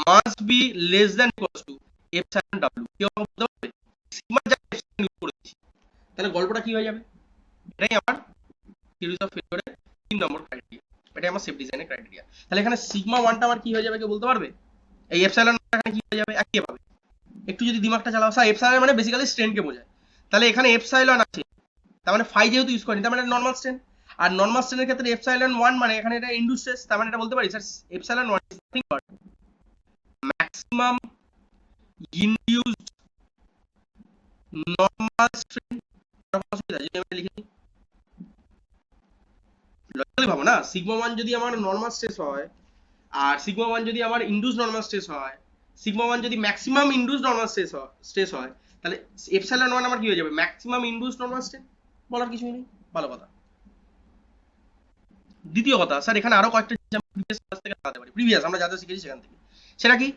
Speaker 1: must be less than equals two epsilon w। কেউ বলতে পারবে? সিগমা যা এপসাইলন ইউজ করেছি, তাহলে গল্পটা কি হয়ে যাবে? এটাই আমার সিরিজ অফ ফেলিওরের 3 নম্বর ক্রাইটেরিয়া, এটাই আমার সেফ ডিজাইনের ক্রাইটেরিয়া। তাহলে এখানে সিগমা 1টা আমার কি হয়ে যাবে কেউ বলতে পারবে? এই এপসাইলন এখানে কি হয়ে যাবে? একই ভাবে একটু যদি দিমাগটা চালাও, স্যার এপসাইলন মানে বেসিক্যালি স্ট্রেনকে বোঝায়। তাহলে এখানে এপসাইলন আছে, তার মানে ফাই যেহেতু ইউজ করিনি, তার মানে নর্মাল স্ট্রেন। আর নর্মাল স্ট্রেনের ক্ষেত্রে এপসাইলন 1 মানে এখানে এটা ইনডিউসড স্ট্রেস, তার মানে এটা বলতে পারি sir epsilon 1 is nothing but maximum induced normal strain. অসুবিধা যদি আমি লিখে লজিক্যালি ভাবো না, সিগমা 1 যদি আমার নর্মাল স্ট্রেস হয় আর সিগমা 1 যদি আমার ইনডিউসড নর্মাল স্ট্রেস হয়, সিগমা 1 যদি ম্যাক্সিমাম ইনডিউসড নর্মাল স্ট্রেস হয়, তাহলে এপসাইলন 1 আমার কি হয়ে যাবে? Maximum induced normal stress. বলার কিছুই নেই, ভালো কথা। দ্বিতীয় কথা স্যার এখানে আরো কয়েকটা প্রিভিয়াস ক্লাস থেকে জানতে পারি, প্রিভিয়াস আমরা যা যা শিখেছি সেখান থেকে, সেটা কি?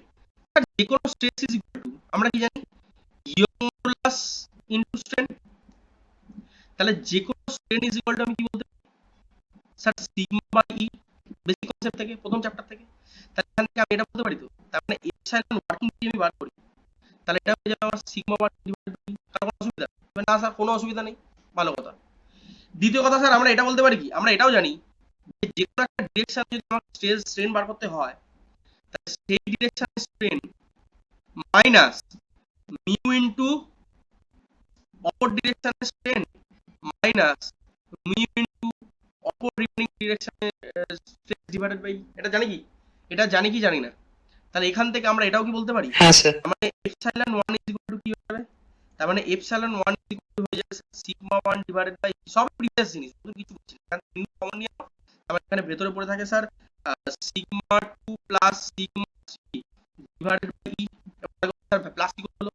Speaker 1: যে কোনো স্ট্রেস ইজ ইকুয়াল টু, আমরা কি জানি, ইয়ং মডুলাস ইনটু স্ট্রেন। তাহলে যে কোনো স্ট্রেন ইজ ইকুয়াল টু আমি কি বলতে পারি sir? Sigma by E, basic concept থেকে, প্রথম চ্যাপ্টার থেকে। তাহলে এখান থেকে আমি এটা বলতে পারি তো, তার মানে এপসাইলন ওয়ার্কিং যদি আমি বার করি তাহলে এটা হয়ে যাবে আমার সিগমা 1 ডিভাইডেড বাই ই। কারণ কোনো অসুবিধা না স্যার? কোনো অসুবিধা নেই, ভালো কথা। দ্বিতীয় কথা স্যার আমরা এটা বলতে পারি কি, আমরা এটাও জানি যে কোনো একটা ডিরেকশন যদি আমাকে স্ট্রেন বার করতে হয়, তাহলে সেই ডিরেকশনে স্ট্রেন মাইনাস মিউ ইনটু অপর ডিরেকশনে স্ট্রেন মাইনাস মিউ ইনটু অপর রিমেইনিং ডিরেকশনে স্ট্রেন ডিভাইডেড বাই। এটা জানি কি? এটা জানি কি জানি না? তাহলে এখান থেকে আমরা এটাও কি বলতে পারি?
Speaker 4: হ্যাঁ স্যার।
Speaker 1: মানে এপসাইলন 1 ইজ ইকুয়াল টু কি হবে? তার মানে এপসাইলন 1 ইজ ইকুয়াল টু হয়ে যাবে সিগমা 1 ডিভাইডেড বাই সব প্রিভিয়াস জিনিস, শুধু কিছু বলছি না, এখানে নিউ কমন নিয়ে নাও। তার মানে এখানে ভেতরে পড়ে থাকে sir sigma 2 plus sigma 3 divided by E. Sir plus কি হলো?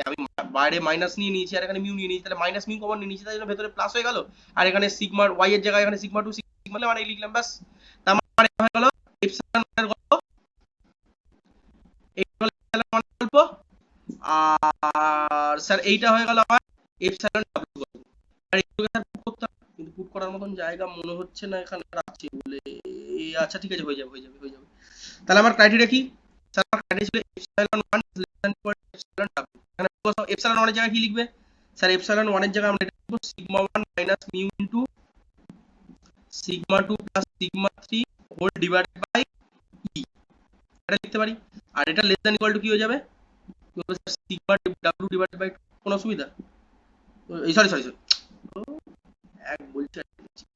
Speaker 1: আমি বাইরে মাইনাস নিয়ে নিয়েছি আর এখানে মিউ নিয়ে নিয়েছি, তাহলে মাইনাস মিউ কমন নিয়ে নিয়েছি, তাই জন্য ভেতরে প্লাস হয়ে গেল। আর এখানে সিগমা ওয়াই এর জায়গায় এখানে সিগমা 2 সিগমা মানে লিখলাম, ব্যাস। তার মানে হয়ে গেল এপসাইলন 1 এর গল্প, এই হলো এপসাইলন 1 এর গল্প। আর স্যার এইটা হয়ে গেল আমার এপসাইলন ডাব্লিউ গল্প। আর এইগুলো স্যার পুট করতে হবে, কিন্তু পুট করার মতন জায়গা মনে হচ্ছে না এখানে আছে বলে। আচ্ছা ঠিক আছে, হয়ে যাবে। তাহলে আমার ক্রাইটেরিয়া কি স্যার? আমার ক্রাইটেরিয়া ছিল epsilon 1 less than equal two epsilon 1 এর জায়গায় কি লিখবে স্যার এপসাইলন 1 এর জায়গায় আমরা এটা লিখব sigma 1 minus mu into sigma 2 plus sigma 3 whole divided by E, এটা লিখতে পারি। আর এটা লেস দ্যান ইকুয়াল টু কি হয়ে যাবে সিগমা ডাব্লিউ ডিভাইডেড বাই কোন অসুবিধা এই সরি সরি সরি এক বলছে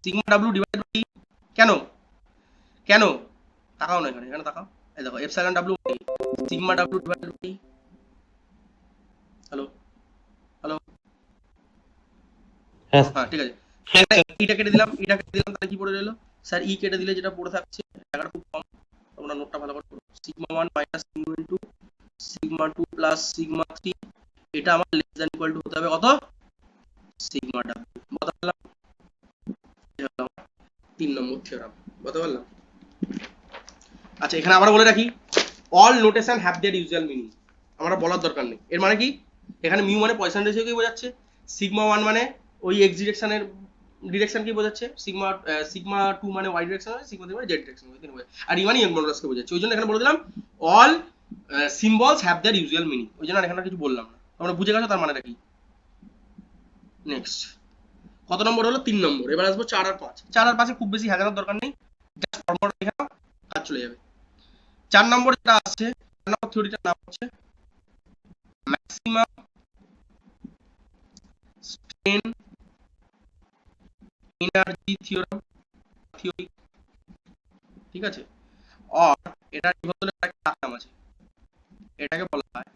Speaker 1: সিগমা ডাব্লিউ ডিভাইডেড বাই কেন কেন তাকাও না এখানে এখানে তাকাও এই দেখো epsilon W sigma W divided bye hello hello
Speaker 3: হ্যাঁ
Speaker 1: হ্যাঁ ঠিক আছে
Speaker 4: হ্যাঁ স্যার
Speaker 1: এটা কেটে দিলাম তাহলে কি পড়ে রইলো স্যার ই কেটে দিলে যেটা পড়ে থাকছে জায়গাটা খুব কম তোমরা নোটটা ভালো করে পড়ো sigma 1 minus mu into sigma 2 plus sigma 3 এটা আমার লেস দ্যান ইকুয়াল টু হতে হবে কত সিগমা ডাব্লিউ বলতে পারলাম 3 নম্বর থিওরাম বলতে পারলাম। আচ্ছা এখানে আবার বলে রাখি all notation have their usual meaning আমরা বলার দরকার নেই এর মানে কি এখানে মিউ মানে পয়সন রেশিওকে বোঝাচ্ছে সিগমা 1 মানে ওই এক্স ডিরেকশনের ডিরেকশনকে বোঝাচ্ছে সিগমা 2 মানে ওয়াই ডিরেকশন সিগমা 3 মানে জেড ডিরেকশন আর ই মানে ইয়ং মডুলাসকে বোঝাচ্ছে ওই জন্য এখানে বলে দিলাম all symbols have their usual meaning ওই জন্য এখানে কিছু বললাম না তোমরা বুঝে গেছো তার মানেটা কি। নেক্সট কত নম্বর হলো 3 নম্বর এবার আসবো 4 আর 5 4 আর 5 এ খুব বেশি হাজার দরকার নেই জাস্ট ফর্মুলা দেখে নাও কাজ চলে যাবে। 4 নম্বর যেটা আছে 4 নম্বর থিওরিটার নাম হচ্ছে ম্যাক্সিমাম স্ট্রেন এনার্জি থিওরি ঠিক আছে আর এটা বদলে একটা নাম আছে এটাকে বলা হয়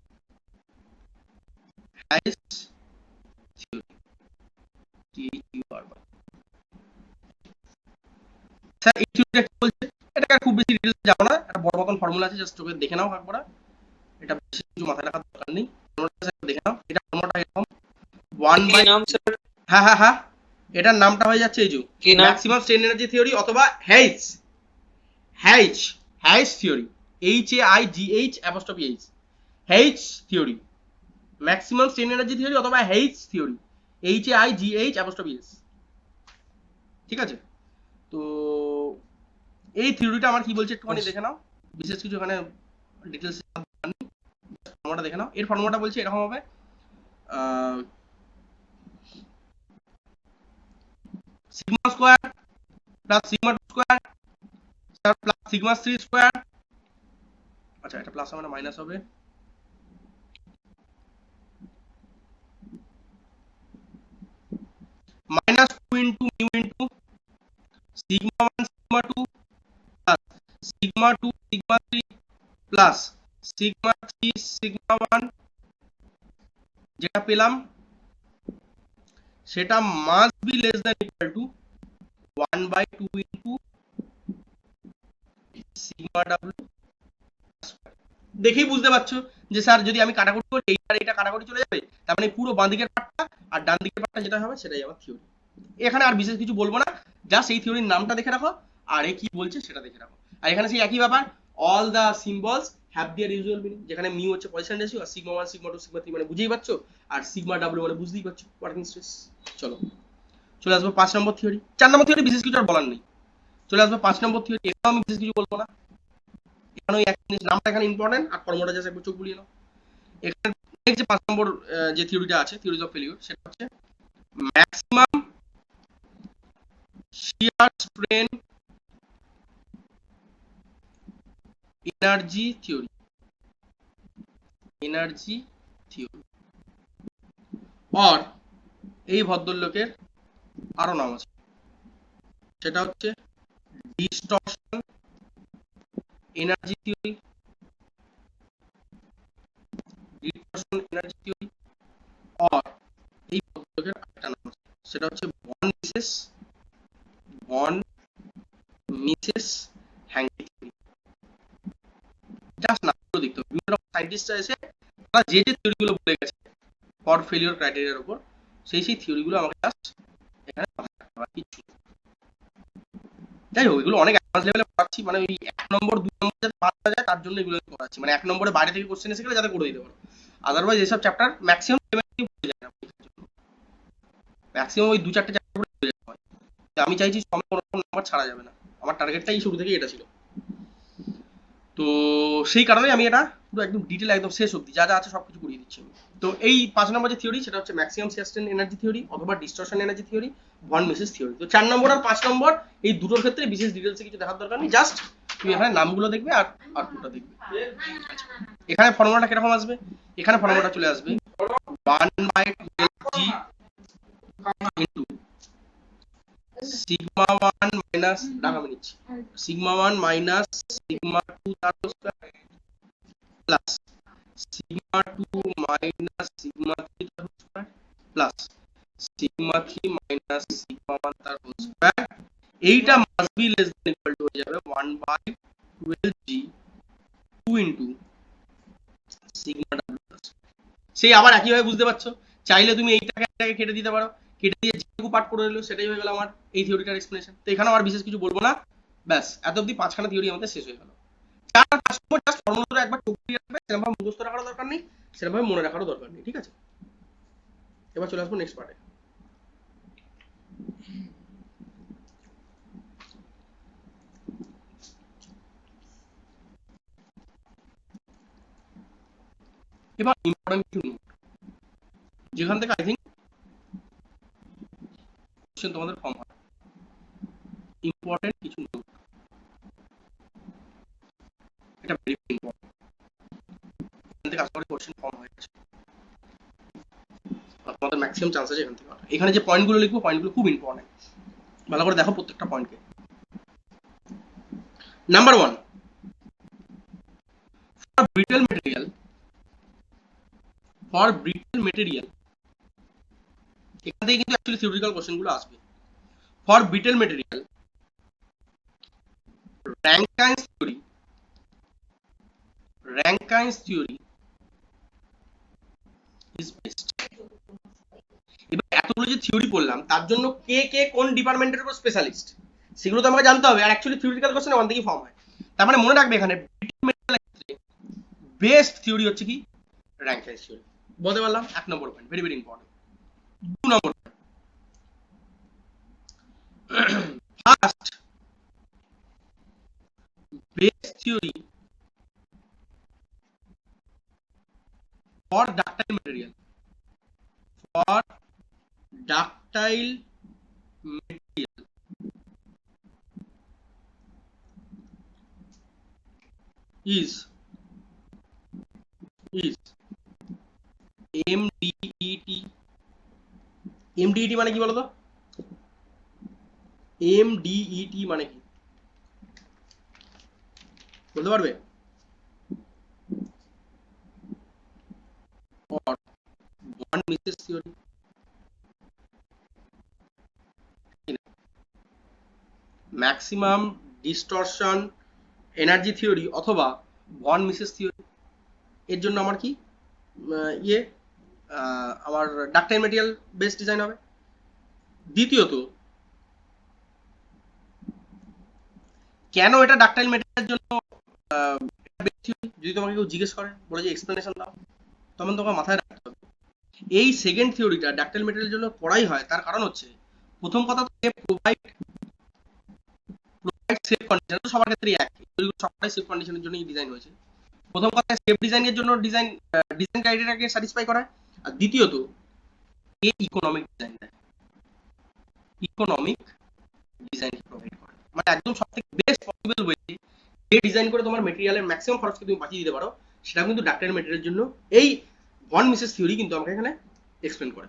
Speaker 1: হাইস থিওরি THUR স্যার এই থিওরিটা কি বলছে এটাকে আর খুব বেশি ডিটেইলস যাব না একটা বড় রকম ফর্মুলা আছে জাস্ট চোখে দেখে নাও একবার এটা বেশি কিছু মাথায় রাখার দরকার নেই ফর্মুলাটা দেখে নাও এটা ফর্মুলাটা এরকম 1
Speaker 4: কি
Speaker 1: বাই
Speaker 4: নাম স্যার
Speaker 1: হ্যাঁ হ্যাঁ হ্যাঁ এটার নামটা হয়ে যাচ্ছে এই যে
Speaker 4: কি নাম
Speaker 1: ম্যাক্সিমাম স্ট্রেন এনার্জি থিওরি অথবা Haigh's theory HAIGH apostrophe H theory maximum strain energy theory অথবা H theory HAIGH apostrophe S ঠিক আছে। তো এই থিওরিটা আমার কি বলছে একটুখানি দেখে নাও বিশেষ কিছু এখানে ডিটেইলস ফর্মুলাটা দেখে নাও এর ফর্মুলাটা বলছে এরকম হবে sigma square plus sigma 2 square plus sigma 3 square আচ্ছা এটা প্লাস হবে না মাইনাস হবে minus 2 into mu into sigma 1 sigma 2 plus sigma 2 sigma 3 plus sigma 3 sigma 1 যেটা পেলাম সেটা must be less than equal to 1 by 2 into sigma w দেখেই বুঝতে পারছো যে স্যার যদি আমি কাটাকুটি করি এইটা আর এটা কাটাকুটি চলে যাবে তার মানে পুরো বাঁ দিকের পার্টটা আর ডান দিকের পার্টটা যেটা হবে সেটাই আমার থিওরি এখানে আর বিশেষ কিছু বলবো না জাস্ট এই থিওরির নামটা দেখে রাখো আর এ কি বলছে সেটা দেখে রাখো আর এখানে সেই একই ব্যাপার all the symbols have their usual meaning যেখানে মিউ হচ্ছে পয়সন রেশিও আর সিগমা 1 সিগমা 2 সিগমা 3 মানে বুঝেই পাচ্ছো আর সিগমা w মানে বুঝতেই পাচ্ছো ওয়ার্কিং স্ট্রেস। চলো চলে আসবো 5 নম্বর থিওরি 4 নম্বর থিওরি বিশেষ কিছু আর বলার নেই চলে আসবো 5 নম্বর থিওরি এটাও আমি বিশেষ কিছু বলবো না এখানে ওই এক জিনিস নামটা এখানে ইম্পর্টেন্ট আর ফর্মুলাটা জাস্ট একবার চোখ বুলিয়ে নাও এখানে নেক্সট যে 5 নম্বর যে থিওরিটা আছে থিওরিজ অফ ফেলিউর সেটা হচ্ছে maximum shear strain energy theory আর এই ভদ্রলোকের আরো নাম আছে সেটা হচ্ছে ডিস্টরশন এনার্জি থিওরি আর এই ভদ্রলোকের আরেকটা নাম আছে সেটা হচ্ছে ভন মিসেস হ্যাঙ্গি থিওরি জাস্ট নামগুলো দেখতে হবে বিভিন্ন রকম সায়েন্টিস্টরা এসে তারা যে যে থিওরিগুলো বলে গেছে ফর ফেলিওর ক্রাইটেরিয়ার উপর সেই থিওরিগুলো আমাকে জাস্ট এখানে কিছু যাই হোক এগুলো অনেক অ্যাডভান্স লেভেলে পড়াচ্ছি মানে ওই 1 নম্বর 2 নম্বর যাতে পাওয়া যায় তার জন্য এগুলো পড়াচ্ছি মানে 1 নম্বরে বাইরে থেকে কোশ্চেন এসে গেলে যাতে করে দিতে পারো আদারওয়াইজ এসব চ্যাপ্টার ম্যাক্সিমাম হয়ে যায় না ম্যাক্সিমাম ওই 2-4টে চ্যাপ্টার পড়ে হয়ে যায় আমি চাইছি সময় কোনো নাম্বার ছাড়া যাবে না আমার টার্গেটটাই শুরু থেকেই এটা ছিল তো সেই কারণে আমি এটা পুরো একদম ডিটেল একদম শেষ অবধি যা যা আছে সবকিছু করিয়ে দিচ্ছি আমি তো এই 5 নম্বর যে থিওরি সেটা হচ্ছে ম্যাক্সিমাম সাস্টেন এনার্জি থিওরি অথবা distortion energy theory, von Mises theory. তো 4 নম্বর আর 5 নম্বর এই দুটোর ক্ষেত্রে বিশেষ ডিটেলসে কিছু দেখার দরকার নেই, জাস্ট তুমি এখানে নামগুলো দেখবে আর আউটপুটটা দেখবে। এখানে ফর্মুলাটা কিরকম আসবে, এখানে ফর্মুলাটা চলে আসবে 1/12g into sigma 1 minus Dhaka নিচ্ছি সিগমা 1 মাইনাস সিগমা 2 তার square plus sigma 2 minus sigma 3 তার square plus sigma 3 minus sigma 1 তার হোল স্কয়ার। এইটা must be less than equal two হয়ে যাবে 1/12g 2 into sigma w plus. সেই আবার একই ভাবে বুঝতে পারছো, চাইলে তুমি এইটাকে কেটে দিতে পারো, কেটে দিয়ে যেটুকু পার্ট করে দিলো সেটাই হয়ে গেল আমার এই থিওরিটার এক্সপ্লেনেশন। তো এখানে আর বিশেষ কিছু বলবো না, ব্যাস এত অবধি 5খানা থিওরি আমাদের শেষ হয়ে গেল। 4 আর 5 নম্বর জাস্ট ফর্মুলাটা একবার টুকরি রাখবে, সেরকম ভাবে মুখস্থ রাখারও দরকার নেই, সেরকম ভাবে মনে রাখারও দরকার নেই, ঠিক আছে? এবার চলে আসবো নেক্সট পার্টে। এবার ইম্পর্টেন্ট কিছু নোট, যেখান থেকে আই থিঙ্ক কোশ্চেন তোমাদের কম হয়। ইম্পর্টেন্ট কিছু নোট, এটা ভেরি ইম্পর্টেন্ট, এখান থেকে আশা করি কোশ্চেন কম হয়ে গেছে, তোমাদের ম্যাক্সিমাম চান্স আছে এখান থেকে। এখানে যে পয়েন্টগুলো লিখবো পয়েন্টগুলো খুব ইম্পর্টেন্ট, ভালো করে দেখো প্রত্যেকটা পয়েন্টকে। Number 1, for brittle material, for brittle material, এখান থেকে কিন্তু অ্যাকচুয়ালি থিওরিটিক্যাল কোশ্চেনগুলো আসবে। For brittle material Rankine's theory is best. এবার এতগুলো যে থিওরি পড়লাম তার জন্য কে কে কোন ডিপার্টমেন্টের উপর স্পেশালিস্ট সেগুলো তো আমাকে জানতে হবে, আর অ্যাকচুয়ালি থিওরিটিক্যাল কোশ্চেন ওখান থেকেই ফর্ম হয়। তার মানে মনে রাখবে এখানে ব্রিটেল মেটেরিয়ালের ক্ষেত্রে বেস্ট থিওরি হচ্ছে কি Rankine's থিওরি। বলতে পারলাম 1 number point, very very important. 2 number first best theory for ductile material, for ductile material is MDET। MDET মানে কি বলতো? MDET মানে কি বলতে পারবে? or bond misses theory, maximum distortion energy theory অথবা ভন মিসেস থিওরি। এর জন্য আমার কি আমার ডাক্টাইল মেটেরিয়াল বেস্ট ডিজাইন হবে। দ্বিতীয়ত, কেন এটা ডাক্টাইল মেটেরিয়ালের জন্য বেস্ট থিওরি, যদি তোমাকে কেউ জিজ্ঞেস করে বলে যে এক্সপ্লেনেশন দাও, তখন তোমাকে মাথায় রাখতে হবে এই সেকেন্ড থিওরিটা ডাক্টাইল মেটেরিয়ালের জন্য পড়াই হয়। তার কারণ হচ্ছে প্রথম কথা প্রোভাইড সেফ কন্ডিশন, তো সবার ক্ষেত্রেই এক, সবটাই সেফ কন্ডিশনের জন্যই ডিজাইন হয়েছে। প্রথম কথা সেফ ডিজাইনের জন্য ডিজাইন ক্রাইটেরিয়াকে স্যাটিসফাই করায়, আর দ্বিতীয়ত এ ইকোনমিক ডিজাইন দেয়, ইকোনমিক ডিজাইন প্রোভাইড করে, মানে একদম সবথেকে বেস্ট পসিবল ওয়েতে যে ডিজাইন করে তোমার মেটেরিয়ালের ম্যাক্সিমাম খরচকে তুমি বাঁচিয়ে দিতে পারো, সেটা কিন্তু ডাক্তারি মেটেরিয়ালের জন্য এই ভন মিসেস থিওরি কিন্তু আমাকে এখানে এক্সপ্লেন করে।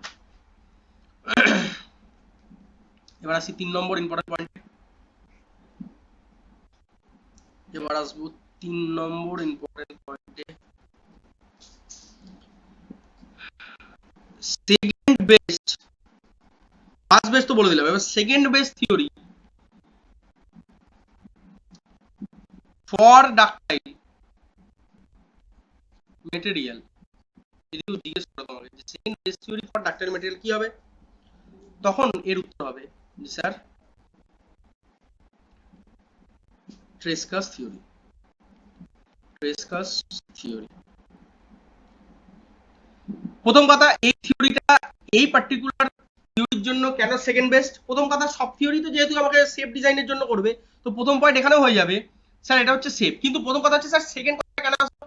Speaker 1: এবার আসি 3 নম্বর ইম্পর্টেন্ট পয়েন্ট। এবার আসবো 3 নম্বর ইম্পর্টেন্ট পয়েন্টে। সেকেন্ড বেস্ট, ফার্স্ট বেস্ট তো বলে দিলাম, এবার second best theory for ডাক্টাইল material. যদি কেউ জিজ্ঞেস করে তোমাকে যে second best theory for ডাক্টাইল material কি হবে, তখন এর উত্তর হবে যে স্যার ট্রেসকাস থিওরি। ট্রেসকাস থিওরি প্রথম কথা, এই থিওরিটা এই পার্টিকুলার থিওরির জন্য কেন সেকেন্ড বেস্ট? প্রথম কথা, সব থিওরি তো যেহেতু আমাকে সেফ ডিজাইনের জন্য করবে, তো প্রথম পয়েন্ট এখানেও হয়ে যাবে স্যার এটা হচ্ছে সেফ, কিন্তু প্রথম কথা হচ্ছে স্যার সেকেন্ড কথা কেন আসবে?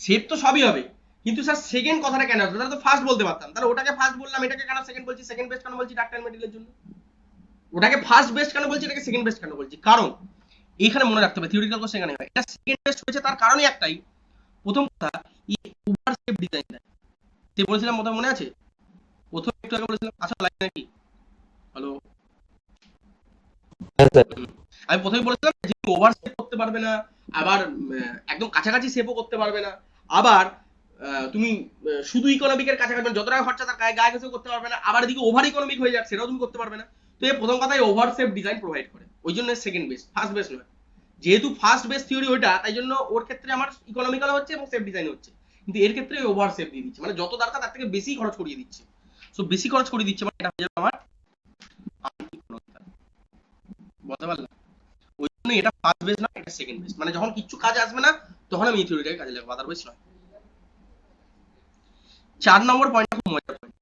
Speaker 1: সেফ তো সবই হবে, কিন্তু স্যার সেকেন্ড কথাটা কেন আসবে? তাহলে তো ফার্স্ট বলতে পারতাম। তাহলে ওটাকে ফার্স্ট বললাম, এটাকে কেন সেকেন্ড বলছি? সেকেন্ড বেস্ট কেন বলছি ডাক্তার মেডিকেলের জন্য? ওটাকে ফার্স্ট বেস্ট কেন বলছি, এটাকে সেকেন্ড বেস্ট কেন বলছি? কারণ এইখানে মনে রাখতে হবে থিওরিটিক্যাল কোশ্চেন এখানে হয় এটা সেকেন্ড বেস্ট হয়েছে তার কারণই একটাই। প্রথম কথা, এই ওভার শেপ ডিজাইন সে বলেছিলাম, মতো মনে আছে? প্রথম একটু আগে বলেছিলাম, আসলে লাগে নাকি? হ্যালো,
Speaker 3: হ্যাঁ স্যার।
Speaker 1: আমি প্রথমে বলেছিলাম যে ওভার শেপ করতে পারবে না, আবার একদম কাছাকাছি শেপও করতে পারবে না, আবার তুমি শুধু ইকোনমিকের কাছাকাছি মানে যত টাকা খরচা তার গায়ে ঘেঁষেও করতে পারবে না, আবার এদিকে ওভার ইকোনমিক হয়ে যাক সেটাও তুমি করতে পারবে না। তো এই প্রথম কথাই ওভার শেপ ডিজাইন প্রোভাইড করে, ওই জন্য সেকেন্ড বেস্ট, ফার্স্ট বেস্ট নয়। যেহেতু ফার্স্ট বেস্ট থিওরি ওইটা, তাই জন্য ওর ক্ষেত্রে আমার ইকোনমিক্যাল হচ্ছে এবং সেফ ডিজাইন হচ্ছে, কিন্তু এর ক্ষেত্রে ওভার সেফ দিয়ে দিচ্ছে, মানে যত দরকার তার থেকে বেশি খরচ করিয়ে দিচ্ছে। সো বেশি খরচ করিয়ে দিচ্ছে মানে এটা হয়ে যাবে আমার আনইকোনমিক্যাল। বুঝতে পারলাম? ওই জন্য এটা ফার্স্ট বেস না, এটা সেকেন্ড বেস, মানে যখন কিছু কাজ আসবে না তখন আমি এই থিওরিটাকে কাজে লাগাবো, আদারওয়াইজ নয়। 4 নম্বর পয়েন্টটা খুব মজার পয়েন্ট,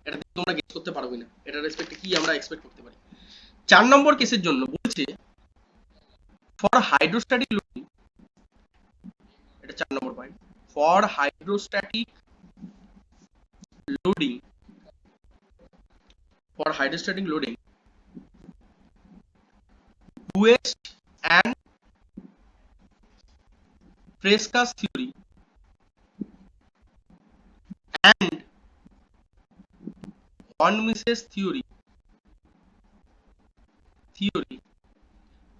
Speaker 1: এটা তোমরা গেস করতে পারবে না এটা রেসপেক্টে কি আমরা এক্সপেক্ট করতে পারি। 4 নম্বর কেসের জন্য বলছে ফর হাইড্রোস্ট্যাটিক লোডিং, এটা 4 number point, for hydrostatic loading, for hydrostatic loading, Buest and Tresca's theory and von Mises theory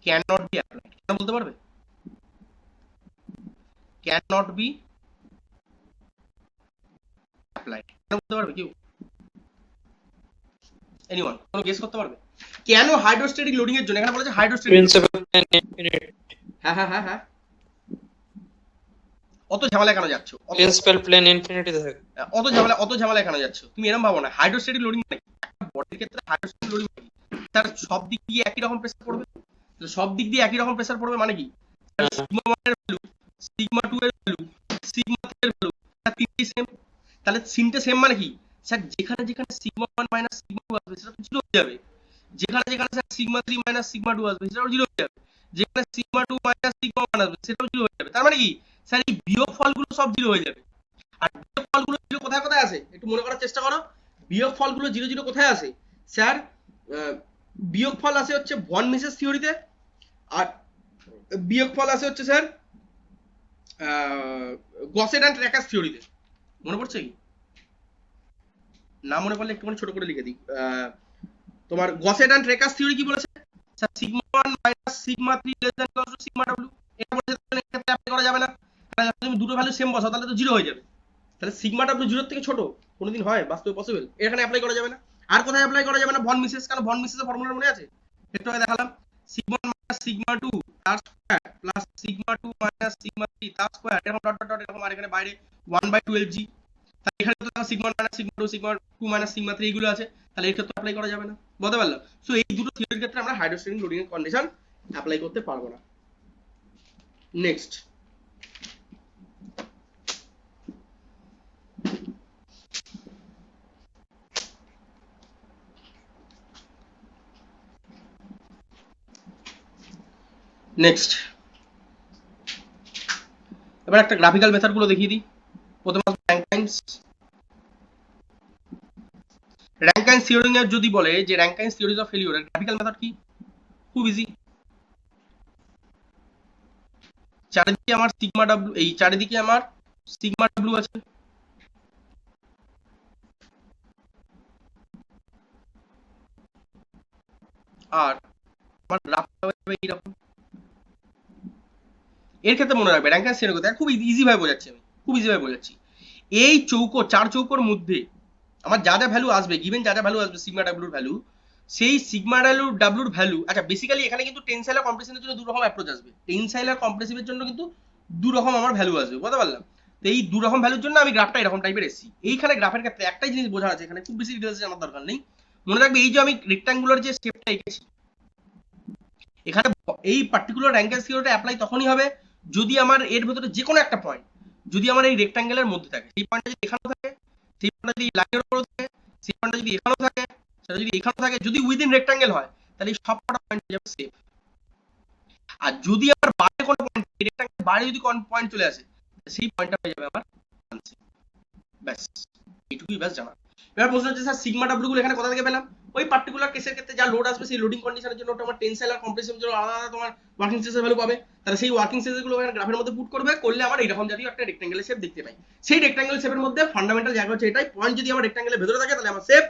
Speaker 1: cannot be applied. কেন বলতে পারবে? cannot be applied কেন বলতে পারবে কেউ? এনিওয়ান কোন গেস করতে পারবে কেন হাইড্রোস্ট্যাটিক লোডিং এর জন্য? এখানে বলেছে হাইড্রোস্ট্যাটিক
Speaker 4: প্রিন্সিপাল প্লেন ইনফিনিট।
Speaker 1: হ্যাঁ হ্যাঁ হ্যাঁ হ্যাঁ, অত ঝামেলা কেন যাচ্ছ?
Speaker 4: প্রিন্সিপাল প্লেন ইনফিনিটি থাকে।
Speaker 1: অত ঝামেলা কেন যাচ্ছ? তুমি এরকম ভাবো না হাইড্রোস্ট্যাটিক লোডিং মানে একটা বডির ক্ষেত্রে হাইড্রোস্ট্যাটিক লোডিং মানে তার সব দিক দিয়ে একই রকম প্রেসার পড়বে। সব দিক দিয়ে একই রকম প্রেসার পড়বে মানে কি? সিগমা 1 এর ভ্যালু, সিগমা 2 এর ভ্যালু, সিগমা 3 এর ভ্যালু তিনটেই সেম। তাহলে তিনটে সেম মানে কি স্যার? যেখানে যেখানে সিগমা 1 মাইনাস সিগমা 2 আসবে সেটা তো 0 হয়ে যাবে, যেখানে যেখানে স্যার সিগমা 3 মাইনাস সিগমা 2 আসবে সেটাও 0 হয়ে যাবে, যেখানে সিগমা 2 মাইনাস সিগমা 1 আসবে সেটাও 0 হয়ে যাবে। তার মানে কি স্যার এই বিয়োগ ফলগুলো সব 0 হয়ে যাবে। আর বিয়োগ ফলগুলো 0 কোথায় কোথায় আসে একটু মনে করার চেষ্টা করো। বিয়োগ ফলগুলো 0 0 কোথায় আসে স্যার? বিয়োগ ফল আসে হচ্ছে ভন মিসেস থিওরিতে, আর বিয়োগ ফল আসে হচ্ছে স্যার গসেট অ্যান্ড ট্র্যাকার্স থিওরিতে। মনে পড়ছে কি? না মনে পড়লে একটুখানি ছোট করে লিখে দিই। তোমার গসেট অ্যান্ড ট্র্যাকার্স থিওরি কি বলেছে sir? Sigma 1 minus sigma 3 less than equal to sigma w। এটা বলেছে তাহলে এক্ষেত্রে অ্যাপ্লাই করা যাবে না, কারণ তুমি দুটো ভ্যালু সেম বসাও তাহলে তো 0 হয়ে যাবে। তাহলে সিগমা w 0 এর থেকে ছোট কোনোদিন হয় বাস্তবে পসিবল? এখানে অ্যাপ্লাই করা যাবে না। আর কোথায় অ্যাপ্লাই করা যাবে না? Von Mises. কারণ ভন মিসেসের ফর্মুলা মনে আছে? একটু আগে দেখালাম, সিগমা 1 মাইনাস সিগমা 2 তার square plus sigma 2 minus sigma 3 তার স্কয়ার, এরকম ডট ডট ডট এরকম, আর এখানে বাইরে 1/12g। তাহলে এখানে তো sigma 1 minus sigma 2 sigma 2 minus sigma 3 এগুলো আছে, তাহলে এটা তো অ্যাপ্লাই করা যাবে না। বুঝতে পারলাম? সো এই দুটো থিওরির ক্ষেত্রে আমরা হাইড্রোস্ট্যাটিক লোডিং এর কন্ডিশন অ্যাপ্লাই করতে পারবো না। নেক্সট, নেক্সট এবার একটা গ্রাফিক্যাল মেথড গুলো দেখিয়ে দিই। প্রথমে র্যাঙ্কাইন্স। র্যাঙ্কাইন্স থিওরি এর যদি বলে যে র্যাঙ্কাইন্স থিওরিজ অফ ফেলিওর এর গ্রাফিক্যাল মেথড কি? খুব ইজি। চারিদিকে আমার সিগমা ডাব্লিউ, এই চারিদিকে আমার সিগমা ডাব্লিউ আছে, আর আমার গ্রাফটা হবে এইরকম। এর ক্ষেত্রে মনে রাখবে র্যাঙ্কাইন্স থিওরি কথা খুব ইজি ভাবে বোঝাচ্ছি আমি, খুব ইজি ভাবে বোঝাচ্ছি। এই চৌকো, চার চৌকোর মধ্যে আমার যা যা ভ্যালু আসবে, গিভেন যা যা ভ্যালু আসবে সিগমা ডাব্লিউর ভ্যালু, সেই সিগমা ডাব্লিউর ভ্যালু, আচ্ছা বেসিক্যালি এখানে কিন্তু টেনসাইল আর কম্প্রেসিভের জন্য দু রকম অ্যাপ্রোচ আসবে। টেনসাইল আর কম্প্রেসিভের জন্য কিন্তু দু রকম আমার ভ্যালু আসবে, বুঝতে পারলাম? তো এই দু রকম ভ্যালুর জন্য আমি গ্রাফটা এরকম টাইপের এসেছি। এইখানে গ্রাফের ক্ষেত্রে একটাই জিনিস বোঝা আছে, এখানে খুব বেশি ডিটেলস জানার দরকার নেই। মনে রাখবে এই যে আমি রেক্ট্যাঙ্গুলার যে শেপটা এঁকেছি, এখানে এই পার্টিকুলার র্যাঙ্কাইন্স থিওরিটা অ্যাপ্লাই তখনই হবে যদি আমার এর ভেতরে যে কোনো একটা পয়েন্ট যদি আমার এই রেক্ট্যাঙ্গেলের মধ্যে থাকে, সেই পয়েন্টটা যদি এখানেও থাকে, সেই পয়েন্টটা যদি লাইনের উপরে থাকে, সেই পয়েন্টটা যদি এখানেও থাকে, সেটা যদি এখানেও থাকে, যদি উইদিন রেক্ট্যাঙ্গেল হয় তাহলে এই সবকটা পয়েন্ট হয়ে যাবে সেফ। আর যদি আমার বাইরে কোনো পয়েন্ট, রেক্ট্যাঙ্গেল বাইরে যদি কোন পয়েন্ট চলে আসে সেই পয়েন্টটা হয়ে যাবে আমার আনসেফ। ব্যাস এইটুকুই ব্যাস জানা। এবার প্রশ্ন হচ্ছে স্যার সিগমা ডাব্লিউ গুলো এখানে কোথা থেকে পেলাম? ওই পার্টিকুলার কেসের ক্ষেত্রে যা লোড আসবে সেই লোডিং কন্ডিশনের জন্য তোমার টেনসাইল আর কম্প্রেসিভ জন্য আলাদা আলাদা তোমার ওয়ার্কিং স্ট্রেসের ভ্যালু পাবে। তাহলে সেই ওয়ার্কিং স্ট্রেস গুলো এখানে গ্রাফের মধ্যে পুট করবে, করলে আমার এইরকম জাতীয় একটা রেক্ট্যাঙ্গেলের শেপ দেখতে পাই। সেই রেক্ট্যাঙ্গেল শেপের মধ্যে ফান্ডামেন্টাল জায়গা হচ্ছে এটাই, পয়েন্ট যদি আমার রেক্ট্যাঙ্গেলের ভেতরে থাকে তাহলে আমার শেপ,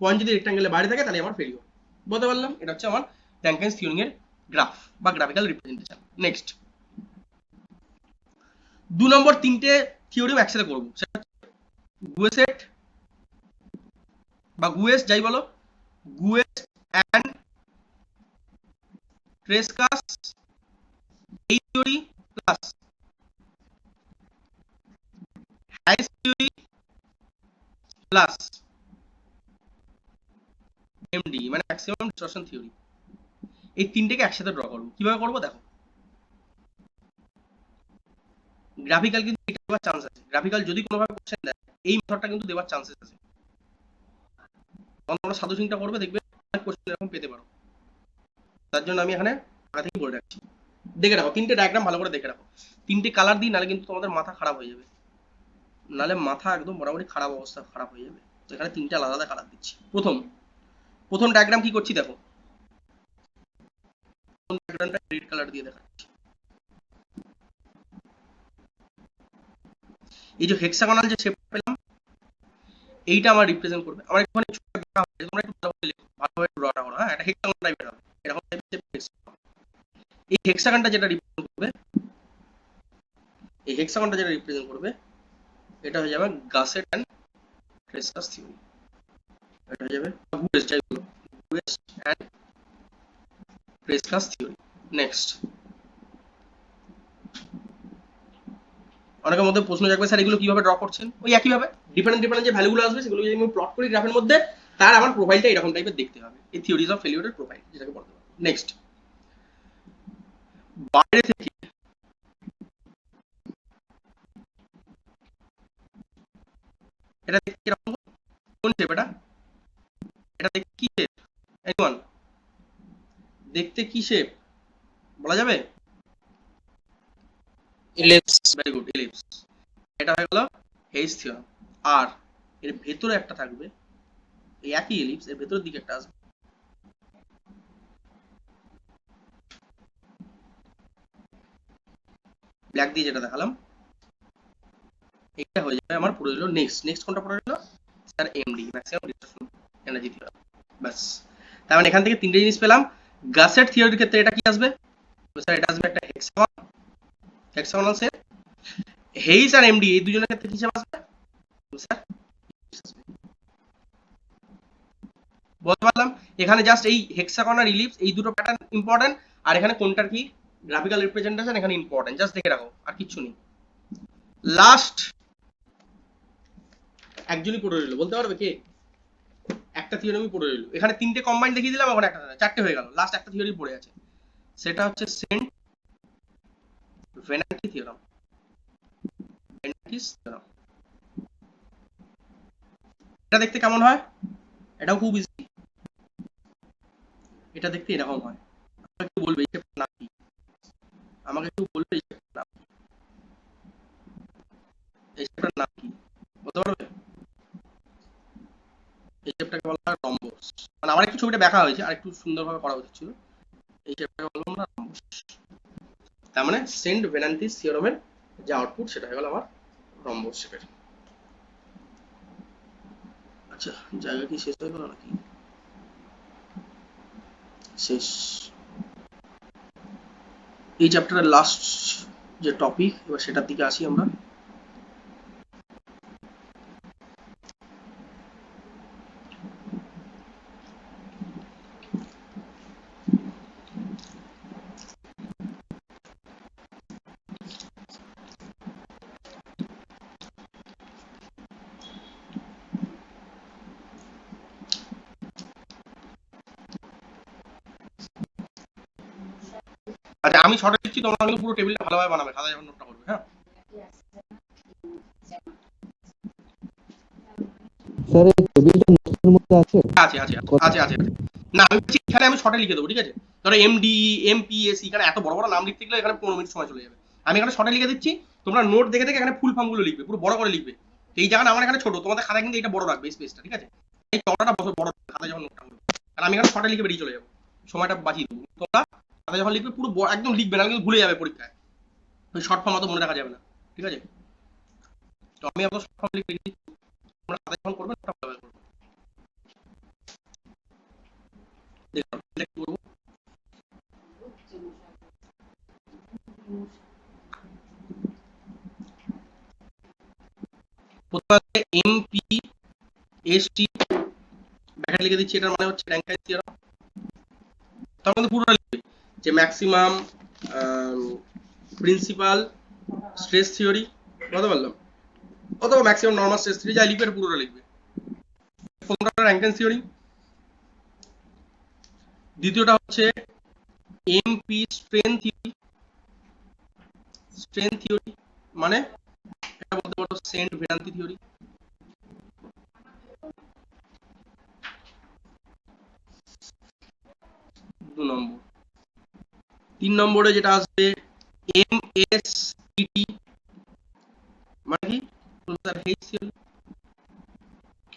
Speaker 1: পয়েন্ট যদি রেক্ট্যাঙ্গেলের বাইরে থাকে তাহলে আমার ফেলিওর। বলতে পারলাম? এটা হচ্ছে আমার র্যাঙ্কাইন্স থিওরি এর গ্রাফ বা গ্রাফিক্যাল রিপ্রেজেন্টেশন। নেক্সট 2 নম্বর তিনটে থিওরিও একসাথে করব, সেটা হচ্ছে গুয়েসেট বা গুয়েস যাই বলো, গুয়েস অ্যান্ড ট্রেসকাস এই theory plus Haigh's theory plus MD মানে ম্যাক্সিমাম ডিসটরশন থিওরি, এই তিনটেকে একসাথে ড্র করবো। কিভাবে করবো দেখো, গ্রাফিক্যাল কিন্তু এটা দেওয়ার চান্স আছে, গ্রাফিক্যাল যদি কোনোভাবে কোশ্চেন দেয় এই মেথডটা কিন্তু দেওয়ার চান্সেস আছে। তখন তোমরা সাধুসিংটা করবে, দেখবে অনেক কোশ্চেন এরকম পেতে পারো। তার জন্য আমি এখানে আগে থেকে বলে রাখছি, দেখে রাখো তিনটে ডায়াগ্রাম ভালো করে দেখে রাখো, তিনটে কালার দিই, নাহলে কিন্তু তোমাদের মাথা খারাপ হয়ে যাবে, নাহলে মাথা একদম মোটামুটি খারাপ অবস্থা খারাপ হয়ে যাবে। তো এখানে তিনটে আলাদা আলাদা কালার দিচ্ছি। প্রথম ডায়াগ্রাম কি করছি দেখো, প্রথম ডায়াগ্রামটা রেড কালার দিয়ে দেখাচ্ছি। এই যে হেক্সাগোনাল যে শেপ পেলাম এইটা আমার রিপ্রেজেন্ট করবে। আমার একটুখানি ছোট দেখা হয়েছে, তোমরা একটু ভালোভাবে লেখো, ভালোভাবে ড্রটা করো। হ্যাঁ, এটা হেক্সাগন টাইপের হবে, এরকম টাইপের হেক্সাগন। এই হেক্সাগনটা যেটা রিপ্রেজেন্ট করবে, এই হেক্সাগনটা যেটা রিপ্রেজেন্ট করবে এটা হয়ে যাবে গাসেট এন্ড ট্রেসকাস থিওরি। এটা হয়ে যাবে গুয়েস যাই বলো, গুয়েস এন্ড ট্রেসকাস থিওরি। নেক্সট, অনেকের মধ্যে প্রশ্ন জাগবে স্যার এগুলো কিভাবে ড্র করছেন? ওই একই ভাবে ডিফারেন্ট ডিফারেন্ট যে ভ্যালুগুলো আসবে সেগুলো যদি আমি প্লট করি গ্রাফের মধ্যে, তার আমার প্রোফাইলটা এরকম টাইপের দেখতে হবে। এই থিওরিজ অফ ফেলিওরের প্রোফাইল যেটাকে বলতে পারো। নেক্সট, বাইরে থেকে এটা দেখতে কিরকম, কোন শেপ এটা, এটা দেখতে কি শেপ, এনিওয়ান দেখতে কি শেপ বলা যাবে?
Speaker 4: ইলিপস।
Speaker 1: Very good, ellipse. এটা হয়ে গেল হেইস থিওরাম। আর এর ভেতরে একটা থাকবে, এই একই ইলিপস এর ভেতরের দিকে একটা আসবে, ব্ল্যাক দিয়ে যেটা দেখালাম, এটা হয়ে যাবে আমার পুরো হলো নেক্সট। নেক্সট কোনটা পড়ে গেল sir? MD maximum distortion energy theorem. বাস, তার মানে এখান থেকে তিনটে জিনিস পেলাম। গাসেট থিওরির ক্ষেত্রে এটা কি আসবে স্যার? এটা আসবে একটা হেক্সাগন, হেক্সাগোনাল শেপ। হেইস আর এমডি এই দুজনের ক্ষেত্রে কি শেপ আসবে স্যার? বলতে পারলাম এখানে জাস্ট এই হেক্সাগন আর ইলিপস এই দুটো প্যাটার্ন ইম্পর্টেন্ট, আর এখানে কোনটার কি গ্রাফিক্যাল রিপ্রেজেন্টেশন এখানে ইম্পর্টেন্ট, জাস্ট দেখে রাখো, আর কিচ্ছু নেই। লাস্ট একজনই পড়ে রইলো, বলতে পারবে কে? একটা থিওরি পড়ে রইলো, এখানে তিনটে কম্বাইন দেখিয়ে দিলাম, ওখানে একটা, চারটে হয়ে গেল, লাস্ট একটা থিওরি পড়ে আছে, সেটা হচ্ছে সেন্ট ভেনান্টি থিওরাম। ভেনান্টিস থিওরাম এটা দেখতে কেমন হয়? এটাও খুব ইজি, এটা দেখতে এরকম হয়। আমাকে একটু বলবে এই শেপটার নাম কি, আমাকে একটু বলবে এই শেপটার নাম কি, এই শেপটার নাম কি বলতে পারবে? এই শেপটাকে বলা হয় রম্বস। মানে আমার একটু ছবিটা দেখা হয়েছে, আর একটু সুন্দরভাবে করা উচিত ছিল। এই শেপটাকে বলবো আমরা রম্বস। তার মানে সেন্ট ভেনান্টিস থিওরামের যে আউটপুট সেটা হয়ে গেল আমার রম্বস শেপের। আচ্ছা, জায়গা কি শেষ হয়ে গেল নাকি? শেষ। এই চ্যাপ্টারের লাস্ট যে টপিক, এবার সেটার দিকে আসি আমরা। আচ্ছা, আমি শর্টে লিখছি, তোমরা কিন্তু পুরো টেবিলটা ভালোভাবে বানাবে, খাতায় যখন নোটটা করবে। হ্যাঁ,
Speaker 3: স্যার এই টেবিলটা নোটসের মধ্যে আছে?
Speaker 1: আছে আছে আছে আছে আছে। না আমি বলছি এখানে আমি শর্টে লিখে দেবো, ঠিক আছে? ধরো এমডি, এমপিএসি, এখানে এত বড় বড় নাম লিখতে গেলে এখানে 15 মিনিট সময় চলে যাবে। আমি এখানে শর্টে লিখে দিচ্ছি, তোমরা নোট দেখে দেখে এখানে ফুল ফর্ম গুলো লিখবে, পুরো বড় করে লিখবে। এই জায়গাটা আমার এখানে ছোট, তোমাদের খাতায় কিন্তু এটা বড় রাখবে স্পেসটা, ঠিক আছে? এই চওড়াটা বড় খাতায় যখন নোটটা করবে, কারণ আমি এখানে শর্টে লিখে বেরিয়ে চলে যাবো, সময়টা বাঁচিয়ে দেবো। তোমরা খাতায় যখন লিখবে পুরো একদম লিখবে না, কিন্তু ভুলে যাবে পরীক্ষায়, ওই শর্ট ফর্ম অত মনে রাখা যাবে না, ঠিক আছে? তো আমি আপনার শর্ট ফর্ম লিখে দিচ্ছি, তোমরা খাতায় যখন করবে ওটা ব্যবহার করবে। দেখো এটা কি করবো, প্রথমে MPST ব্র্যাকেট লিখে দিচ্ছি, এটার মানে হচ্ছে র্যাঙ্ক থিওরাম। তার মধ্যে পুরোটা লিখবে যে ম্যাক্সিমাম প্রিন্সিপাল স্ট্রেস থিওরি, বুঝতে পারলাম, অথবা ম্যাক্সিমাম নরমাল স্ট্রেস থিওরি, যা লিখবে পুরোটা লিখবে। প্রথমটা র্যাঙ্ক থিওরি, দ্বিতীয়টা হচ্ছে এমপি স্ট্রেন থিওরি, মানে এটা বলতে পারো সেন্ট ভেরান্তি থিওরি। দু নম্বর, 3 নম্বরে যেটা আসবে MSET, মানে কি প্রফেসর হেইস থিওরি,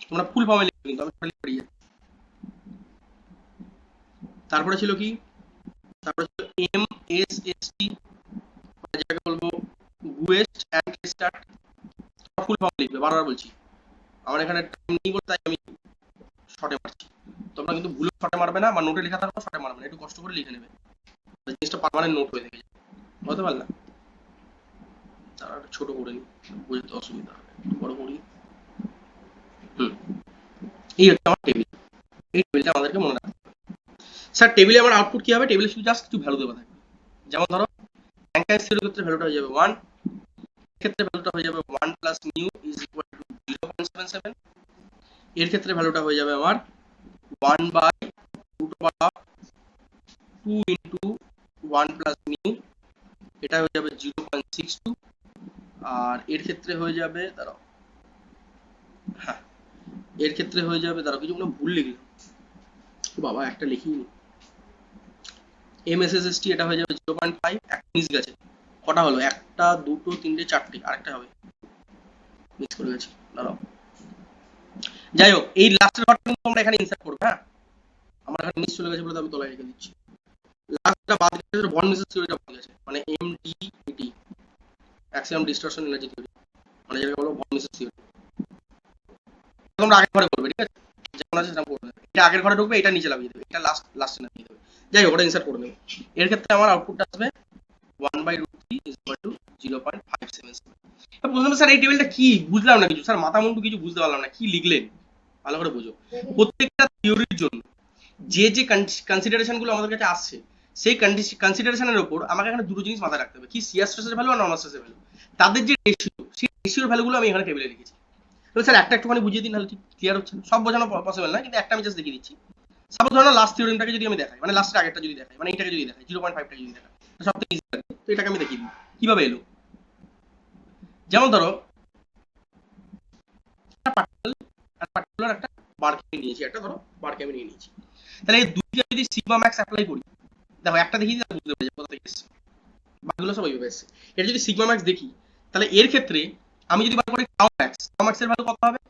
Speaker 1: তোমরা ফুল ফর্মে লিখবে কিন্তু আমি খালি পড়িয়ে। তারপরে ছিল কি, তারপরে ছিল MSST, যেটাকে বলবো গুয়েস্ট অ্যান্ড স্টার্ট, ফুল ফর্ম লিখবে, বারবার বলছি, আমার এখানে টাইম নেই বলে তাই আমি শর্টে মারছি। তোমরা কিন্তু ভুলে শর্টে মারবে না, বা নোটে লেখা থাকবে শর্টে মারবে না, একটু কষ্ট করে লিখে নেবে, জিনিসটা পার্মানেন্ট নোট হয়ে থেকে যাবে, বুঝতে পারলাম? তারা ছোট করে নি, বুঝতে অসুবিধা হবে, একটু বড় করি। এই হচ্ছে আমার টেবিল, এই টেবিলটা আমাদেরকে মনে রাখতে হবে। স্যার টেবিলে আমার আউটপুট কি হবে? টেবিলে শুধু জাস্ট কিছু ভ্যালু দেওয়া থাকবে, যেমন ধরো র্যাঙ্ক এর ক্ষেত্রে ভ্যালুটা হয়ে যাবে 1, ক্ষেত্রে ভ্যালুটা হয়ে যাবে 1 plus nu is equal to 0.77, এর ক্ষেত্রে ভ্যালুটা হয়ে যাবে আমার 1 by root of 2 into 1 plus nu, এটা হয়ে যাবে 0.62, আর এর ক্ষেত্রে হয়ে যাবে, দাঁড়াও, হ্যাঁ এর ক্ষেত্রে হয়ে যাবে, দাঁড়াও কিছু ভুল লিখলাম, বাবা একটা লিখিনি, MSST এটা হয়ে যাবে 0.5, একটা মিস গেছে, কটা হলো, একটা দুটো তিনটে চারটে, আরেকটা হবে, মিস করে গেছি, দাঁড়াও। যাই হোক, এই লাস্টের ঘরটা কিন্তু তোমরা এখানে ইনসার্ট করবে, হ্যাঁ আমার এখানে মিস চলে গেছে বলে আমি তলায় রেখে দিচ্ছি। লাস্টটা বাদ গেছে, ভন মিসেস থিওরিটা বাদ গেছে, মানে MDET, maximum distortion energy theory, মানে যেটাকে বলো ভন মিসেস থিওরি। তোমরা আগের ঘরে করবে, ঠিক আছে, যেমন আছে সেরকম করবে, এটা আগের ঘরে ঢুকবে, এটা নিচে লাগিয়ে দেবে, এটা লাস্টে নামিয়ে দেবে, যাই হোক ওটা ইনসার্ট করে দেবে। এর ক্ষেত্রে আমার আউটপুটটা আসবে 1/√3 ইজ ইকুয়াল টু 0.577। বুঝলাম স্যার এই টেবিলটা কি, বুঝলাম না কিছু স্যার, মাথা মুন্ডু কিছু বুঝতে পারলাম না, কি লিখলেন ভালো করে বুঝো। প্রত্যেকটা থিওরির জন্য যে যে কনসিডারেশন গুলো আমাদের কাছে আসছে, সেই কনসিডারেশনের উপর আমাকে এখানে দুটো জিনিস মাথায় রাখতে হবে, কি শিয়ার স্ট্রেসের ভ্যালু আর নর্মাল স্ট্রেসের ভ্যালু, তাদের যে রেশিও, সেই রেশিওর ভ্যালুগুলো আমি এখানে টেবিলে লিখেছি। তো স্যার একটা একটুখানি বুঝিয়ে দিন, তাহলে ঠিক ক্লিয়ার হচ্ছে, সব বোঝানো পসিবল না, কিন্তু একটা আমি জাস্ট দেখিয়ে দিচ্ছি। সাপোজ ধরো লাস্ট থিওরেমটাকে যদি আমি দেখাই, মানে লাস্টের আগেরটা যদি দেখাই, মানে এইটাকে যদি দেখাই 0.5টা যদি দেখাই, সব থেকে ইজি লাগে, তো এটাকে আমি দেখিয়ে দিই কিভাবে এলো। যেমন ধরো পার্টিকুলার একটা বারকে আমি নিয়েছি, একটা ধরো বারকে আমি নিয়ে নিয়েছি, তাহলে এই দুইটা যদি সিগমা ম্যাক্স অ্যাপ্লাই করি, দেখো একটা দেখি বুঝতে পারবে কোথা থেকে এসেছে, বাকিগুলো সব এইভাবে এসেছে। এটা যদি সিগমা ম্যাক্স দেখি, তাহলে এর ক্ষেত্রে আমি যদি বার করি টাউ ম্যাক্স এর ভ্যালু কত হবে,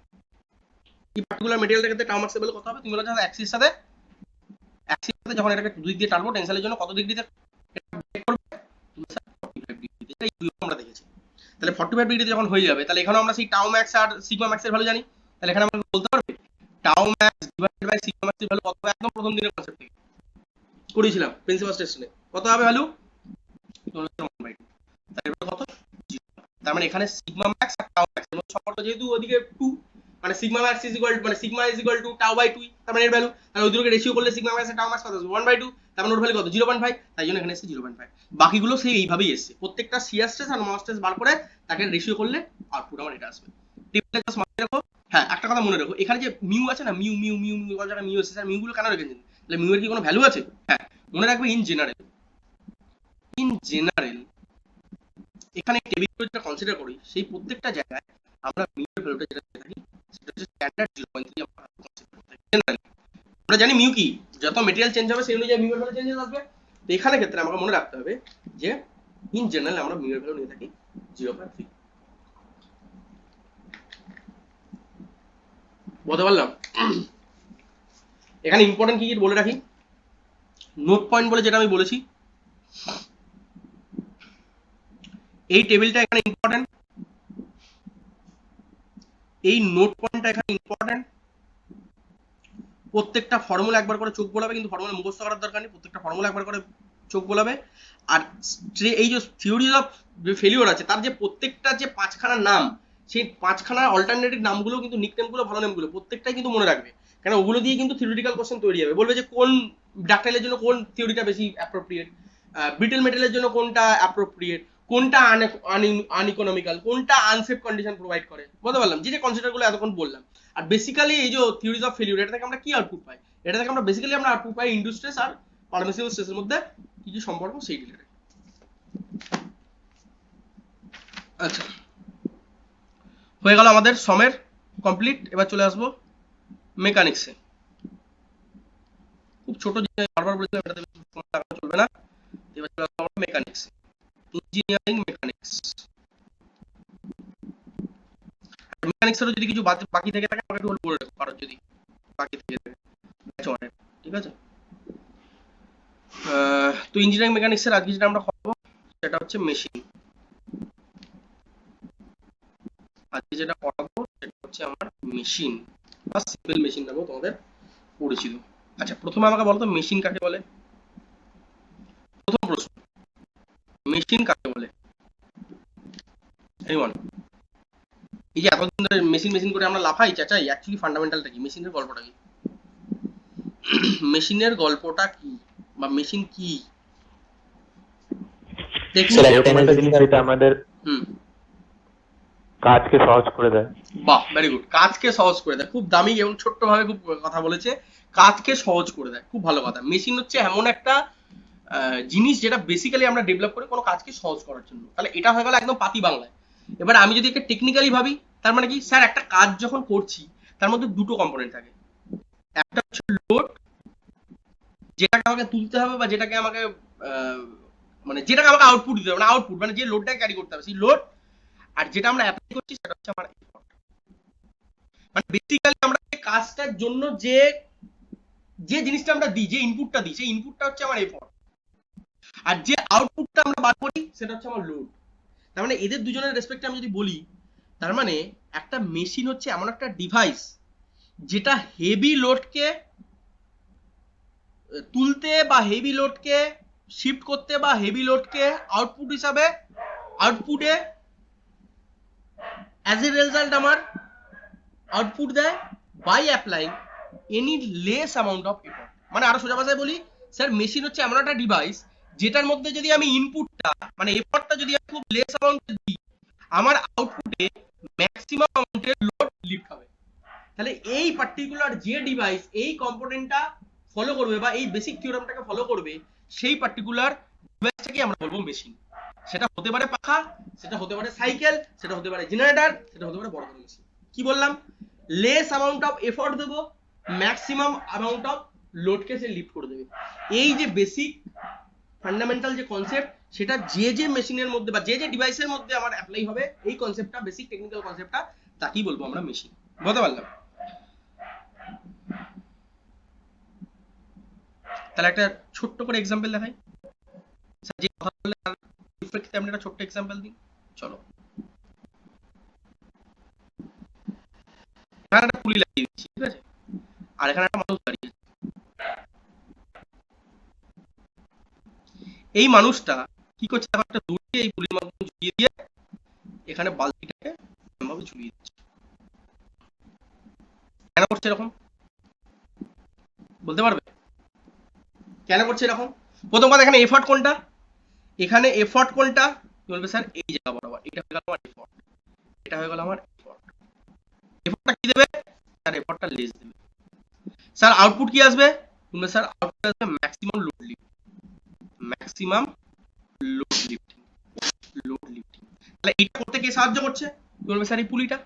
Speaker 1: এই পার্টিকুলার মেটেরিয়ালটার ক্ষেত্রে টাউ ম্যাক্স এর ভ্যালু কত হবে, তুমি বলো যখন অ্যাক্সিস সাথে যখন এটাকে দুই দিয়ে টানবো টেনশনের জন্য কত ডিগ্রিতে ব্রেক করবে, তুমি স্যার 45 ডিগ্রিতে, এই দুইটা আমরা দেখেছি। তাহলে 45 ডিগ্রিতে যখন হয়ে যাবে, তাহলে এখানে আমরা সেই টাউ ম্যাক্স আর সিগমা ম্যাক্স এর ভ্যালু জানি, তাহলে এখানে আমরা বলতে পারবে tau max divided by sigma max এর ভ্যালু কত হবে, একদম প্রথম দিনের কনসেপ্ট থেকে করেছিলাম প্রিন্সিপাল স্টেশনে, কত হবে ভ্যালু 1/2, তাহলে কত 0। তার মানে এখানে সিগমা ম্যাক্স আর টাউ ম্যাক্স এর মধ্যে সম্পর্ক যেহেতু ওদিকে 2, মানে সিগমা ম্যাক্স ইজ ইকুয়াল মানে sigma is equal to tau by 2, তার মানে এর ভ্যালু, তাহলে ওই দুটোকে রেশিও করলে সিগমা ম্যাক্স আর টাউ ম্যাক্স কত আসবে 1/2, তার মানে ওর ভ্যালু কত 0.5, তাই জন্য এখানে এসেছে 0.5। বাকিগুলো সেই এইভাবেই এসেছে, প্রত্যেকটা শিয়ার স্ট্রেস আর নর্মাল স্ট্রেস বার করে তাকে রেশিও করলে আউটপুট আমার এটা আসবে। টিপটা জাস্ট মনে রাখো। হ্যাঁ একটা কথা মনে রাখো, এখানে যে মিউ আছে না, মিউ মিউ মিউ মিউ জায়গায় মিউ আছে, স্যার মিউ গুলো কেন রেখেছেন, তাহলে মিউ এর কি কোনো ভ্যালু আছে? হ্যাঁ মনে রাখবে ইন জেনারেল এখানে টেবিল যেটা কনসিডার করি, সেই প্রত্যেকটা জায়গায় আমরা মিউ এর ভ্যালুটা যেটা দেখে থাকি সেটা হচ্ছে স্ট্যান্ডার্ড 0.3 আমরা কনসিডার করে থাকি জেনারেলি। আমরা জানি মিউ কি, যত মেটেরিয়াল চেঞ্জ হবে সেই অনুযায়ী মিউ এর ভ্যালু চেঞ্জ আসবে। তো এখানে ক্ষেত্রে আমাকে মনে রাখতে হবে যে ইন জেনারেল আমরা মিউ এর ভ্যালু নিয়ে থাকি 0.3। বলতে পারলাম? এখানে ইম্পর্টেন্ট কি কি বলে রাখি। নোট পয়েন্ট বলে যেটা আমি বলেছি, এই টেবিলটা এখানে ইম্পর্টেন্ট, এই নোট পয়েন্টটা এখানে ইম্পর্টেন্ট। প্রত্যেকটা ফর্মুলা একবার করে চোখ বোলাবে, কিন্তু ফর্মুলা মুখস্থ করার দরকার নেই, প্রত্যেকটা ফর্মুলা একবার করে চোখ বোলাবে। আর এই যে থিওরি অফ ফেলিওর আছে, তার যে প্রত্যেকটা যে পাঁচখানা নাম, সেই পাঁচখানা অল্টারনেটিভ নামগুলো কিন্তু নিকনেমগুলো, ভালো নামগুলো প্রত্যেকটাই কিন্তু মনে রাখবে, কারণ ওগুলো দিয়ে কিন্তু থিওরিটিক্যাল কোশ্চেন তৈরি হবে। বলবে যে কোন ডাকটাইলের জন্য কোন থিওরিটা বেশি অ্যাপ্রোপ্রিয়েট, ব্রিটেল মেটেলের জন্য কোনটা অ্যাপ্রোপ্রিয়েট, কোনটা আনইকোনমিক্যাল, কোনটা আনসেফ কন্ডিশন প্রোভাইড করে। বলতে পারলাম যে যে কনসেপ্টগুলো এতক্ষণ বললাম। আর বেসিক্যালি এই যে থিওরিজ অফ ফেলিউর, এটা থেকে আমরা কি আউটপুট পাই? এটা থেকে আমরা বেসিক্যালি আমরা আউটপুট পাই ইন্ডুস স্ট্রেস আর পারমিসিবল স্ট্রেসের মধ্যে কি কি সম্পর্ক, সেই রিলেটেড। আচ্ছা, হয়ে গেল আমাদের সমের কমপ্লিট। এবার চলে আসবো মেকানিক্সে। খুব ছোট জিনিস, বারবার বলেছিলাম এটাতে সময় লাগানো চলবে না। এবার চলে আসবো আমরা মেকানিক্সে, ইঞ্জিনিয়ারিং মেকানিক্স। মেকানিক্সেরও যদি কিছু বাকি থেকে থাকে আমাকে একটু বলে রাখো, কারণ যদি বাকি থেকে থাকে। ঠিক আছে। তো ইঞ্জিনিয়ারিং মেকানিক্সের আজকে যেটা আমরা পড়বো সেটা হচ্ছে মেশিন। আজকে যেটা পড়াবো সেটা হচ্ছে আমার মেশিন বা সিম্পল মেশিন নামেও তোমাদের পরিচিত। আচ্ছা, প্রথমে আমাকে বলো তো মেশিন কাকে বলে? প্রথম প্রশ্ন, মেশিন কাকে বলে? এনিওয়ান? এই যে এতদিন ধরে মেশিন মেশিন করে আমরা লাফাই চাচাই, অ্যাকচুয়ালি ফান্ডামেন্টালটা কি, মেশিনের গল্পটা কি? মেশিনের গল্পটা কি বা মেশিন কি?
Speaker 5: এরকম একটা জিনিস যেটা আমাদের কাজকে সহজ করে দেয়।
Speaker 1: বাহ, ভেরি গুড। কাজকে সহজ করে দেয়, খুব দামি এবং ছোট্ট ভাবে খুব কথা বলেছে। কাজকে সহজ করে দেয়, খুব ভালো কথা। মেশিন হচ্ছে এমন একটা জিনিস যেটা বেসিক্যালি আমরা ডেভেলপ করি কোনো কাজকে সহজ করার জন্য। তাহলে এটা হয়ে গেল একদম পাতি বাংলায়। এবার আমি যদি একটা টেকনিক্যালি ভাবি, তার মানে কি স্যার, একটা কাজ যখন করছি তার মধ্যে দুটো কম্পোনেন্ট থাকে। একটা হচ্ছে লোড, যেটাকে আমাকে তুলতে হবে বা যেটাকে আমাকে মানে যেটাকে আমাকে আউটপুট দিতে হবে, মানে আউটপুট মানে যে লোডটাকে ক্যারি করতে হবে, সেই লোড। আর যেটা আমরা অ্যাপ্লাই করছি সেটা হচ্ছে আমার এফর্ট। মানে বেসিক্যালি আমরা কাজটার জন্য যে যে জিনিসটা আমরা দিই, যে ইনপুটটা দিই, সেই ইনপুটটা হচ্ছে আমার এফর্ট। আর যে আউটপুটটা আমরা বার করি সেটা হচ্ছে আমার লোড। তার মানে এদের দুজনের রেসপেক্টে আমি যদি বলি, তার মানে একটা মেশিন হচ্ছে এমন একটা ডিভাইস যেটা হেভি লোডকে তুলতে বা হেভি লোডকে শিফট করতে বা হেভি লোডকে আউটপুট হিসাবে আউটপুটে অ্যাজ এ রেজাল্ট আমার আউটপুট দেয় by applying any less amount of effort. মানে আরো সোজা ভাষায় বলি, স্যার মেশিন হচ্ছে এমন একটা ডিভাইস যেটার মধ্যে যদি আমি ইনপুটটা মানে এফর্টটা যদি আমি খুব লেস অ্যামাউন্টে দিই, আমার আউটপুটে ম্যাক্সিমাম অ্যামাউন্টের লোড লিফট হবে। তাহলে এই পার্টিকুলার যে ডিভাইস এই কম্পোনেন্টটা ফলো করবে বা এই বেসিক থিওরামটাকে ফলো করবে, সেই পার্টিকুলার ডিভাইসটাকে আমরা বলবো মেশিন। সেটা হতে পারে পাখা, সেটা হতে পারে সাইকেল, সেটা হতে পারে জেনারেটর, সেটা হতে পারে বড় বড় মেশিন। কি বললাম? লেস অ্যামাউন্ট অফ এফর্ট দেবো, ম্যাক্সিমাম অ্যামাউন্ট অফ লোডকে সে লিফট করে দেবে। এই যে বেসিক ফান্ডামেন্টাল যে কনসেপ্ট, সেটা যে যে মেশিনের মধ্যে বা যে যে ডিভাইসের মধ্যে আমার অ্যাপ্লাই হবে, এই কনসেপ্টটা বেসিক টেকনিক্যাল কনসেপ্টটা, তাকেই বলবো আমরা মেশিন। বলতে পারলাম? তাহলে একটা ছোট্ট করে এক্সাম্পল দেখাই। স্যার যে কথা বললেন তার রিফ্লেক্টে আমি একটা ছোট্ট এক্সাম্পল দিই। চলো, এখানে একটা পুলি লাগিয়ে দিচ্ছি, ঠিক আছে? আর এখানে একটা মানুষ দাঁড়িয়ে। এই মানুষটা কি করছে? একটা দড়ি এই পুলির মাধ্যমে ঝুলিয়ে দিয়ে এখানে বালতিটাকে এমনভাবে ঝুলিয়ে দিচ্ছে। কেন করছে এরকম? বলতে পারবে কেন করছে এরকম? প্রথম কথা, এখানে এফর্ট কোনটা? এখানে এফর্ট কোনটা? বলবে স্যার এই জায়গা বরাবর, এটা হয়ে গেল আমার এফর্ট, এটা হয়ে গেল আমার এফর্ট। এফর্টটা কি দেবে? স্যার এফর্টটা লেস দেবে। স্যার আউটপুট কি আসবে? বলবে স্যার আউটপুট আসবে maximum load lift, maximum load lifting, load lifting. তাহলে এটা করতে কে সাহায্য করছে? বলবে স্যার এই পুলিটা।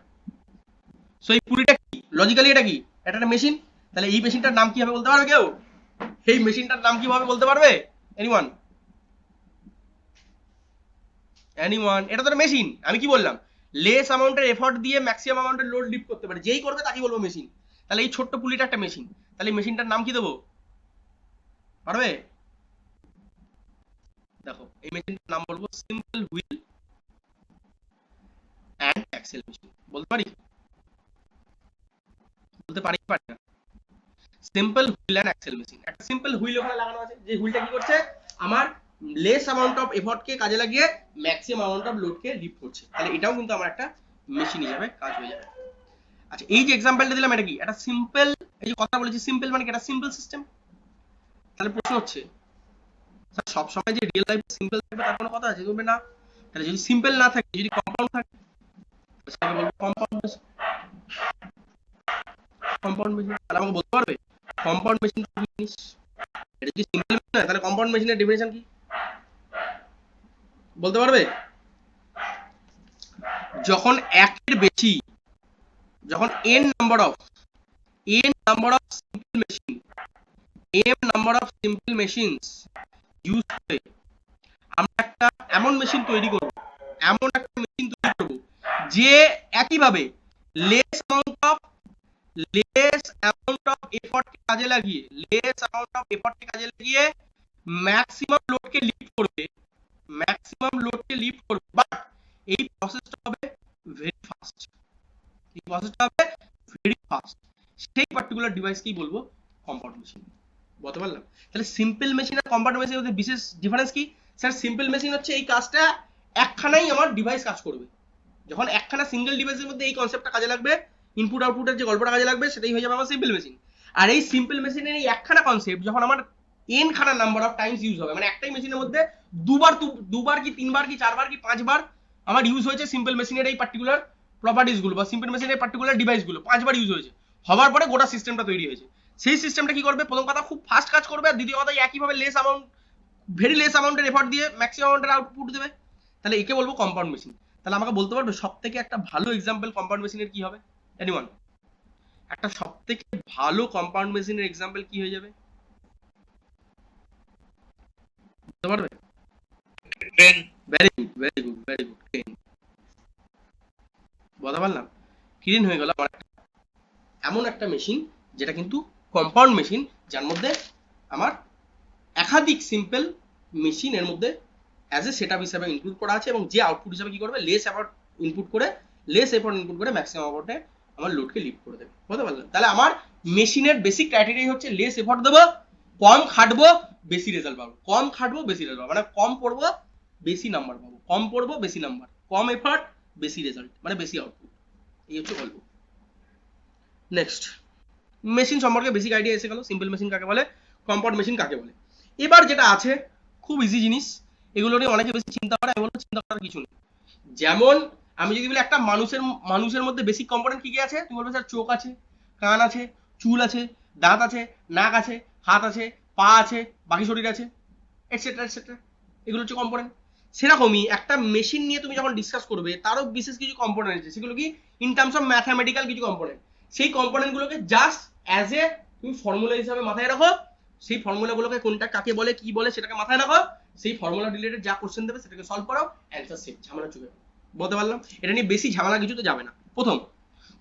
Speaker 1: সো এই পুলিটা কি? লজিক্যালি এটা কি? এটা একটা মেশিন। তাহলে এই মেশিনটার নাম কি হবে বলতে পারবে কেউ? এই মেশিনটার নাম কি হবে বলতে পারবে? এনিওয়ান? এনিওয়ান? এটা তো একটা মেশিন। আমি কি বললাম? লেস অ্যামাউন্টের এফর্ট দিয়ে ম্যাক্সিমাম অ্যামাউন্টের লোড লিফট করতে পারে, যেই করবে তাকে বলবো মেশিন। তাহলে এই ছোট্ট পুলিটা একটা মেশিন, তাহলে এই মেশিনটার নাম কি দেবো? পারবে? দেখো এই মেশিনটার নাম বলবো simple wheel and axle machine. বলতে পারি? বলতে পারি না? Simple wheel and axle machine. একটা সিম্পল হুইল ওখানে লাগানো আছে, যে হুইলটা কি করছে, আমার লেস অ্যামাউন্ট অফ এফর্টকে কাজে লাগিয়ে ম্যাক্সিমাম অ্যামাউন্ট অফ লোডকে লিফট করছে। তাহলে এটাও কিন্তু আমার একটা মেশিন হিসেবে কাজ হয়ে যাবে। আচ্ছা, এই যে এক্সাম্পলটা দিলাম এটা কি? এটা সিম্পল, এই যে কথা বলেছি সিম্পল মানে কি? এটা সিম্পল সিস্টেম। তাহলে প্রশ্ন হচ্ছে স্যার সব সময় যে রিয়েল লাইফে সিম্পল থাকবে তার কোনো কথা আছে? বলবে না। তাহলে যদি সিম্পল না থাকে, যদি কম্পাউন্ড থাকে, সেটাকে বলবো কম্পাউন্ড মেশিন। Compound machine. তাহলে আমাকে বলতে পারবে কম্পাউন্ড মেশিন কি জিনিস? এটা যদি সিম্পল মেশিন হয় তাহলে কম্পাউন্ড মেশিনের ডেফিনিশন কি বলতে পারবে? যখন একের বেশি, যখন n number of simple machine, m number of simple machines use করে আমরা একটা এমন মেশিন তৈরি করব, যে একইভাবে লেস অ্যামাউন্ট অফ এফর্টকে কাজে লাগিয়ে ম্যাক্সিমাম লোডকে লিফট করবে, বাট এই প্রসেসটা হবে ভেরি ফাস্ট। সেই পার্টিকুলার ডিভাইসকেই বলবো কম্পাউন্ড মেশিন। বলতে পারলাম? তাহলে সিম্পল মেশিন আর কম্পাউন্ড মেশিনের মধ্যে বিশেষ ডিফারেন্স কি? স্যার সিম্পল মেশিন হচ্ছে এই কাজটা একখানাই আমার ডিভাইস কাজ করবে। যখন একখানা সিঙ্গেল ডিভাইসের মধ্যে এই কনসেপ্টটা কাজে লাগবে, ইনপুট আউটপুটের যে গল্পটা কাজে লাগবে, সেটাই হয়ে যাবে আমার সিম্পল মেশিন। আর এই সিম্পল মেশিনের এই একখানা কনসেপ্ট যখন আমার n খানা নাম্বার অফ টাইমস ইউজ হবে, মানে একটাই মেশিনের মধ্যে দুবার কি তিনবার কি চারবার কি পাঁচবার আমার ইউজ হয়েছে সিম্পল মেশিনের এই পার্টিকুলার প্রপার্টিস গুলো বা সিম্পল মেশিনের পার্টিকুলার ডিভাইস গুলো, পাঁচবার ইউজ হয়েছে, হওয়ার পরে গোটা সিস্টেমটা তৈরি হয়েছে। সেই সিস্টেমটা কি করবে? প্রথম কথা খুব ফাস্ট কাজ করবে, আর দ্বিতীয় কথা একইভাবে ভেরি লেস অ্যামাউন্টের এফর্ট দিয়ে ম্যাক্সিমাম অ্যামাউন্টের আউটপুট দেবে। তাহলে একে বলবো কম্পাউন্ড মেশিন। তাহলে আমাকে বলতে পারবে সব থেকে একটা ভালো এক্সাম্পল কম্পাউন্ড মেশিনের কি হবে? এনিওয়ান? একটা সব থেকে ভালো কম্পাউন্ড মেশিনের এক্সাম্পল কি হয়ে যাবে? বলতে পারবে?
Speaker 4: ট্রেন।
Speaker 1: Very good train. বলতে পারলাম? ক্লিন হয়ে গেল আমার এমন একটা মেশিন যেটা কিন্তু কম্পাউন্ড মেশিন, যার মধ্যে আমার একাধিক সিম্পল মেশিন এর মধ্যে অ্যাজ এ সেটআপ হিসেবে ইনক্লুড করা আছে, এবং যে আউটপুট হিসেবে কি করবে, লেস এফর্ট ইনপুট করে ম্যাক্সিমাম এফর্টে আমার লোডকে লিফট করে দেবে। বুঝতে পারলাম? তাহলে আমার মেশিনের বেসিক ক্রাইটেরিয়া হচ্ছে লেস এফর্ট দেবো, কম খাটবো, বেশি রেজাল্ট পাবো। মানে কম পড়বো, বেশি নাম্বার পাবো। কম এফর্ট, বেশি রেজাল্ট, মানে বেশি আউটপুট। এই হচ্ছে গল্প। নেক্সট, মেশিন সম্পর্কে বেসিক আইডিয়া এসে গেল, সিম্পল মেশিন কাকে বলে, কম্পাউন্ড মেশিন কাকে বলে। এবার যেটা আছে খুব ইজি জিনিস, এগুলো নিয়ে অনেকে বেশি চিন্তা করে, এগুলো চিন্তা করার কিছু নেই। যেমন আমি যদি বলি একটা মানুষের মধ্যে বেসিক কম্পোনেন্ট কি কি আছে, তুমি বলবে স্যার চোখ আছে, কান আছে, চুল আছে, দাঁত আছে, নাক আছে, হাত আছে, পা আছে, বাকি শরীর আছে, এটসেট্রা এটসেট্রা। এগুলো হচ্ছে কম্পোনেন্ট। সেরকমই একটা মেশিন নিয়ে তুমি যখন ডিসকাস করবে, তারও বিশেষ কিছু কম্পোনেন্ট আছে, সেগুলো কি ইন টার্মস অফ ম্যাথামেটিক্যাল কিছু কম্পোনেন্ট। সেই কম্পোনেন্টগুলোকে জাস্ট অ্যাজ এ তুমি ফর্মুলা হিসাবে মাথায় রাখো, সেই ফর্মুলাগুলোকে কোনটা কাকে বলে কি বলে সেটাকে মাথায় রাখো, সেই ফর্মুলা রিলেটেড যা কোশ্চেন দেবে সেটাকে সলভ করো, অ্যান্সার সেট, ঝামেলা চুকে। বলতে পারলাম? এটা নিয়ে বেশি ঝামেলা কিছু তো যাবে না। প্রথম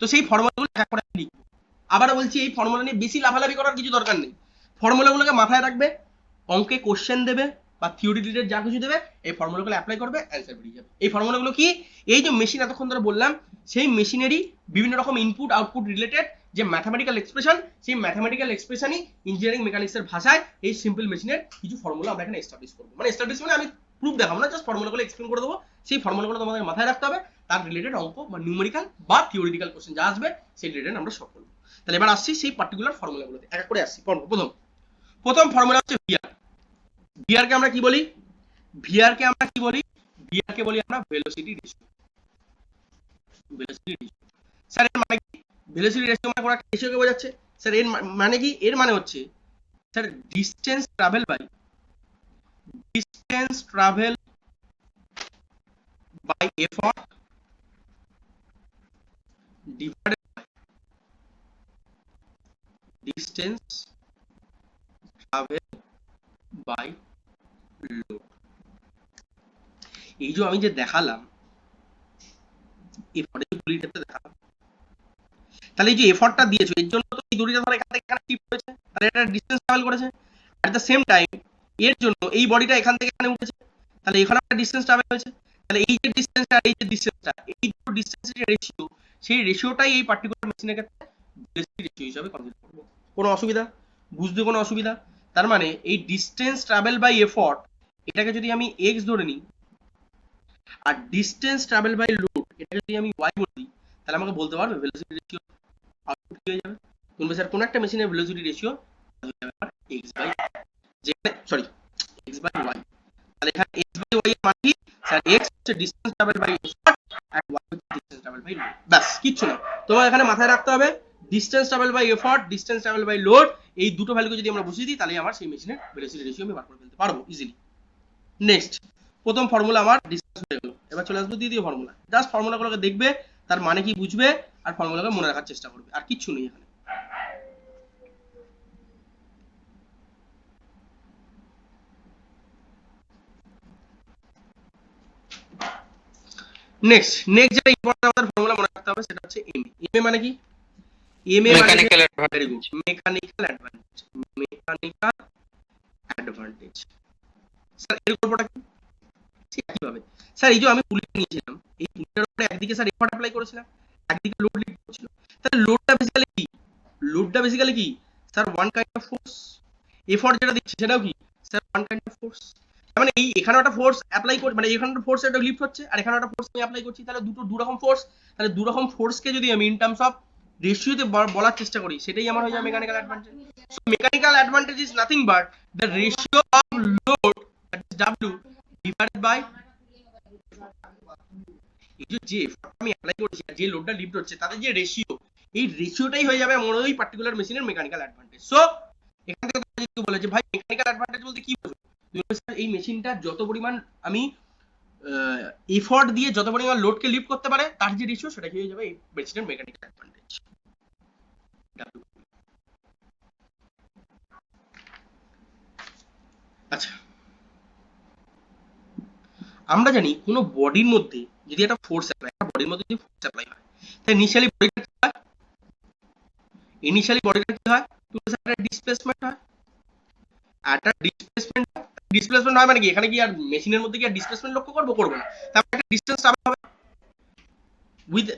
Speaker 1: তো সেই ফর্মুলাগুলো এক করে লিখবো। আবারও বলছি, এই ফর্মুলা নিয়ে বেশি লাফালাফি করার কিছু দরকার নেই। ফর্মুলাগুলোকে মাথায় রাখবে, অঙ্কে কোশ্চেন দেবে বা থিওরি রিলেটেড যা কিছু দেবে, এই ফর্মুলাগুলো অ্যাপ্লাই করবে, অ্যান্সার বেরিয়ে যাবে। এই ফর্মুলাগুলো কি? এই যে মেশিন এতক্ষণ ধরে বললাম, সেই মেশিনেরই বিভিন্ন রকম ইনপুট আউটপুট রিলেটেড যে ম্যাথামেটিক্যাল এক্সপ্রেশন, সেই ম্যাথামেটিক্যাল এক্সপ্রেশনই ইঞ্জিনিয়ারিং মেকানিক্সের ভাষায় এই সিম্পল মেশিনের কিছু ফর্মুলা আমরা এখানে এস্টাবলিশ করবো। মানে এস্টাবলিশ মানে আমি প্রুফ দেখাবো না, জাস্ট ফর্মুলাগুলো এক্সপ্লেন করে দেবো। সেই ফর্মুলাগুলো তোমাদের মাথায় রাখতে হবে, তার রিলেটেড অঙ্ক বা নিউমেরিক্যাল বা থিওরিটিক্যাল কোশ্চেন যা আসবে সেই রিলেটেড আমরা সলভ করবো। তাহলে এবার আসছি সেই পার্টিকুলার ফর্মুলাগুলোতে, এক এক করে আসছি। প্রথম ফর্মুলা হচ্ছে ভিআর। ভিআরকে আমরা কি বলি? ভিআরকে বলি আমরা ভেলোসিটি রেশিও। স্যার এর মানে কি? ভেলোসিটি রেশিও মানে কোন একটা রেশিওকে বোঝাচ্ছে। স্যার এর মানে কি? এর মানে হচ্ছে sir distance travel by effort divided by distance travel by load. এই যে আমি যে দেখালাম, এফর্টের পুলিটা দেখালাম, তাহলে এই যে এফর্টটা দিয়েছো এর জন্য তো এই দড়িটা ধর এখান থেকে এখানে শিফট হয়েছে, তাহলে এটা ডিসটেন্স ট্রাভেল করেছে। অ্যাট দ্য সেম টাইম এর জন্য এই বডিটা এখান থেকে এখানে উঠেছে, তাহলে এখানে একটা ডিসটেন্স ট্রাভেল হয়েছে। তাহলে এই যে ডিসটেন্সটা আর এই যে ডিসটেন্সটা, এই দুটো ডিসটেন্সের যে রেশিও, সেই রেশিওটাই এই পার্টিকুলার মেশিনের ক্ষেত্রে ভেলোসিটি রেশিও হিসাবে কনসিডার করব। কোনো অসুবিধা? বুঝতে কোনো অসুবিধা? তার মানে এই ডিসটেন্স ট্রাভেল বাই এফর্ট, এটাকে যদি আমি এক্স ধরে নিই, আর ডিসটেন্স ট্রাভেল বাই লোড এটাকে যদি আমি ওয়াই বলে দিই, তাহলে আমাকে বলতে পারবে ভেলোসিটি রেশিও আউটপুট কি হয়ে যাবে? তুমি স্যার কোন একটা মেশিনের ভেলোসিটি রেশিও হয়ে যাবে এক্স বাই, যেখানে সরি এক্স বাই ওয়াই। তাহলে এখানে এক্স বাই ওয়াই এর মানে কি স্যার? এক্স হচ্ছে ডিসটেন্স ট্রাভেল বাই এফর্ট আর ওয়াই হচ্ছে ডিসটেন্স ট্রাভেল বাই লোড। ব্যাস, কিচ্ছু না। তোমার এখানে মাথায় রাখতে হবে distance travel by effort, distance travel by load, এই দুটো ভ্যালুকে যদি আমরা বসিয়ে দিই তাহলে আমার সেই মেশিনের ভেলোসিটি রেশিও আমি বার করে ফেলতে পারবো ইজিলি। নেক্সট, প্রথম ফর্মুলা আমার ডিসকাস হয়ে গেল। এবার চলে আসবো দ্বিতীয় ফর্মুলা। জাস্ট ফর্মুলাগুলোকে দেখবে, তার মানে কি বুঝবে, আর ফর্মুলাকে মনে রাখার চেষ্টা করবে, আর কিচ্ছু নেই এখানে। নেক্সট যেটা ইম্পর্টেন্ট আমাদের ফর্মুলা মনে রাখতে হবে সেটা হচ্ছে এম। এম মানে কি? এম এ মানে
Speaker 4: mechanical
Speaker 1: very good, mechanical advantage. Mechanical advantage sir এর গল্পটা কি? কিভাবে স্যার? এই যে আমি পুলিটা নিয়েছিলাম, এই পুলিটার উপরে একদিকে স্যার এফর্ট অ্যাপ্লাই করেছিলাম, একদিকে লোড লিড করছিল। তাহলে লোডটা বেসিক্যালি কি? লোডটা বেসিক্যালি কি sir? One kind of force. Effort যেটা দিচ্ছি সেটাও কি sir? One kind of force. মানে এই এখানে একটা ফোর্স অ্যাপ্লাই করে, মানে এখানে একটা ফোর্স, একটা লিফট হচ্ছে, আর এখানে একটা ফোর্স আমি অ্যাপ্লাই করছি, তাহলে দু রকম ফোর্স। তাহলে দু রকম ফোর্সকে যদি আমি ইন টার্মস অফ রেশিওতে বলার চেষ্টা করি, সেটাই আমার হয়ে যায় mechanical advantage. So mechanical advantage is nothing but the ratio of load, that is W, divided by এই যে এফর্ট আমি অ্যাপ্লাই করছি আর যে লোডটা লিফট হচ্ছে তাদের যে রেশিও, এই রেশিওটাই হয়ে যাবে আমার ওই পার্টিকুলার মেশিনের মেকানিক্যাল অ্যাডভান্টেজ। সো এখান থেকে তোমরা যদি বলে যে ভাই মেকানিক্যাল অ্যাডভান্টেজ বলতে কি বোঝো, তুমি বলবে স্যার এই মেশিনটা যত পরিমাণ আমি এফর্ট দিয়ে যত পরিমাণ লোডকে লিফট করতে পারে তার যে রেশিও, সেটা কি হয়ে যাবে এই মেশিনের মেকানিক্যাল অ্যাডভান্টেজ। আচ্ছা, আমরা জানি কোনো বডির মধ্যে যদি একটা ফোর্স অ্যাপ্লাই, একটা বডির মধ্যে যদি ফোর্স অ্যাপ্লাই হয়, তাহলে ইনিশিয়ালি বডিটা কি হয়? ইনিশিয়ালি বডিটা কি হয়? তুমি স্যার একটা ডিসপ্লেসমেন্ট হয়, একটা ডিসপ্লেসমেন্ট হয় মানে কি? এখানে কি আর মেশিনের মধ্যে কি আর ডিসপ্লেসমেন্ট লক্ষ্য করবো? করবো না। তারপর একটা ডিসটেন্স ট্রাভেল হবে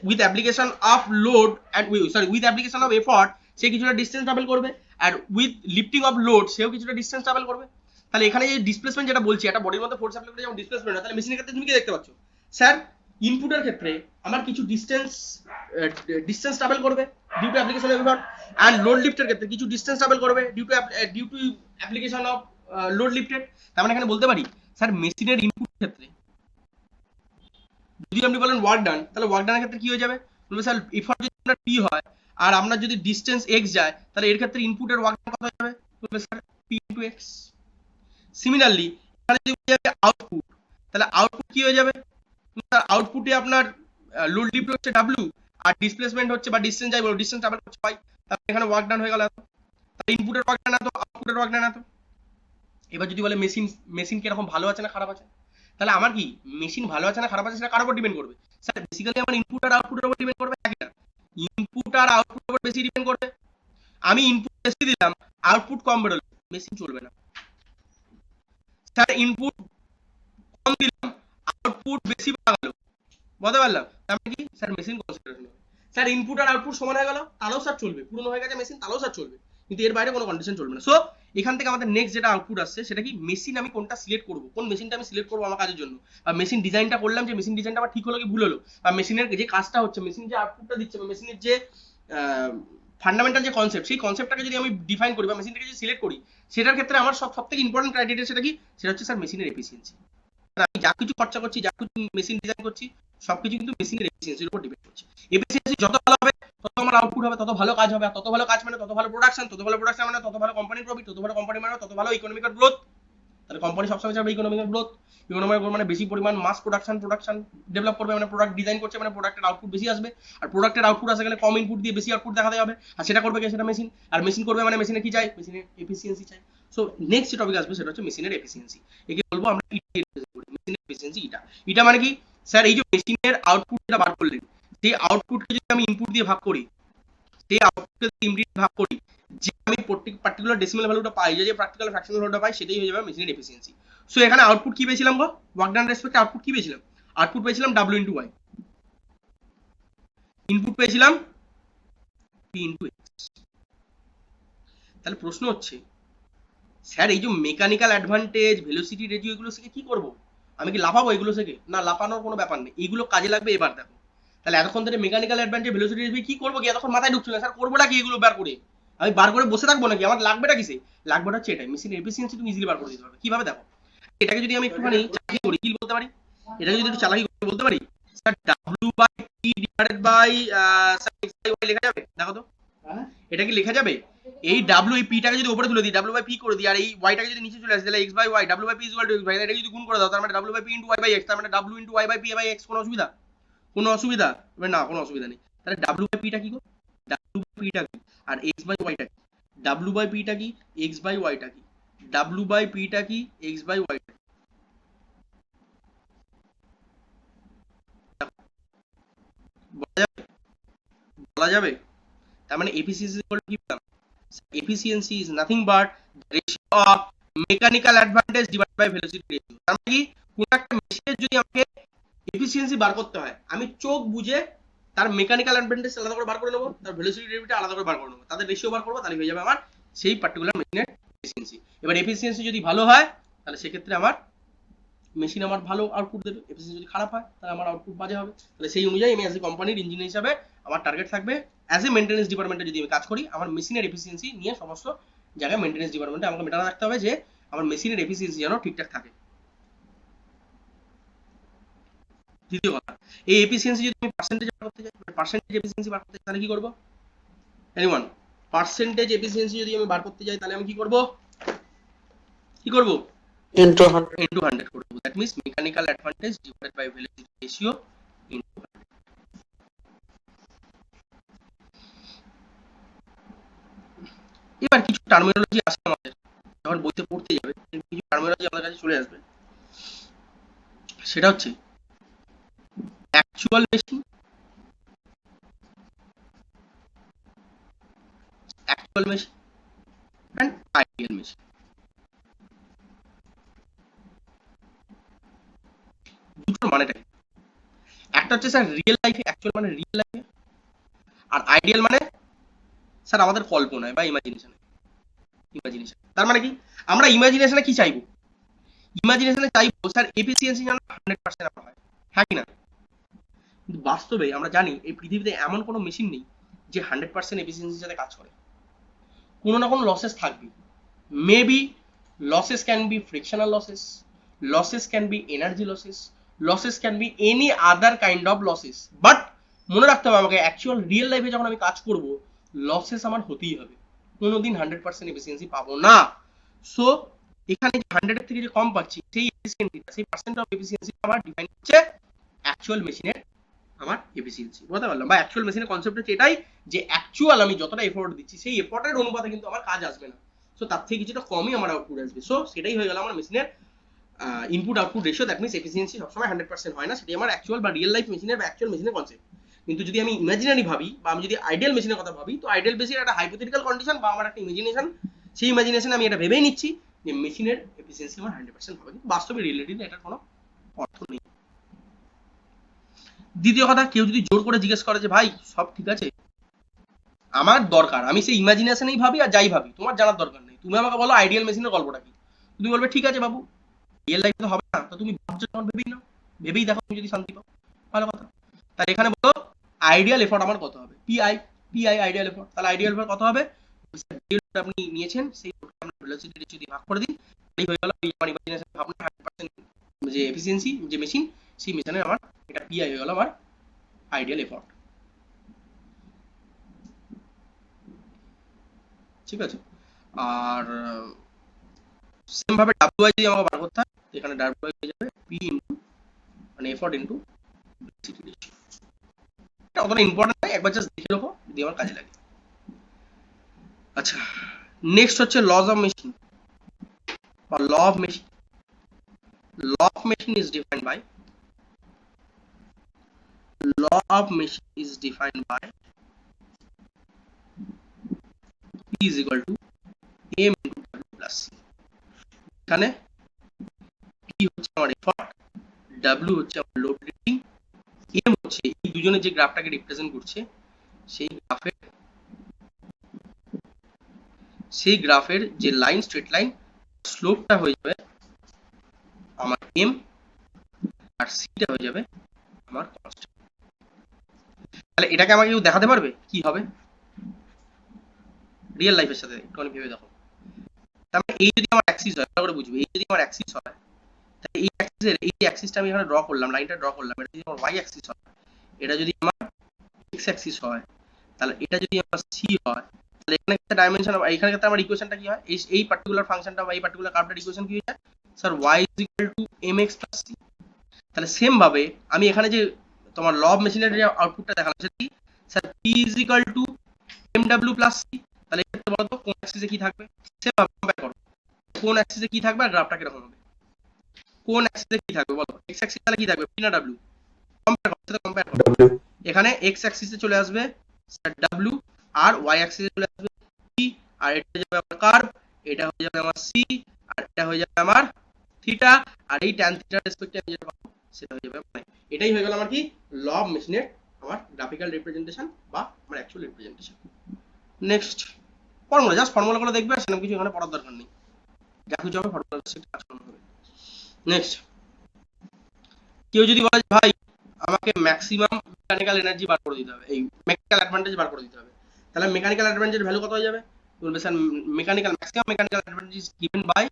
Speaker 1: with application of load and with application of effort, সে কিছুটা ডিসটেন্স ট্রাভেল করবে, আর উইথ লিফটিং অফ লোড সেও কিছুটা ডিসটেন্স ট্রাভেল করবে। তাহলে এখানে যে ডিসপ্লেসমেন্ট যেটা বলছি, একটা বডির মধ্যে ফোর্স অ্যাপ্লাই করে যেমন ডিসপ্লেসমেন্ট হয়, তাহলে মেশিনের ক্ষেত্রে তুমি কি দেখতে পাচ্ছ স্যার? ইনপুটের ক্ষেত্রে আমার কিছু ডিসটেন্স ট্রাভেল করবে due to application of effort, and load লিফটের ক্ষেত্রে কিছু ডিসটেন্স ট্রাভেল করবে due to application of load lifted. তার মানে এখানে বলতে পারি স্যার মেশিনের ইনপুট ক্ষেত্রে যদি আপনি বলেন ওয়ার্ক ডান, তাহলে ওয়ার্ক ডানের ক্ষেত্রে কি হয়ে যাবে? বলবে স্যার এফর্ট যদি আপনার পি হয় আর আপনার যদি ডিসটেন্স এক্স যায়, তাহলে এর ক্ষেত্রে ইনপুটের ওয়ার্ক ডান কত হয়ে যাবে? বলবে sir P into x. Similarly এখানে যদি বলি আউটপুট, তাহলে আউটপুট কি হয়ে যাবে? স্যার আউটপুটে আপনার লোড লিফট হচ্ছে ডাব্লিউ, আর ডিসপ্লেসমেন্ট হচ্ছে বা ডিসটেন্স যাই বলো, ডিসটেন্স ট্রাভেল করছে পাই, তাহলে এখানে ওয়ার্ক ডান হয়ে গেল এত। তাহলে ইনপুটের ওয়ার্ক ডান এত, আউটপুটের ওয়ার্ক ডান এত। এবার যদি বলে মেশিন কিরকম ভালো আছে না খারাপ আছে, তাহলে আমার কি মেশিন ভালো আছে না খারাপ আছে সেটা কার উপর ডিপেন্ড করবে? স্যার বেসিক্যালি আমার ইনপুট আর আউটপুটের উপর ডিপেন্ড করবে নাকি না? ইনপুট আর আউটপুটের উপর বেশি ডিপেন্ড করবে। আমি ইনপুট বেশি দিলাম, আউটপুট কম বেরোলো, মেশিন চলবে না। স্যার ইনপুট কম দিলাম, আউটপুট বেশি বাড়ালো, বুঝতে পারলাম? তার মানে কি স্যার মেশিন কনসিডারেশন হবে। স্যার ইনপুট আর আউটপুট সমান হয়ে গেল, তাহলেও স্যার চলবে, পুরনো হয়ে গেছে মেশিন তাহলেও স্যার চলবে, কিন্তু এর বাইরে কোনো কন্ডিশন চলবে না। সো এখান থেকে আমাদের নেক্সট যেটা আউটপুট আসছে সেটা কি? মেশিন আমি কোনটা সিলেক্ট করবো, কোন মেশিনটা আমি সিলেক্ট করবো আমার কাজের জন্য, বা মেশিন ডিজাইনটা করলাম যে মেশিন ডিজাইনটা আমার ঠিক হলো কি ভুল হলো, বা মেশিনের যে কাজটা হচ্ছে, মেশিন যে আউটপুটটা দিচ্ছে, বা মেশিনের যে ফান্ডামেন্টাল যে কনসেপ্ট, সেই কনসেপ্টটাকে যদি আমি ডিফাইন করি বা মেশিনটাকে যদি সিলেক্ট করি, সেটার ক্ষেত্রে আমার সব থেকে ইম্পর্টেন্ট ক্রাইটেরিয়া সেটা কি? সেটা হচ্ছে স্যার মেশিনের এফিসিয়েন্সি। আমি যা কিছু খরচা করছি, যা কিছু মেশিন ডিজাইন করছি, সবকিছু কিন্তু মেশিনের এফিসিয়েন্সির উপর ডিপেন্ড করছে। এফিসিয়েন্সি যত ভালো হবে তত আমার আউটপুট হবে, তত ভালো কাজ হবে, আর তত ভালো কাজ মানে তত ভালো প্রোডাকশন, তত ভালো প্রোডাকশন মানে তত ভালো কোম্পানির প্রফিট, তত ভালো কোম্পানি মানে তত ভালো ইকোনমিক্যাল গ্রোথ। তাহলে কোম্পানি সবসময় চাইবে ইকোনমিক্যাল গ্রোথ, মানে বেশি পরিমাণ মাস প্রোডাকশন ডেভেলপ করবে, মানে প্রোডাক্ট ডিজাইন করছে মানে প্রোডাক্টের আউটপুট বেশি আসবে, আর প্রোডাক্টের আউটপুট আসে গেলে কম ইনপুট দিয়ে বেশি আউটপুট দেখাতে হবে, আর সেটা করবে কে? সেটা মেশিন। আর মেশিন করবে মানে মেশিনে কি চাই? মেশিনের এফিসিয়েন্সি চাই। সো নেক্সট যে টপিক আসবে সেটা হচ্ছে মেশিনের এফিসিয়েন্সি। একে বলবো আমরা মেশিনের এফিসিয়েন্সি। এটা মানে কি স্যার? এই যে মেশিনের আউটপুট যেটা বার করলেন, সেই আউটপুটকে যদি আমি ইনপুট দিয়ে ভাগ করি, সেই আউটপুটকে ইমিডিয়েট ভাগ করি, যে আমি পার্টিকুলার ডেসিমাল ভ্যালুটা পাই, যে পার্টিকুলার ফ্র্যাকশনাল ভ্যালুটা পাই, সেটাই হয়ে যাবে মেশিনের এফিসিয়েন্সি। সো এখানে আউটপুট কি পেয়েছিলাম গো, ওয়ার্ক ডান রেসপেক্টে আউটপুট কি পেয়েছিলাম, আউটপুট পেয়েছিলাম W ইন্টু ওয়াই, ইনপুট পেয়েছিলাম P ইন্টু এক্স। তাহলে প্রশ্ন হচ্ছে স্যার এই যে মেকানিক্যাল অ্যাডভান্টেজ, ভেলোসিটি রেডিও, এগুলো শিখে কি করব? আমি কি লাফাবো এগুলো শিখে? না, লাফানোর কোনো ব্যাপার নেই, এগুলো কাজে লাগবে। এবার দেখো, তাহলে এতক্ষণ ধরে মেকানিক্যাল অ্যাডভান্টেজ, ভেলোসিটি রেডিও কি করবো কি, এতক্ষণ মাথায় ঢুকছিল না স্যার, করবোটা কি এগুলো বার করে? আমি বার করে বসে থাকবো নাকি? আমার লাগবেটা কিসে? লাগবেটা হচ্ছে এটাই, মেশিনের এফিসিয়েন্সি তুমি ইজিলি বার করে দিতে পারবে। কিভাবে দেখো, এটাকে যদি আমি একটুখানি চালাকি করি কি বলতে পারি, এটাকে যদি একটু চালাকি করে বলতে পারি, sir W by P divided by sir X by Y লেখা যাবে? দেখো তো এটা কি লেখা যাবে? এই ডাব্লিউ, এই পিটাকে যদি উপরে তুলে দিই, ডাব্লিউ বাই পি করে দিই, আর এই ওয়াইটাকে যদি নিচে চলে আসে, তাহলে X by Y, W by P is equal to X by, এটা যদি গুণ করে দাও, তার মানে W by P into Y by X, তার মানে W into Y by P by X. কোনো অসুবিধা? কোনো অসুবিধা? না, কোনো অসুবিধা নেই। তাহলে ডাব্লিউ বাই পিটা কি গো, ডাব্লিউ বাই পিটা কি, আর এক্স বাই ওয়াইটা কি? ডাব্লিউ বাই পিটা কি, এক্স বাই ওয়াইটা কি? ডাব্লিউ বাই পিটা কি, এক্স বাই ওয়াইটা কি? বলা যাবে? বলা যাবে? তার মানে এফিসিয়েন্সি কি পেলাম? efficiency is nothing but the ratio of mechanical advantage divided by velocity ratio। তার মানে কি, কোন একটা মেশিনের যদি আমাকে এফিসিয়েন্সি বার করতে হয়, আমি চোখ বুঝে তার মেকানিক্যাল অ্যাডভান্টেজ আলাদা করে বার করে নেবো, তার ভেলোসিটি রেশিওটা আলাদা করে বার করে নেবো, তাদের রেশিও বার করবো, তাহলে হয়ে যাবে আমার সেই পার্টিকুলার মেশিনের এফিসিয়েন্সি। এবার এফিসিয়েন্সি যদি ভালো হয়, তাহলে সেক্ষেত্রে আমার মেশিন আমার ভালো আউটপুট দেবে। এফিসিয়েন্সি যদি খারাপ হয়, তাহলে আমার আউটপুট বাজে হবে। তাহলে সেই অনুযায়ী আমি অ্যাজ এ কোম্পানির ইঞ্জিনিয়ার হিসাবে আমার টার্গেট থাকবে, অ্যাজ এ মেইনটেনেন্স ডিপার্টমেন্টে যদি আমি কাজ করি, আমার মেশিনের এফিসিয়েন্সি নিয়ে সমস্ত জায়গায় মেইনটেনেন্স ডিপার্টমেন্টে আমাকে মেটানো রাখতে হবে যে আমার মেশিনের এফিসিয়েন্সি যেন ঠিকঠাক থাকে। দ্বিতীয় কথা, এই এফিসিয়েন্সি যদি আমি পার্সেন্টেজ বার করতে চাই, পার্সেন্টেজ এফিসিয়েন্সি বার করতে চাই, তাহলে কি করব? এনিওয়ান? পার্সেন্টেজ এফিসিয়েন্সি যদি আমি বার করতে যাই, তাহলে আমি কি করব? কি করব?
Speaker 4: into 100
Speaker 1: into 100 করে দেবো। That means mechanical advantage divided by velocity ratio into 100। এবার কিছু টার্মিনোলজি আসে আমাদের যখন বইতে পড়তে যাবে, কিছু টার্মিনোলজি আমাদের কাছে চলে আসবে, সেটা হচ্ছে actual machine, actual machine and ideal machine. দুটোর মানেটা কি? একটা হচ্ছে স্যার রিয়েল লাইফে, অ্যাকচুয়াল মানে রিয়েল লাইফে, আর আইডিয়াল মানে স্যার আমাদের কল্পনায় বা ইমাজিনেশনে। ইমাজিনেশন তার মানে কি, আমরা ইমাজিনেশনে কি চাইবো? ইমাজিনেশনে চাইবো স্যার এফিসিয়েন্সি যেন 100% আমরা হয়, হ্যাঁ কি না? কিন্তু বাস্তবে আমরা জানি এই পৃথিবীতে এমন কোনো মেশিন নেই যে 100% এফিসিয়েন্সির সাথে কাজ করে। কোনো না কোনো লসেস থাকবে। Maybe losses can be frictional losses, losses can be energy losses, losses can be any other kind of losses. But মনে রাখতে হবে আমাকে, অ্যাকচুয়াল রিয়েল লাইফে যখন আমি কাজ করব, লসেস আমার হতেই হবে, কোনোদিন 100% এফিসিয়েন্সি পাবো না। সো এখানে যে 100 এর থেকে যে কম পাচ্ছি, সেই এফিসিয়েন্সিটা, সেই পার্সেন্ট অফ এফিসিয়েন্সি আমার ডিফাইন হচ্ছে অ্যাকচুয়াল মেশিনের আমার এফিসিয়েন্সি। বুঝতে পারলাম? বা অ্যাকচুয়াল মেশিনের কনসেপ্ট হচ্ছে এটাই যে অ্যাকচুয়াল আমি যতটা এফোর্ট দিচ্ছি, সেই এফোর্টের অনুপাতে কিন্তু আমার কাজ আসবে না। সো তার থেকে কিছুটা কমই আমার আউটপুট আসবে। সো সেটাই হয়ে গেল আমার মেশিনের input output ratio. That means efficiency সবসময় 100% হয় না, সেটাই আমার অ্যাকচুয়াল বা রিয়েল লাইফ মেশিনের বা অ্যাকচুয়াল মেশিনের কনসেপ্ট। কিন্তু যদি আমি ইমাজিনারি ভাবি বা আমি যদি আইডিয়াল মেশিনের কথা ভাবি, তো আইডিয়াল মেশিন একটা হাইপোথেটিক্যাল কন্ডিশন বা আমার একটা ইমাজিনেশন, সেই ইমাজিনেশনে আমি এটা ভেবেই নিচ্ছি যে মেশিনের এফিসিয়েন্সি আমার 100% হবে, কিন্তু বাস্তবে রিয়েলিটিতে এটার কোনো অর্থ নেই। দ্বিতীয় কথা, কেউ যদি জোর করে জিজ্ঞেস করে যে ভাই সব ঠিক আছে, আমার দরকার, আমি সেই ইমাজিনেশনেই ভাবি আর যাই ভাবি, তোমার জানার দরকার নেই, তুমি আমাকে বলো আইডিয়াল মেশিনের গল্পটা কি। তুমি বলবে ঠিক আছে বাবু, রিয়েল লাইফে তো হবে না, তো তুমি ভাবছো যখন ভেবেই নাও, ভেবেই দেখো, তুমি যদি শান্তি পাও, ভালো কথা। তাহলে এখানে বলো আইডিয়াল এফোর্ট আমার কত হবে, পিআই, পিআই আইডিয়াল এফোর্ট। তাহলে আইডিয়াল এফোর্ট কত হবে? আপনি নিয়েছেন সেই আপনার ভেলোসিটি রেশিও দিয়ে ভাগ করে দিন, এই হয়ে গেল আমার ইমাজিনেশন ভাবনা 100% যে এফিসিয়েন্সি যে মেশিন, সেই মেশিনের আমার এটা পিআই হয়ে গেল আমার আইডিয়াল এফোর্ট। ঠিক আছে? আর সেম ভাবে ডাব্লিউআই যদি আমাকে বার করতে হয়, এখানে ডাব্লিউআই হয়ে যাবে পি ইনটু মানে এফোর্ট ইনটু ভেলোসিটি রেশিও। এটা অতটা ইম্পর্টেন্ট নয়, একবার জাস্ট দেখে রাখো যদি আমার কাজে লাগে। আচ্ছা, নেক্সট হচ্ছে লজ অফ মেশিন বা law of machine. Law of machine is defined by, law of machine is defined by P is equal to M into W plus C। এখানে P হচ্ছে আমার এফর্ট, W হচ্ছে আমার load rating, M হচ্ছে এই দুজনে যে গ্রাফটাকে রিপ্রেজেন্ট করছে সেই গ্রাফের যে লাইন, স্ট্রেট লাইন, স্লোপটা হয়ে যাবে আমার M, আর সিটা হয়ে যাবে আমার কনস্ট্যান্ট। তাহলে এটাকে আমাকে কেউ দেখাতে পারবে কি হবে রিয়েল লাইফের সাথে? একটুখানি ভেবে দেখো। তার মানে এই যদি আমার অ্যাক্সিস হয়, ভালো করে বুঝবে, এই যদি আমার অ্যাক্সিস হয়, তাহলে এই অ্যাক্সিসের এই যে অ্যাক্সিসটা আমি এখানে ড্র করলাম, লাইনটা ড্র করলাম, এটা যদি আমার ওয়াই অ্যাক্সিস হয়, এটা যদি আমার এক্স অ্যাক্সিস হয়, তাহলে এটা যদি আমার সি হয়, তাহলে এখানে একটা ডাইমেনশন, এখানে ক্ষেত্রে আমার ইকুয়েশনটা কি হয়, এই পার্টিকুলার ফাংশনটা বা এই পার্টিকুলার কার্ভটার ইকুয়েশন কি হয়ে যায় sir? y is equal to mx plus c। তাহলে সেম ভাবে আমি এখানে যে তোমার ল অফ মেশিনারি যে আউটপুটটা দেখালাম সেটা কি sir? p is equal to mw plus c। তাহলে এটা বলো তো কোন অ্যাক্সিসে কি থাকবে? সেম ভাবে কম্পেয়ার করো, কোন অ্যাক্সিসে কি থাকবে আর গ্রাফটা কিরকম হবে? কোন অ্যাক্সিসে কি থাকবে বলো? x অ্যাক্সিস তাহলে কি থাকবে? p না w? কম্পেয়ার করো, সাথে কম্পেয়ার করো।
Speaker 5: W
Speaker 1: এখানে x অ্যাক্সিসে চলে আসবে স্যার w, আর y অ্যাক্সিসে চলে আসবে p, আর এটা হয়ে যাবে আমার কার্ভ, এটা হয়ে যাবে আমার c, আর এটা হয়ে যাবে আমার থিটা, আর এই tan থিটার রেসপেক্টে আমি যেটা পাবো সেটা হয়ে যাবে মানে এটাই হয়ে গেল আমার কি ল অফ মেশিনের আমার গ্রাফিক্যাল রিপ্রেজেন্টেশন বা আমার actual representation. Next formula, just ফর্মুলাগুলো দেখবে, আর সেরকম কিছু এখানে পড়ার দরকার নেই, যা কিছু হবে ফর্মুলার সাথে কাজ করতে হবে। নেক্সট, কেউ যদি বলে ভাই আমাকে ম্যাক্সিমাম মেকানিক্যাল এনার্জি বার করে দিতে হবে, এই মেকানিক্যাল অ্যাডভান্টেজ বার করে দিতে হবে, তাহলে মেকানিক্যাল অ্যাডভান্টেজের ভ্যালু কত হয়ে যাবে? বলবে sir maximum mechanical advantage is given by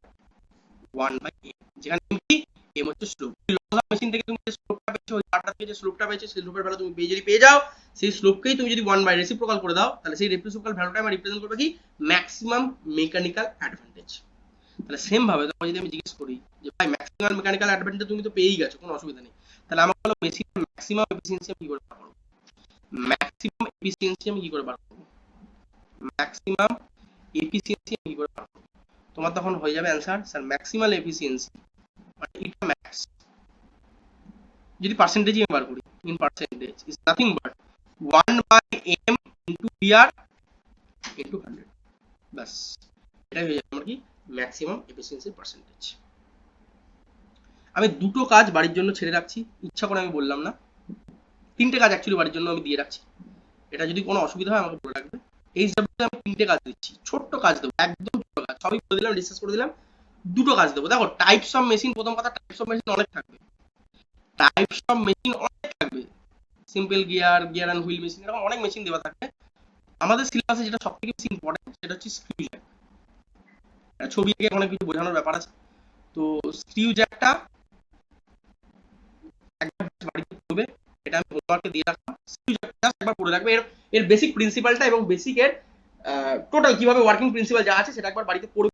Speaker 1: 1/m, যেখানে m কি? m হচ্ছে স্লোপ। মেশিন থেকে তুমি যে স্লোপটা পেয়েছো, ওই কার্ভটা থেকে যে স্লোপটা পেয়েছো, সেই স্লোপের ভ্যালু তুমি যদি পেয়ে যাও, সেই স্লোপকেই তুমি যদি 1 বাই রেসিপ্রোকাল করে দাও, তাহলে সেই রেসিপ্রোকাল ভ্যালুটা আমরা রিপ্রেজেন্ট করবে কি? Maximum mechanical advantage. তাহলে সেম ভাবে তোমাকে যদি আমি জিজ্ঞেস করি যে ভাই ম্যাক্সিমাম মেকানিক্যাল অ্যাডভান্টেজ তুমি তো পেয়েই গেছো, কোনো অসুবিধা নেই, তাহলে আমাকে বলো মেশিনের ম্যাক্সিমাম এফিসিয়েন্সি আমি কি করে বার করব? ম্যাক্সিমাম এফিসিয়েন্সি আমি কি করে বার করব? ম্যাক্সিমাম এফিসিয়েন্সি আমি কি করে বার করব? তোমার তখন হয়ে যাবে অ্যানসার স্যার ম্যাক্সিমাল এফিসিয়েন্সি মানে এটা ম্যাক্স, যদি পার্সেন্টেজ আমি বার করি, in percentage is nothing but 1/m into pr into 100, বাস এটাই হয়ে যাবে আমার কি ম্যাক্সিমাম এফিসিয়েন্সি পার্সেন্টেজ। আমি দুটো কাজ বাড়ির জন্য ছেড়ে রাখছি, ইচ্ছা করে আমি বললাম না, তিনটে কাজ অ্যাকচুয়ালি বাড়ির জন্য আমি দিয়ে রাখছি, এটা যদি কোনো অসুবিধা হয় আমাকে বলে রাখবে। এই সাবজেক্টে আমি তিনটে কাজ দিচ্ছি, ছোট্ট কাজ দেবো, একদম ছোট কাজ, সবই বলে দিলাম, ডিসকাস করে দিলাম, দুটো কাজ দেবো। দেখো টাইপস অফ মেশিন, প্রথম কথা টাইপস অফ মেশিন অনেক থাকবে, টাইপস অফ মেশিন অনেক থাকবে, simple gear, gear and wheel machine, এরকম অনেক মেশিন দেওয়া থাকবে। আমাদের সিলেবাসে যেটা সবথেকে বেশি ইম্পর্টেন্ট সেটা হচ্ছে স্ক্রিউ জ্যাক। ছবি থেকে অনেক কিছু বোঝানোর ব্যাপার আছে, তো স্ক্রিউ জ্যাকটা একবার বাড়িতে পড়বে, এটা আমি হোমওয়ার্কে দিয়ে রাখলাম, স্ক্রিউ জ্যাকটা জাস্ট একবার পড়ে রাখবে, এর বেসিক প্রিন্সিপালটা এবং বেসিক এর টোটাল কিভাবে ওয়ার্কিং প্রিন্সিপাল যা আছে সেটা একবার বাড়িতে পড়বে।